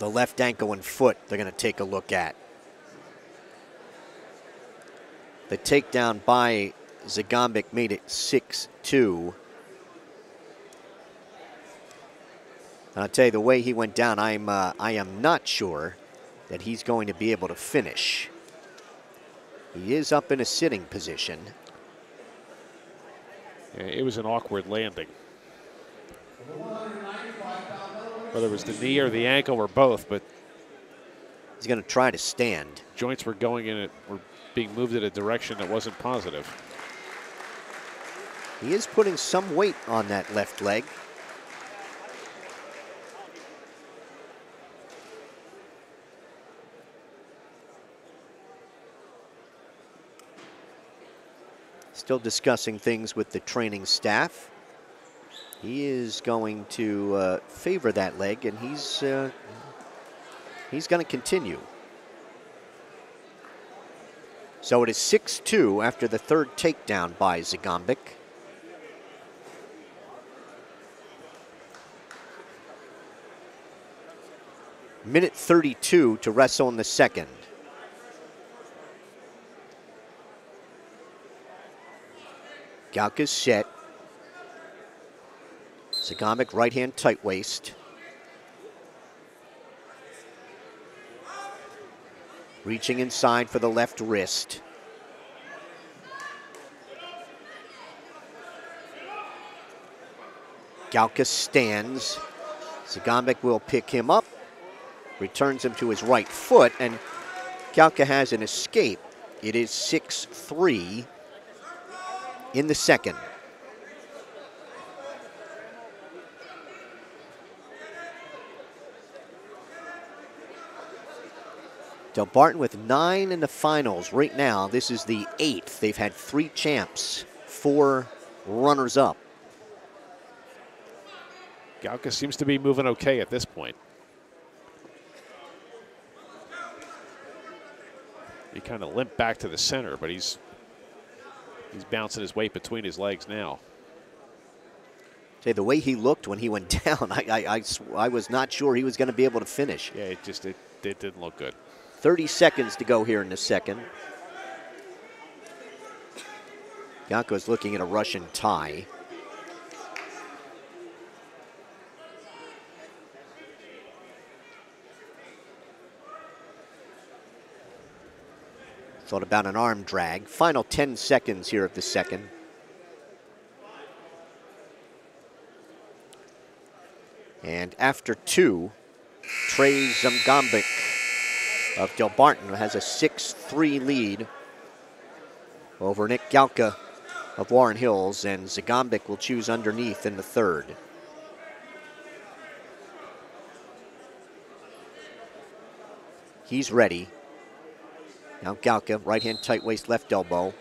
The left ankle and foot they're going to take a look at. The takedown by Zagombic made it 6-2. And I'll tell you, the way he went down, I am not sure that he's going to be able to finish. He is up in a sitting position. It was an awkward landing. Whether it was the knee or the ankle or both, but he's going to try to stand. Joints were going in it, were being moved in a direction that wasn't positive. He is putting some weight on that left leg. Still discussing things with the training staff. He is going to favor that leg, and he's going to continue. So it is 6-2 after the third takedown by Zagombic. Minute 32 to wrestle in the second. Galka's set. Zagombic right hand tight waist. Reaching inside for the left wrist. Galka stands. Zagombic will pick him up. Returns him to his right foot, and Galka has an escape. It is 6-3 in the second. Delbarton with 9 in the finals. Right now, this is the 8th. They've had 3 champs, 4 runners-up. Galka seems to be moving okay at this point. He kind of limped back to the center, but he's bouncing his weight between his legs now. Say, the way he looked when he went down, I was not sure he was going to be able to finish. Yeah, it didn't look good. 30 seconds to go here in the second. Galka's looking at a Russian tie. Thought about an arm drag. Final 10 seconds here of the second. And after 2, Trey Zagombic of Delbarton has a 6-3 lead over Nick Galka of Warren Hills, and Zagombic will choose underneath in the third. He's ready. Now Galka, right hand tight waist, left elbow.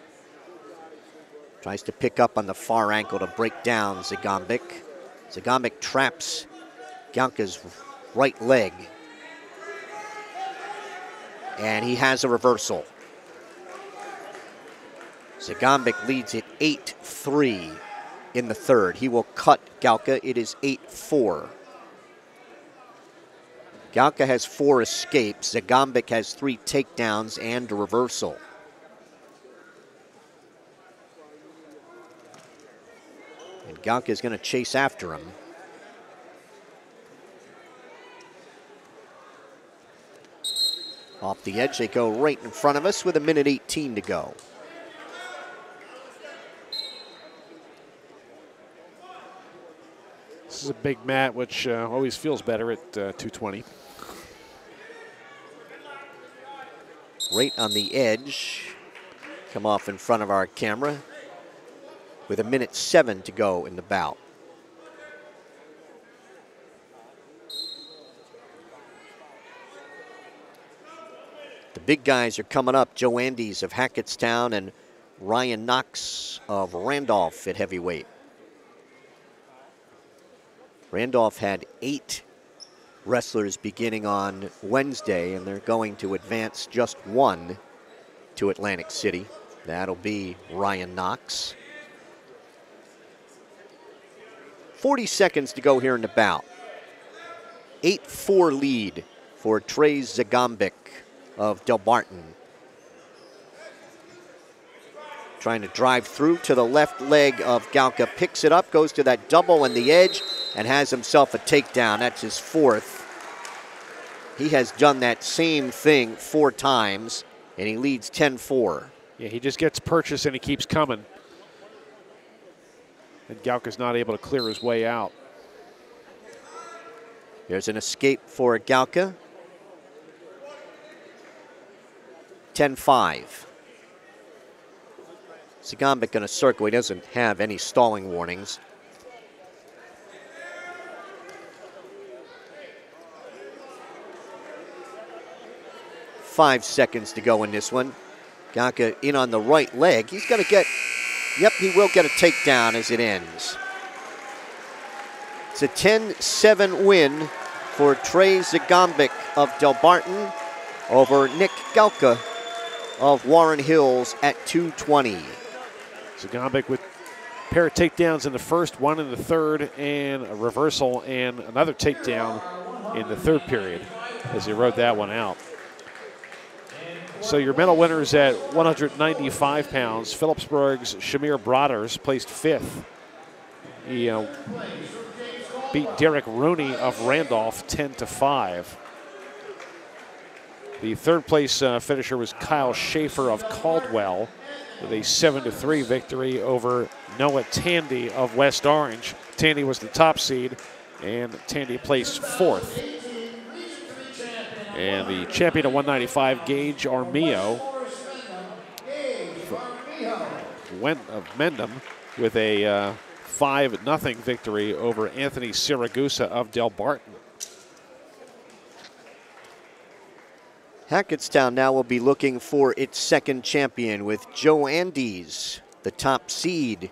Tries to pick up on the far ankle to break down Zagombic. Zagombic traps Galka's right leg. And he has a reversal. Zagombic leads it 8-3 in the third. He will cut Galka. It is 8-4. Galka has 4 escapes. Zagombic has 3 takedowns and a reversal. And Galka is going to chase after him. Off the edge, they go right in front of us with 1:18 to go. This is a big mat, which always feels better at 220. Right on the edge. Come off in front of our camera with 1:07 to go in the bout. The big guys are coming up. Joe Andes of Hackettstown and Ryan Knox of Randolph at heavyweight. Randolph had 8 wrestlers beginning on Wednesday, and they're going to advance just 1 to Atlantic City. That'll be Ryan Knox. 40 seconds to go here in the bout. 8-4 lead for Trey Zagombic of Delbarton. Trying to drive through to the left leg of Galka. Picks it up, goes to that double on the edge, and has himself a takedown. That's his 4th. He has done that same thing 4 times, and he leads 10-4. Yeah, he just gets purchased and he keeps coming. And Gauka's not able to clear his way out. There's an escape for Gauka. 10-5. Zagambik going to circle. He doesn't have any stalling warnings. Five seconds to go in this one. Gauka in on the right leg. He's going to get, yep, he will get a takedown as it ends. It's a 10-7 win for Trey Zagambik of Delbarton over Nick Gauka of Warren Hills at 220. Zagambik with a pair of takedowns in the first, one in the third, and a reversal and another takedown in the third period as he rode that one out. So your medal winners at 195 pounds, Phillipsburg's Shamir Broaders placed 5th. He beat Derek Rooney of Randolph 10-5. The third place finisher was Kyle Schaefer of Caldwell with a 7-3 victory over Noah Tandy of West Orange. Tandy was the top seed, and Tandy placed 4th. And the champion at 195, Gage Armillo of Mendham, with a 5-0 victory over Anthony Siragusa of Delbarton. Hackettstown now will be looking for its second champion with Joe Andes, the top seed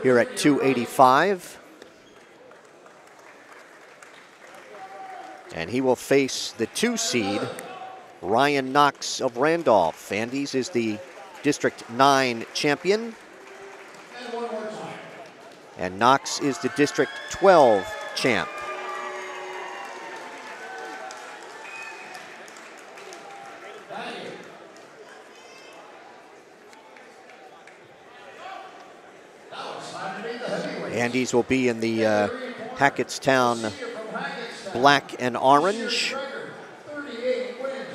here at 285. And he will face the 2 seed, Ryan Knox of Randolph. Andes is the District 9 champion. And Knox is the District 12 champ. Andes will be in the Hackettstown black and orange. 38 wins,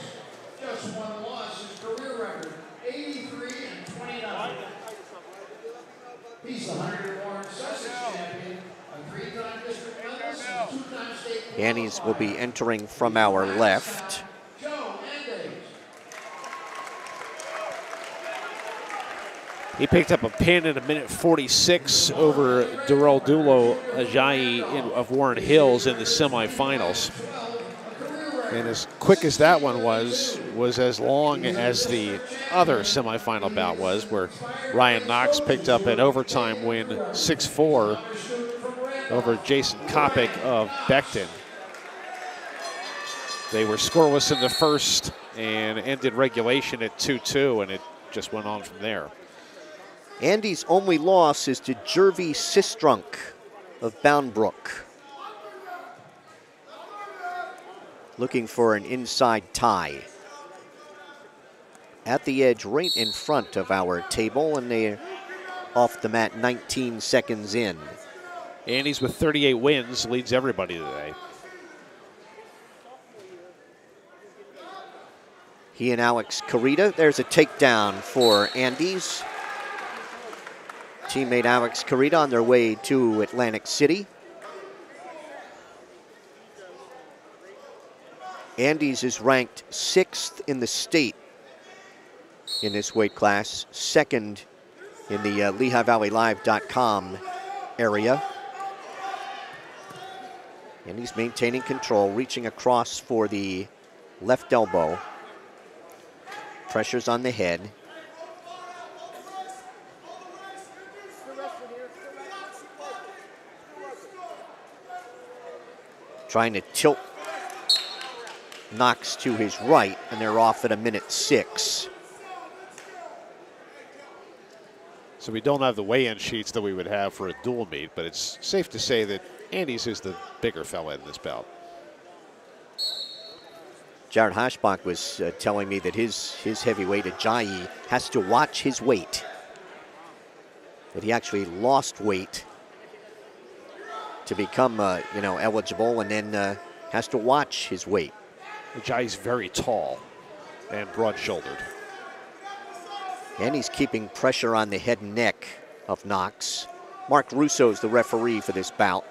just 1 loss. His career record, 83-29. He's the 100 Warren Sussex champion, a 3-time district finalist, and 2-time state. Andes will be entering from our left. Joe Andes. He picked up a pin in 1:46 over Durrell Dulo Ajayi of Warren Hills in the semifinals. And as quick as that one was as long as the other semifinal bout was, where Ryan Knox picked up an overtime win 6-4 over Jason Kopic of Beckton. They were scoreless in the first and ended regulation at 2-2, and it just went on from there. Andy's only loss is to Jervy Sistrunk of Boundbrook. Looking for an inside tie. At the edge, right in front of our table, and they're off the mat 19 seconds in. Andy's with 38 wins, leads everybody today. He and Alex Carita. There's a takedown for Andes. Teammate Alex Carita on their way to Atlantic City. Andes is ranked 6th in the state in this weight class, 2nd in the LehighValleyLive.com area. And he's maintaining control, reaching across for the left elbow. Pressure's on the head. Trying to tilt Knox to his right, and they're off at 1:06. So we don't have the weigh-in sheets that we would have for a dual meet, but it's safe to say that Andes is the bigger fella in this bout. Jared Hoshbach was telling me that his heavyweight Ajayi has to watch his weight. That he actually lost weight to become eligible, and then has to watch his weight. Ajayi's very tall and broad-shouldered. And he's keeping pressure on the head and neck of Knox. Mark Russo's the referee for this bout.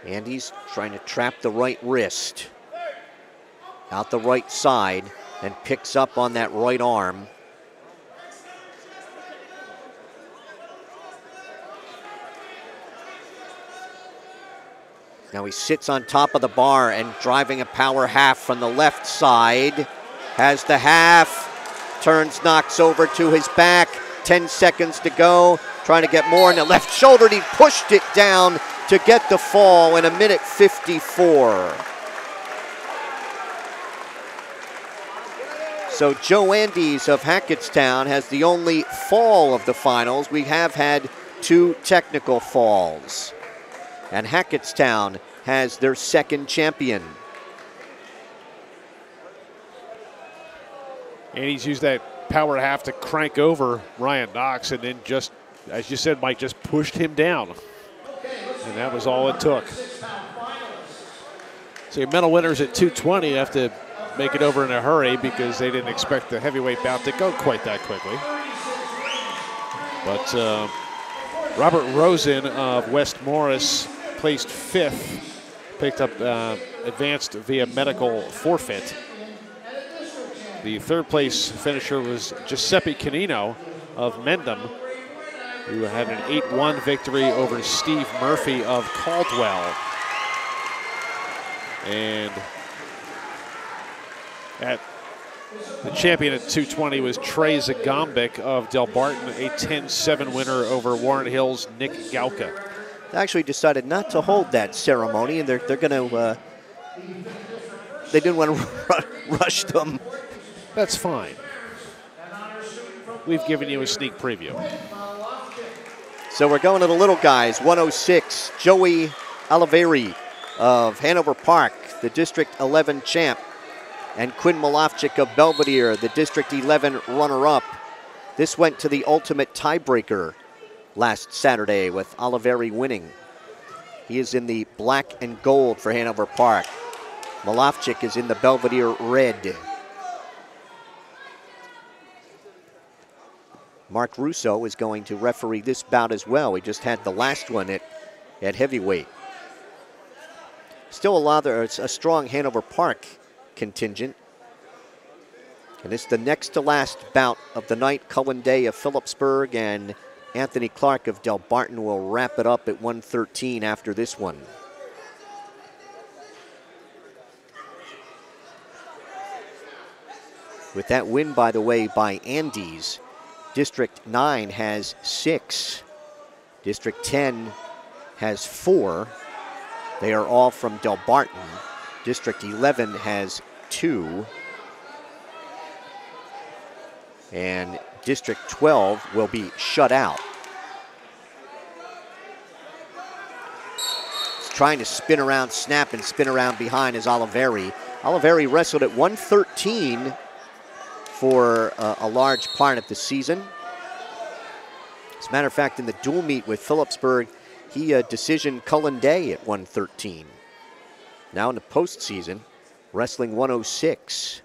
And he's trying to trap the right wrist out the right side and picks up on that right arm. Now he sits on top of the bar and driving a power half from the left side. Has the half, turns Knox over to his back. 10 seconds to go, trying to get more in the left shoulder. And he pushed it down to get the fall in 1:54. So Joe Andes of Hackettstown has the only fall of the finals. We have had 2 technical falls. And Hackettstown has their second champion. And he's used that power half to crank over Ryan Knox, and then just, as you said, Mike, just pushed him down. And that was all it took. So your medal winners at 220 have to make it over in a hurry because they didn't expect the heavyweight bout to go quite that quickly. But Robert Rosen of West Morris placed 5th, picked up advanced via medical forfeit. The 3rd place finisher was Giuseppe Canino of Mendham, who had an 8-1 victory over Steve Murphy of Caldwell. And the champion at 220 was Trey Zagombic of Delbarton, a 10-7 winner over Warren Hill's Nick Gauka. They actually decided not to hold that ceremony, and they're going to, they didn't want to rush them. That's fine. We've given you a sneak preview. So we're going to the little guys. 106, Joey Oliveri of Hanover Park, the District 11 champ, and Quinn Malofchik of Belvedere, the District 11 runner-up. This went to the ultimate tiebreaker last Saturday with Oliveri winning. He is in the black and gold for Hanover Park. Malofchik is in the Belvedere red. Mark Russo is going to referee this bout as well. We just had the last one at heavyweight. Still a strong Hanover Park contingent. And it's the next to last bout of the night. Cullen Day of Phillipsburg and Anthony Clark of Delbarton will wrap it up at 113 after this one. With that win, by the way, by Andes, District 9 has 6. District 10 has 4. They are all from Delbarton. District 11 has 2. And District 12 will be shut out. He's trying to spin around, snap and spin around behind is Oliveri. Oliveri wrestled at 113 for a large part of the season. As a matter of fact, in the dual meet with Phillipsburg, he decisioned Cullen Day at 113. Now in the postseason, wrestling 106.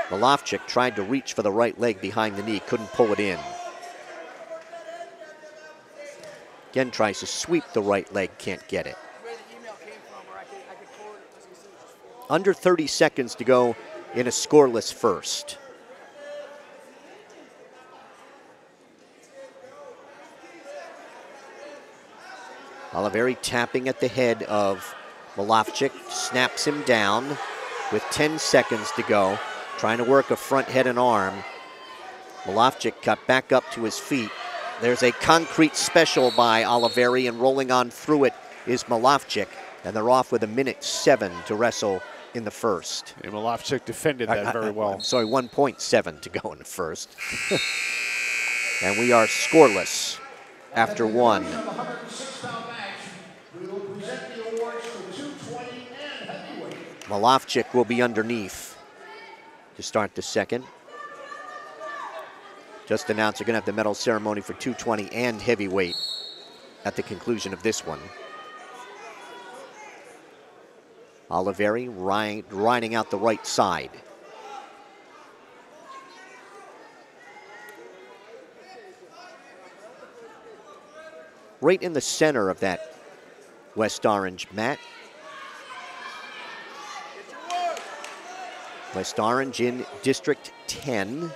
Malofchik tried to reach for the right leg behind the knee, couldn't pull it in. Again, tries to sweep the right leg, can't get it. Under 30 seconds to go in a scoreless first. Oliveri tapping at the head of Malofchik, snaps him down with 10 seconds to go, trying to work a front head and arm. Malofchik got back up to his feet. There's a concrete special by Oliveri, and rolling on through it is Malofchik, and they're off with 1:07 to wrestle in the first. And Malofchik defended that very well. I'm sorry, 1.7 to go in the first. And we are scoreless after one. Malofchik will be underneath to start the second. just announced they're going to have the medal ceremony for 220 and heavyweight at the conclusion of this one. Oliveri riding out the right side. Right in the center of that West Orange mat. West Orange in District 10.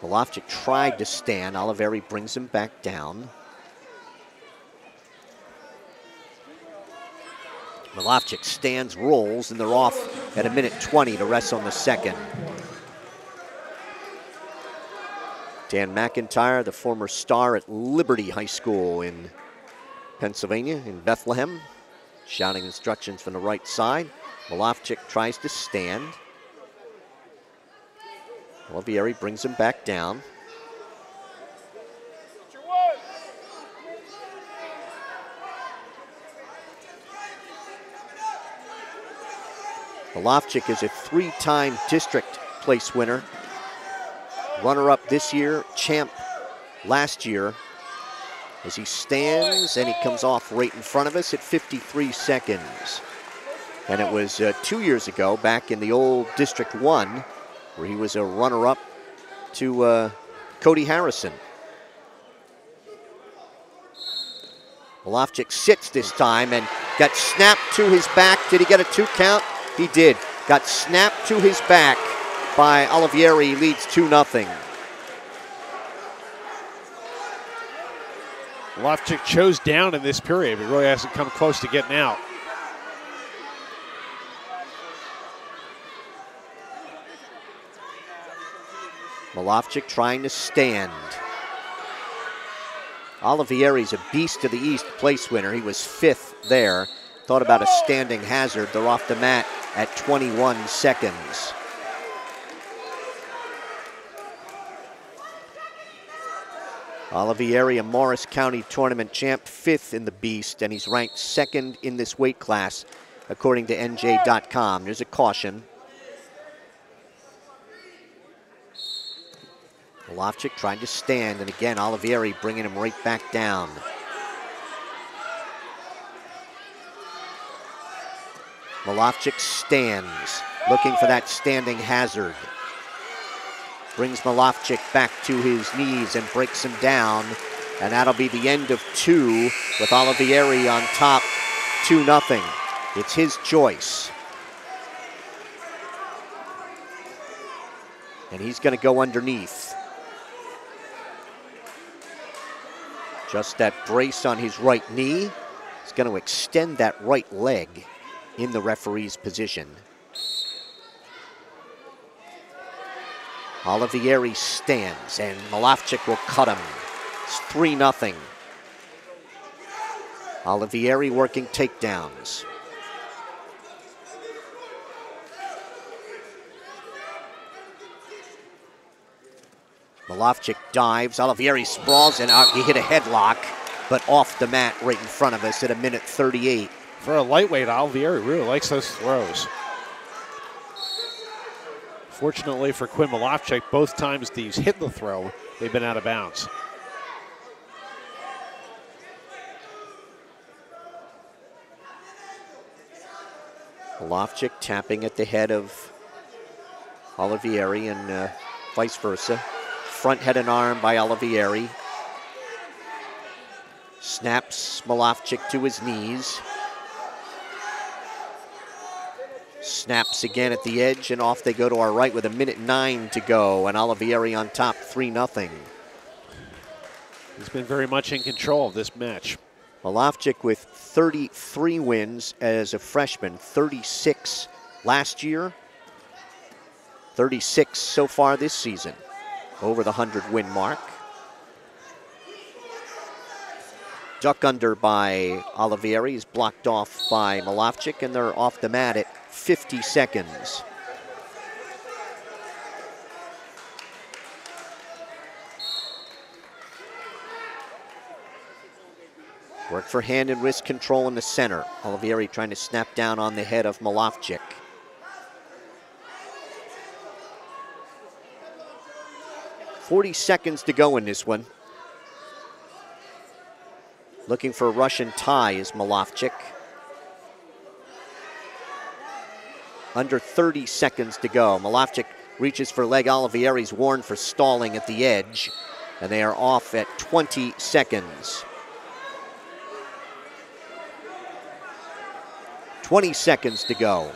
Malofchik tried to stand. Oliveri brings him back down. Malofchik stands, rolls, and they're off at 1:20 to rest on the second. Dan McIntyre, the former star at Liberty High School in Pennsylvania, in Bethlehem, shouting instructions from the right side. Malofchik tries to stand. Oliveri brings him back down. Malofchik is a 3-time district place winner. Runner-up this year, champ last year. As he stands, and he comes off right in front of us at 53 seconds. And it was 2 years ago, back in the old District 1, where he was a runner-up to Cody Harrison. Malofchik sits this time and got snapped to his back. Did he get a 2 count? He did. Got snapped to his back by Oliveri, leads 2-0. Malofchik chose down in this period, but really hasn't come close to getting out. Malofchik trying to stand. Oliveri's a beast of the East place winner. He was 5th there. Thought about a standing hazard. They're off the mat at 21 seconds. Oliveri, a Morris County tournament champ, 5th in the Beast, and he's ranked 2nd in this weight class, according to NJ.com. There's a caution. Malofchik trying to stand, and again, Oliveri bringing him right back down. Malofchik stands, looking for that standing hazard. Brings Malofchik back to his knees and breaks him down. And that'll be the end of 2 with Oliveri on top, 2-0. It's his choice. And he's going to go underneath. Just that brace on his right knee. He's going to extend that right leg in the referee's position. Oliveri stands, and Malofchik will cut him. It's 3-0. Oliveri working takedowns. Malofchik dives. Oliveri sprawls, and he hit a headlock, but off the mat right in front of us at 1:38. For a lightweight, Oliveri really likes those throws. Fortunately for Quinn Malofchik, both times these hit the throw, they've been out of bounds. Malofchik tapping at the head of Oliveri and vice versa. Front head and arm by Oliveri. Snaps Malofchik to his knees. Snaps again at the edge, and off they go to our right with 1:09 to go, and Oliveri on top, 3-0. He's been very much in control of this match. Malofchik with 33 wins as a freshman, 36 last year, 36 so far this season, over the 100-win mark. Duck under by Oliveri is blocked off by Malofchik, and they're off the mat at 50 seconds. Work for hand and wrist control in the center. Oliveri trying to snap down on the head of Malofchik. 40 seconds to go in this one. Looking for a Russian tie is Malovchik. Under 30 seconds to go. Malovchik reaches for leg. Olivieri's warned for stalling at the edge, and they are off at 20 seconds. 20 seconds to go.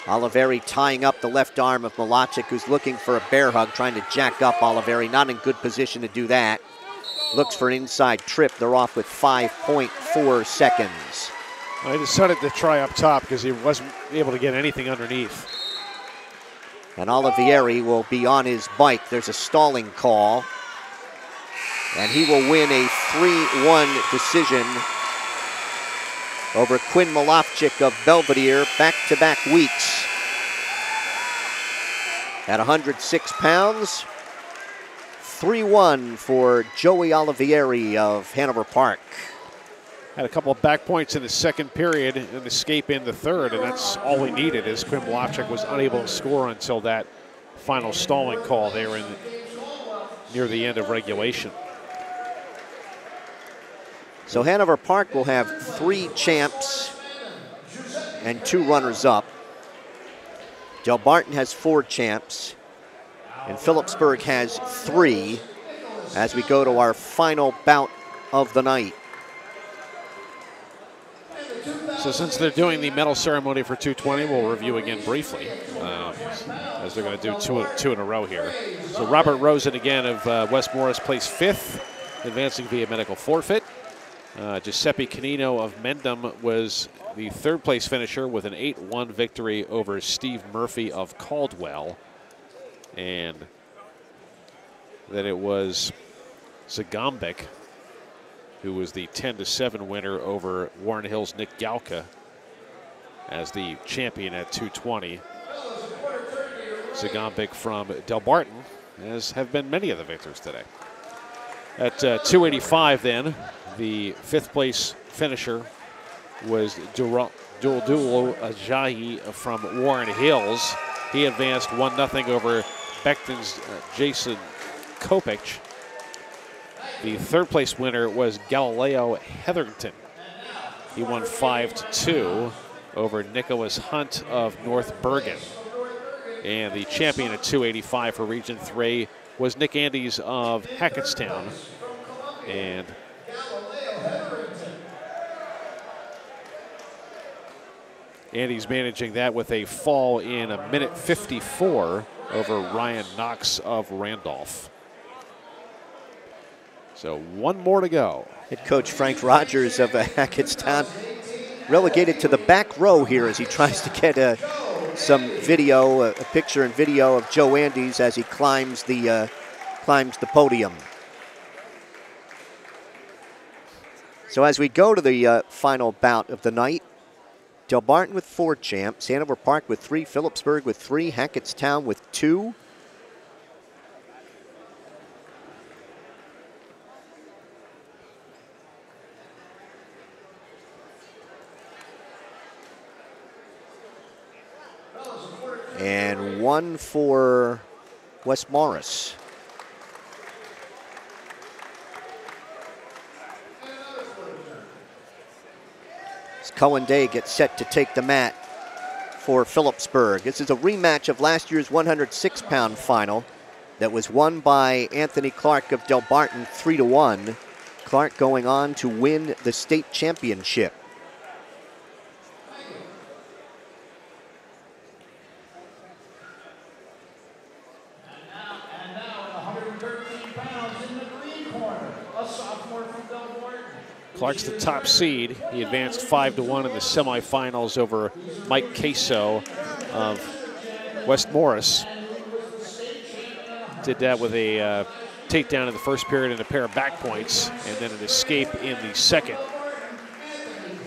Olivieri tying up the left arm of Malovchik, who's looking for a bear hug, trying to jack up Olivieri. Not in good position to do that. Looks for an inside trip. They're off with 5.4 seconds. I decided to try up top because he wasn't able to get anything underneath. And Olivieri will be on his bike. There's a stalling call. And he will win a 3-1 decision over Quinn Malovchik of Belvedere, back-to-back weeks. At 106 pounds, 3-1 for Joey Olivieri of Hanover Park. Had a couple of back points in the second period and escape in the third, and that's all he needed, as Quinn Malovchik was unable to score until that final stalling call there near the end of regulation. So Hanover Park will have 3 champs and 2 runners-up. Delbarton has 4 champs, and Phillipsburg has 3 as we go to our final bout of the night. So since they're doing the medal ceremony for 220, we'll review again briefly, as they're going to do two in a row here. So Robert Rosen again of West Morris placed 5th, advancing via medical forfeit. Giuseppe Canino of Mendham was the 3rd place finisher with an 8-1 victory over Steve Murphy of Caldwell. And then it was Zagambik who was the 10-7 winner over Warren Hill's Nick Galka as the champion at 220. Zagambik from Delbarton, as have been many of the victors today. At 285 then, the 5th place finisher was Dulo Ajayi from Warren Hills. He advanced 1-0 over Beckton's Jason Kopich. The 3rd place winner was Galileo Hetherington. He won 5-2 over Nicholas Hunt of North Bergen. And the champion at 285 for Region 3 was Nick Andes of Hackettstown. And Andy's managing that with a fall in 1:54 over Ryan Knox of Randolph. So 1 more to go. Head coach Frank Rogers of Hackettstown relegated to the back row here as he tries to get some video, a picture and video of Joe Andes as he climbs the podium. So as we go to the final bout of the night, Delbarton with 4 champs, Hanover Park with 3, Phillipsburg with 3, Hackettstown with 2. And 1 for West Morris. As Cullen Day gets set to take the mat for Phillipsburg. This is a rematch of last year's 106-pound final that was won by Anthony Clark of Delbarton 3-1. Clark going on to win the state championship. Clark's the top seed. He advanced 5-1 in the semifinals over Mike Queso of West Morris. Did that with a takedown in the first period and a pair of back points, and then an escape in the second.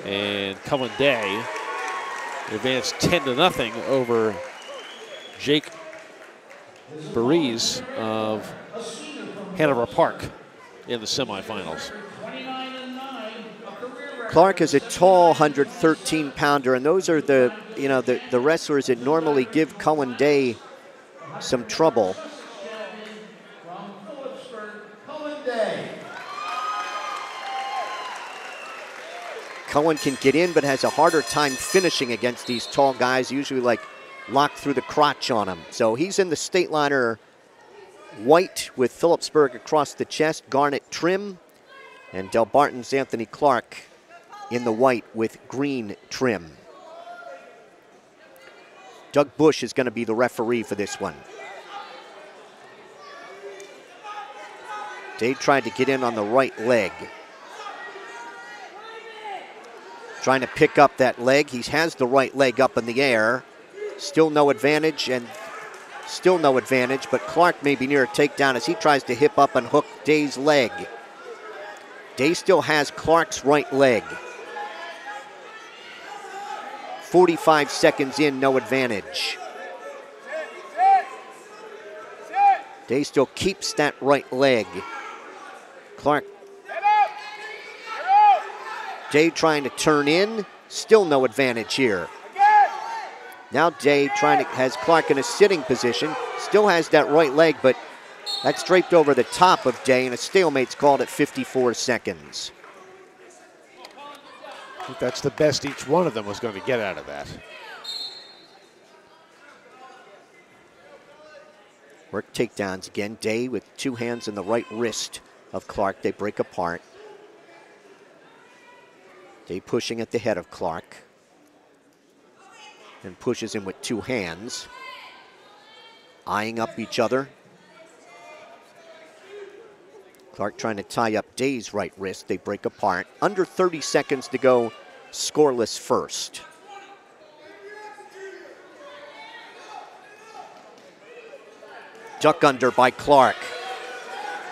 And Cullen Day advanced 10-0 over Jake Burries of Hanover Park in the semifinals. Clark is a tall 113-pounder, and those are the wrestlers that normally give Cohen Day some trouble. From Phillipsburg, Cohen Day. Cohen can get in, but has a harder time finishing against these tall guys, usually like locked through the crotch on him. So he's in the Stateliner white with Phillipsburg across the chest, garnet trim, and Delbarton's Anthony Clark in the white with green trim. Doug Bush is going to be the referee for this one. Day tried to get in on the right leg. Trying to pick up that leg. He has the right leg up in the air. Still no advantage, but Clark may be near a takedown as he tries to hip up and hook Day's leg. Day still has Clark's right leg. 45 seconds in, no advantage. Day still keeps that right leg. Clark. Day trying to turn in, still no advantage here. Now Day has Clark in a sitting position, still has that right leg, but that's draped over the top of Day, and a stalemate's called at 54 seconds. I think that's the best each one of them was going to get out of that. Work takedowns again. Day with two hands in the right wrist of Clark. They break apart. Day pushing at the head of Clark. And pushes him with two hands. Eyeing up each other. Clark trying to tie up Day's right wrist. They break apart. Under 30 seconds to go, scoreless first. Duck under by Clark.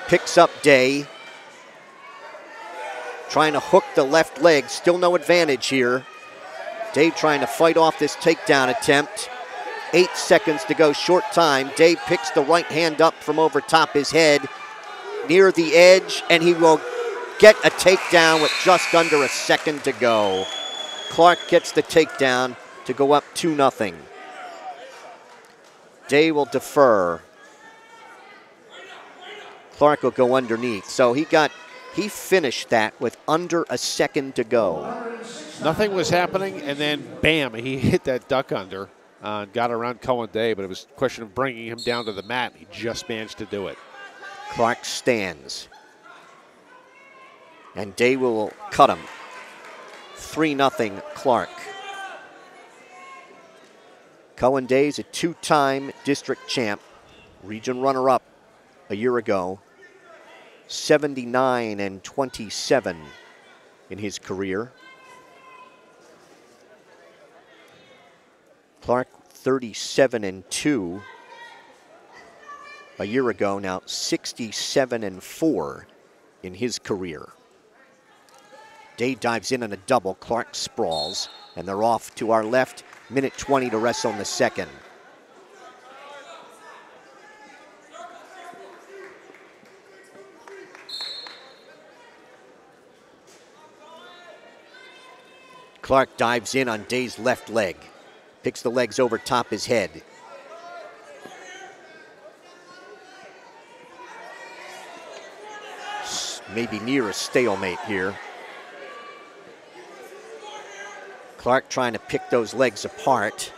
Picks up Day. Trying to hook the left leg. Still no advantage here. Day trying to fight off this takedown attempt. 8 seconds to go, short time. Day picks the right hand up from over top his head. Near the edge, and he will get a takedown with just under a second to go. Clark gets the takedown to go up 2-0. Day will defer. Clark will go underneath. So he finished that with under a second to go. Nothing was happening, and then bam, he hit that duck under, got around Cohen Day, but it was a question of bringing him down to the mat. He just managed to do it. Clark stands. And Day will cut him. 3-0 Clark. Cohen Day's a two-time district champ, region runner-up a year ago. 79-27 in his career. Clark 37-2 a year ago, now 67-4 in his career. Day dives in on a double, Clark sprawls, and they're off to our left. Minute 20 to wrestle in the second. Clark dives in on Day's left leg. Picks the legs over top his head. Maybe near a stalemate here. Clark trying to pick those legs apart.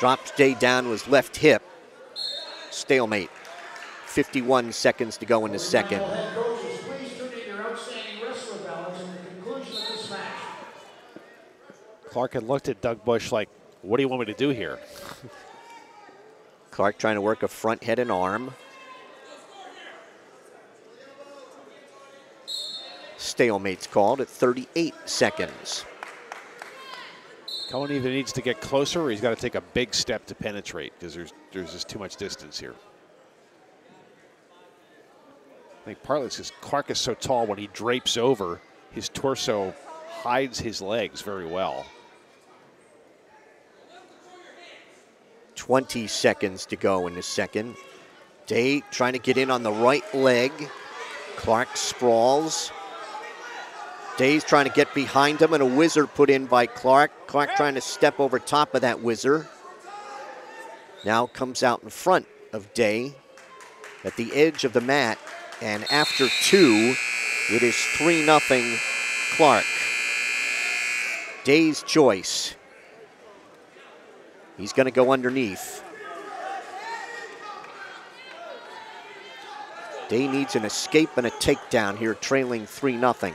Drops Day down with his left hip. Stalemate. 51 seconds to go in the second. Clark had looked at Doug Bush like, what do you want me to do here? Clark trying to work a front head and arm. Stalemate's called at 38 seconds. Cohen either needs to get closer or he's got to take a big step to penetrate because there's just too much distance here. I think partly it's because Clark is so tall when he drapes over, his torso hides his legs very well. 20 seconds to go in the second. Day trying to get in on the right leg. Clark sprawls. Day's trying to get behind him, and a whizzer put in by Clark. Clark trying to step over top of that whizzer. Now comes out in front of Day at the edge of the mat, and after 2, it is 3-0 Clark. Day's choice. He's going to go underneath. Day needs an escape and a takedown here, trailing 3-0.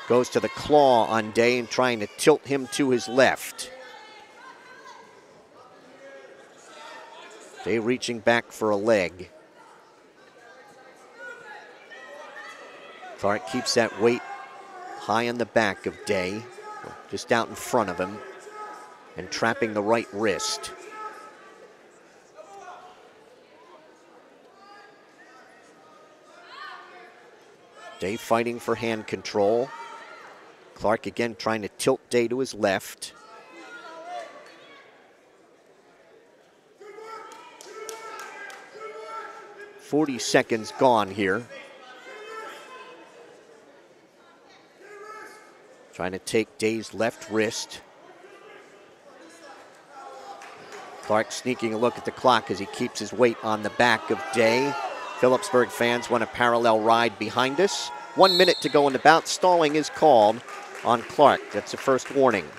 Goes to the claw on Day and trying to tilt him to his left. Day reaching back for a leg. Clark keeps that weight high on the back of Day, just out in front of him, and trapping the right wrist. Day fighting for hand control. Clark again trying to tilt Day to his left. "40 seconds gone here. Trying to take Day's left wrist. Clark sneaking a look at the clock as he keeps his weight on the back of Day. Phillipsburg fans want a parallel ride behind us. 1 minute to go in the bout. Stalling is called on Clark. That's the first warning.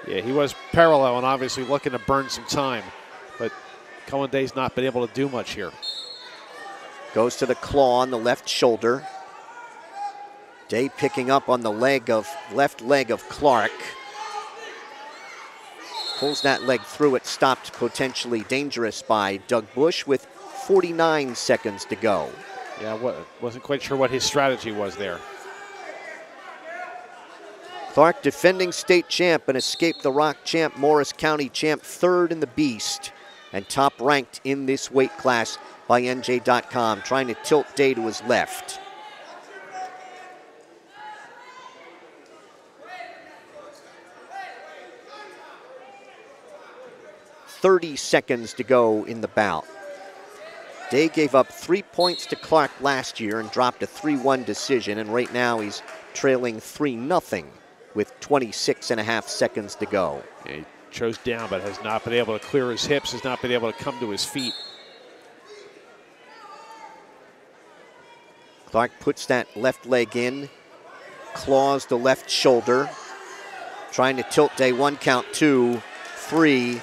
Yeah, he was parallel and obviously looking to burn some time, but Cullen Day's not been able to do much here. Goes to the claw on the left shoulder. Day picking up on the left leg of Clark. Pulls that leg through it, stopped potentially dangerous by Doug Bush with 49 seconds to go. Yeah, wasn't quite sure what his strategy was there. Clark, defending state champ and escaped the Rock champ, Morris County champ, 3rd in the Beast, and top ranked in this weight class by NJ.com, trying to tilt Day to his left. "30 seconds to go in the bout. Day gave up 3 points to Clark last year and dropped a 3-1 decision, and right now he's trailing 3-0 with 26.5 seconds to go. Yeah, he chose down but has not been able to clear his hips, has not been able to come to his feet. Clark puts that left leg in, claws the left shoulder, trying to tilt Day. 1 count, 2, 3.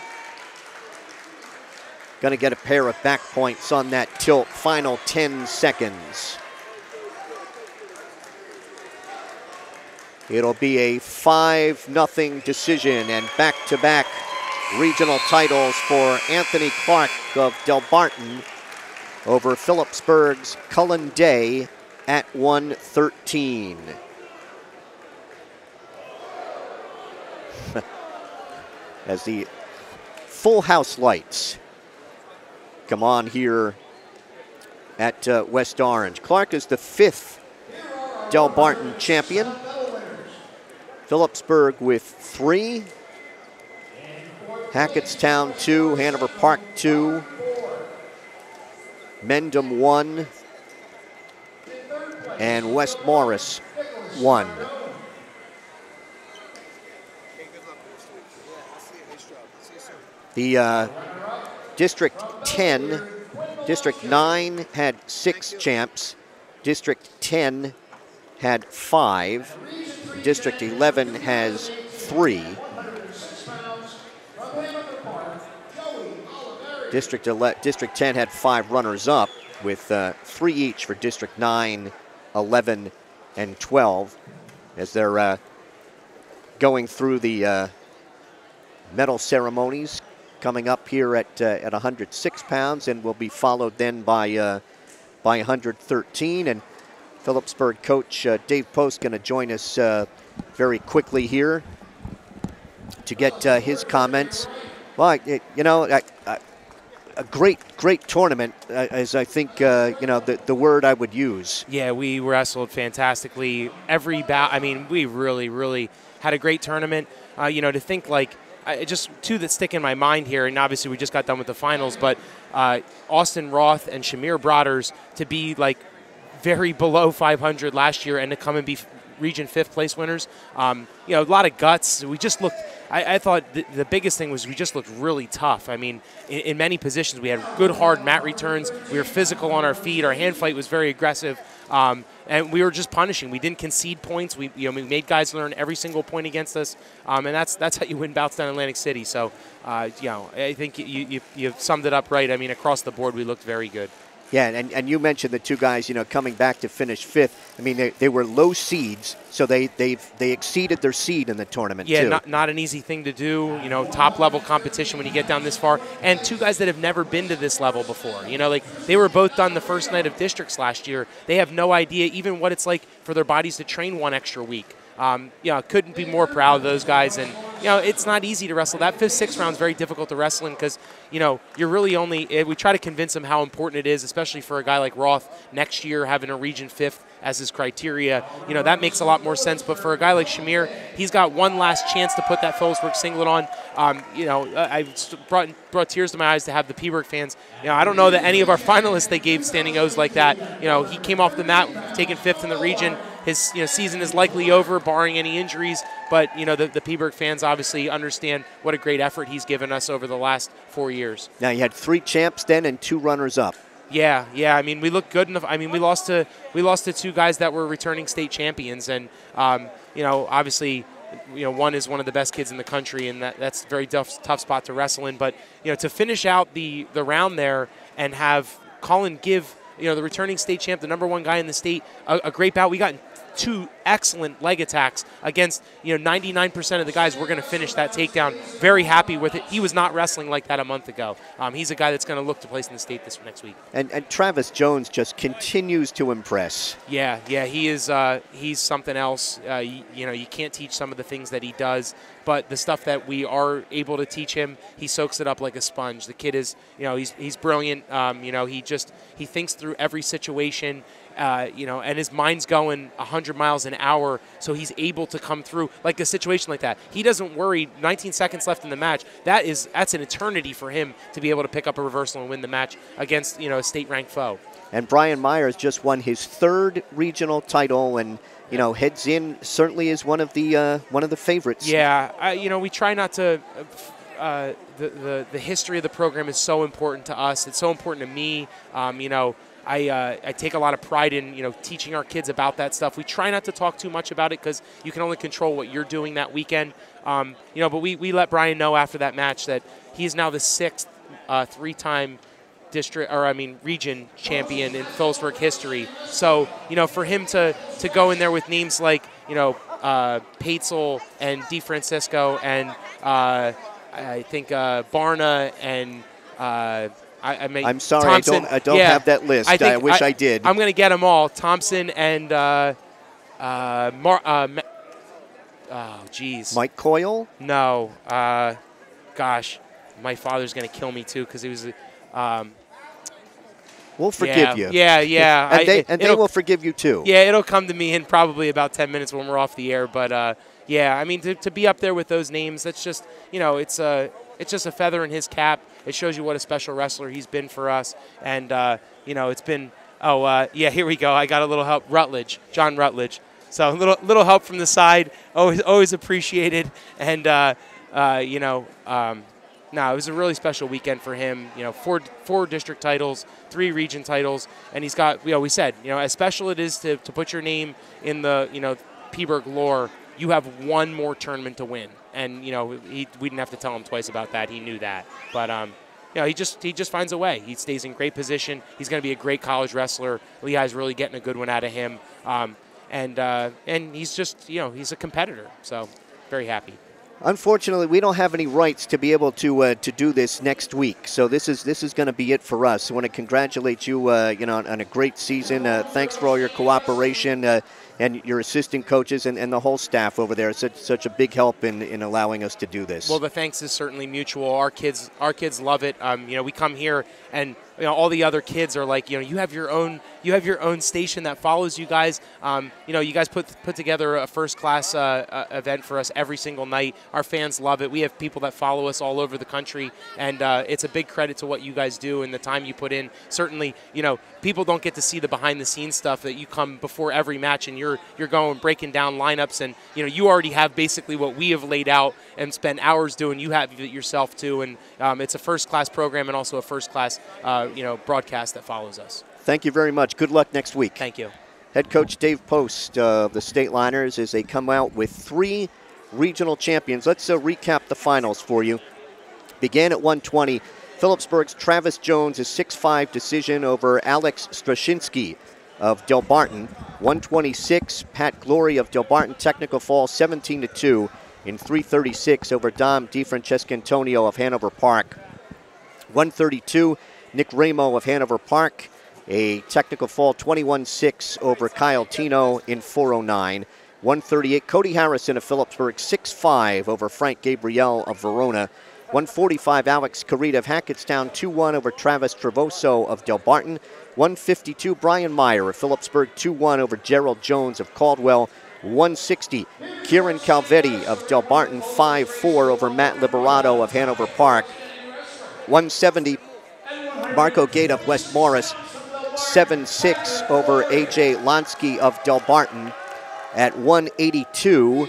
Going to get a pair of back points on that tilt. Final 10 seconds. It'll be a 5-0 decision and back-to-back regional titles for Anthony Clark of Delbarton over Phillipsburg's Cullen Day at 113. As the full house lights come on here at West Orange. Clark is the 5th Delbarton champion. Phillipsburg with 3. Hackettstown 2, Hanover Park 2. Mendham 1. And West Morris 1. The District 10, District 9 had 6 champs. District 10 had 5. District 11 has 3. District 10 had 5 runners-up with 3 each for District 9, 11, and 12 as they're going through the medal ceremonies coming up here at 106 pounds, and will be followed then by 113. And Phillipsburg coach Dave Post going to join us very quickly here to get his comments. Well, you know, a great tournament is, I think, the word I would use. Yeah, we wrestled fantastically every bout. I mean, we really had a great tournament. To think like just two that stick in my mind here, and obviously we just got done with the finals, but Austin Roth and Shamir Broaders to be like very below 500 last year and to come and be region 5th place winners. A lot of guts. We just looked, I thought the biggest thing was we just looked really tough. I mean, in many positions we had good hard mat returns. We were physical on our feet. Our hand fight was very aggressive. And we were just punishing. We didn't concede points. We made guys learn every single point against us, and that's how you win bouts down in Atlantic City. So, I think you summed it up right. I mean, across the board, we looked very good. Yeah, and you mentioned the two guys, coming back to finish 5th. I mean, they were low seeds, so they exceeded their seed in the tournament, too. Yeah, not an easy thing to do, top-level competition when you get down this far. And two guys that have never been to this level before. They were both done the first night of districts last year. They have no idea even what it's like for their bodies to train one extra week. Couldn't be more proud of those guys. And, it's not easy to wrestle. That 5th, 6th round is very difficult to wrestle in because, you're really only – we try to convince them how important it is, especially for a guy like Roth next year having a region 5th as his criteria. That makes a lot more sense. But for a guy like Shamir, he's got one last chance to put that Phillipsburg singlet on. I brought tears to my eyes to have the Peaburg fans. I don't know that any of our finalists they gave standing O's like that. He came off the mat taking 5th in the region. His season is likely over, barring any injuries. But the Peaburg fans obviously understand what a great effort he's given us over the last 4 years. Now you had 3 champs then and 2 runners-up. Yeah. I mean, we looked good enough. I mean, we lost to 2 guys that were returning state champions, and obviously, one is one of the best kids in the country, and that's a very tough spot to wrestle in. But to finish out the round there and have Colin give the returning state champ, the #1 guy in the state, a great bout. We got 2 excellent leg attacks against 99% of the guys. We're going to finish that takedown. Very happy with it. He was not wrestling like that a month ago. He's a guy that's going to look to place in the state this next week. And Travis Jones just continues to impress. Yeah, he is. He's something else. You can't teach some of the things that he does, but the stuff that we are able to teach him, he soaks it up like a sponge. The kid is, he's brilliant. He thinks through every situation. And his mind's going 100 miles an hour, so he's able to come through like a situation like that. He doesn't worry. 19 seconds left in the match. That's an eternity for him to be able to pick up a reversal and win the match against a state-ranked foe. And Brian Myers just won his 3rd regional title, and heads in certainly is one of the favorites. Yeah, we try not to. The history of the program is so important to us. It's so important to me. I take a lot of pride in teaching our kids about that stuff. We try not to talk too much about it because you can only control what you're doing that weekend. But we let Brian know after that match that he is now the 6th 3-time region champion in Phillipsburg history. So for him to go in there with names like Paetzel and DeFrancisco and I think Barna and. I'm sorry, Thompson, I don't have that list. I wish I did. I'm going to get them all. Thompson and Mike Coyle? No. Gosh, my father's going to kill me too because he was. We'll forgive you. Yeah. And they will forgive you too. Yeah, it'll come to me in probably about 10 minutes when we're off the air. But I mean, to be up there with those names, that's just it's just a feather in his cap. It shows you what a special wrestler he's been for us. And, it's been, here we go. I got a little help. John Rutledge. So a little help from the side, always appreciated. And, it was a really special weekend for him. 4 district titles, 3 region titles. And he's got, we said, as special it is to put your name in the, Peaburg lore, you have 1 more tournament to win. And, we didn't have to tell him twice about that. He knew that. But, he just finds a way. He stays in great position. He's going to be a great college wrestler. Lehigh's really getting a good one out of him. And he's just, he's a competitor. So very happy. Unfortunately, we don't have any rights to be able to do this next week. So this is going to be it for us. I want to congratulate you, on a great season. Thanks for all your cooperation and your assistant coaches and the whole staff over there. It's such a big help in allowing us to do this. Well, the thanks is certainly mutual. Our kids love it. We come here and all the other kids are like, you have your own station that follows you guys. You guys put together a first-class event for us every single night. Our fans love it. We have people that follow us all over the country, and it's a big credit to what you guys do and the time you put in. Certainly, people don't get to see the behind-the-scenes stuff that you come before every match, and you're going breaking down lineups, and you already have basically what we have laid out and spent hours doing. You have it yourself too, and it's a first-class program and also a first-class broadcast that follows us. Thank you very much. Good luck next week. Thank you. Head coach Dave Post of the Stateliners as they come out with 3 regional champions. Let's recap the finals for you. Began at 120. Phillipsburg's Travis Jones' 6-5 decision over Alex Strashinsky of Delbarton. 126, Pat Glory of Delbarton technical fall 17-2 in 336 over Dom DiFrancescantonio of Hanover Park. 132, Nick Ramo of Hanover Park, a technical fall 21-6 over Kyle Tino in 409. 138, Cody Harrison of Phillipsburg 6-5 over Frank Gabriel of Verona. 145, Alex Carita of Hackettstown 2-1 over Travis Trevoso of Delbarton. 152, Brian Meyer of Phillipsburg 2-1 over Gerald Jones of Caldwell. 160, Kieran Calvetti of Delbarton 5-4 over Matt Liberato of Hanover Park. 170, Marco Gate of West Morris 7-6 over AJ Lonsky of Delbarton. At 182,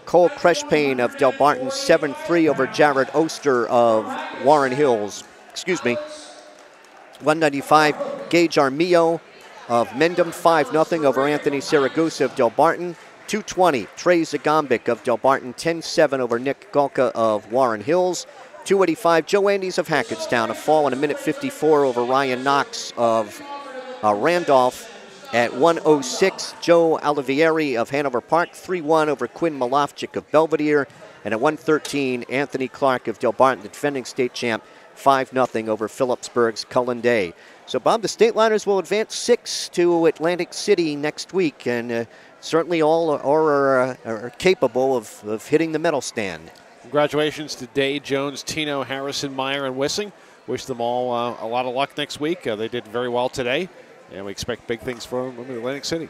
Cole Creshpain of Delbarton 7-3 over Jared Oster of Warren Hills. 195, Gage Armillo of Mendham 5-0 over Anthony Saragusa of Delbarton. 220, Trey Zagombic of Delbarton 10-7 over Nick Galka of Warren Hills. 285, Joe Andes of Hackettstown, a fall in 1:54 over Ryan Knox of Randolph. At 106, Joe Olivieri of Hanover Park, 3-1 over Quinn Malofchik of Belvedere. And at 113, Anthony Clark of Delbarton, the defending state champ, 5-0 over Phillipsburg's Cullen Day. So, Bob, the Stateliners will advance 6 to Atlantic City next week, and certainly all are capable of hitting the medal stand. Congratulations to Day, Jones, Tino, Harrison, Meyer, and Wissing. Wish them all a lot of luck next week. They did very well today, and we expect big things from them in Atlantic City.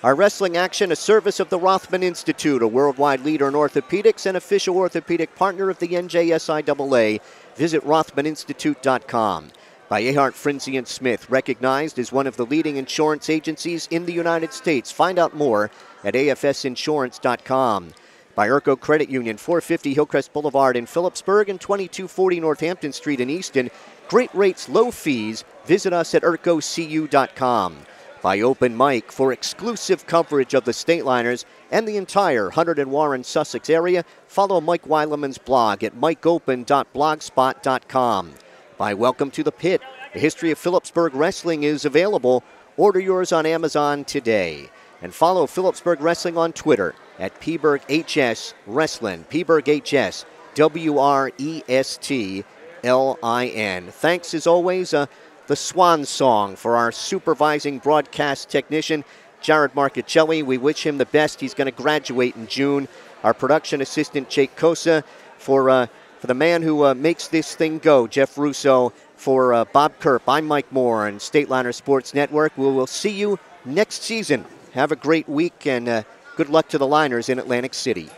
Our wrestling action, a service of the Rothman Institute, a worldwide leader in orthopedics and official orthopedic partner of the NJSIAA. Visit RothmanInstitute.com. By Ahart, Frinzy & Smith, recognized as one of the leading insurance agencies in the United States. Find out more at AFSinsurance.com. By Urco Credit Union, 450 Hillcrest Boulevard in Phillipsburg and 2240 Northampton Street in Easton. Great rates, low fees. Visit us at urcocu.com. By Open Mic, for exclusive coverage of the Stateliners and the entire Hunterd and Warren, Sussex area, follow Mike Weileman's blog at mikeopen.blogspot.com. By Welcome to the Pit, the history of Phillipsburg wrestling is available. Order yours on Amazon today. And follow Phillipsburg Wrestling on Twitter at PbergHS Wrestling, PbergHS, WRESTLIN. Thanks as always, the swan song for our supervising broadcast technician, Jared Marchicelli. We wish him the best. He's going to graduate in June. Our production assistant, Jake Kosa, for the man who makes this thing go, Jeff Russo. For Bob Kerp, I'm Mike Moore on Stateliner Sports Network. We will see you next season. Have a great week, and good luck to the Liners in Atlantic City.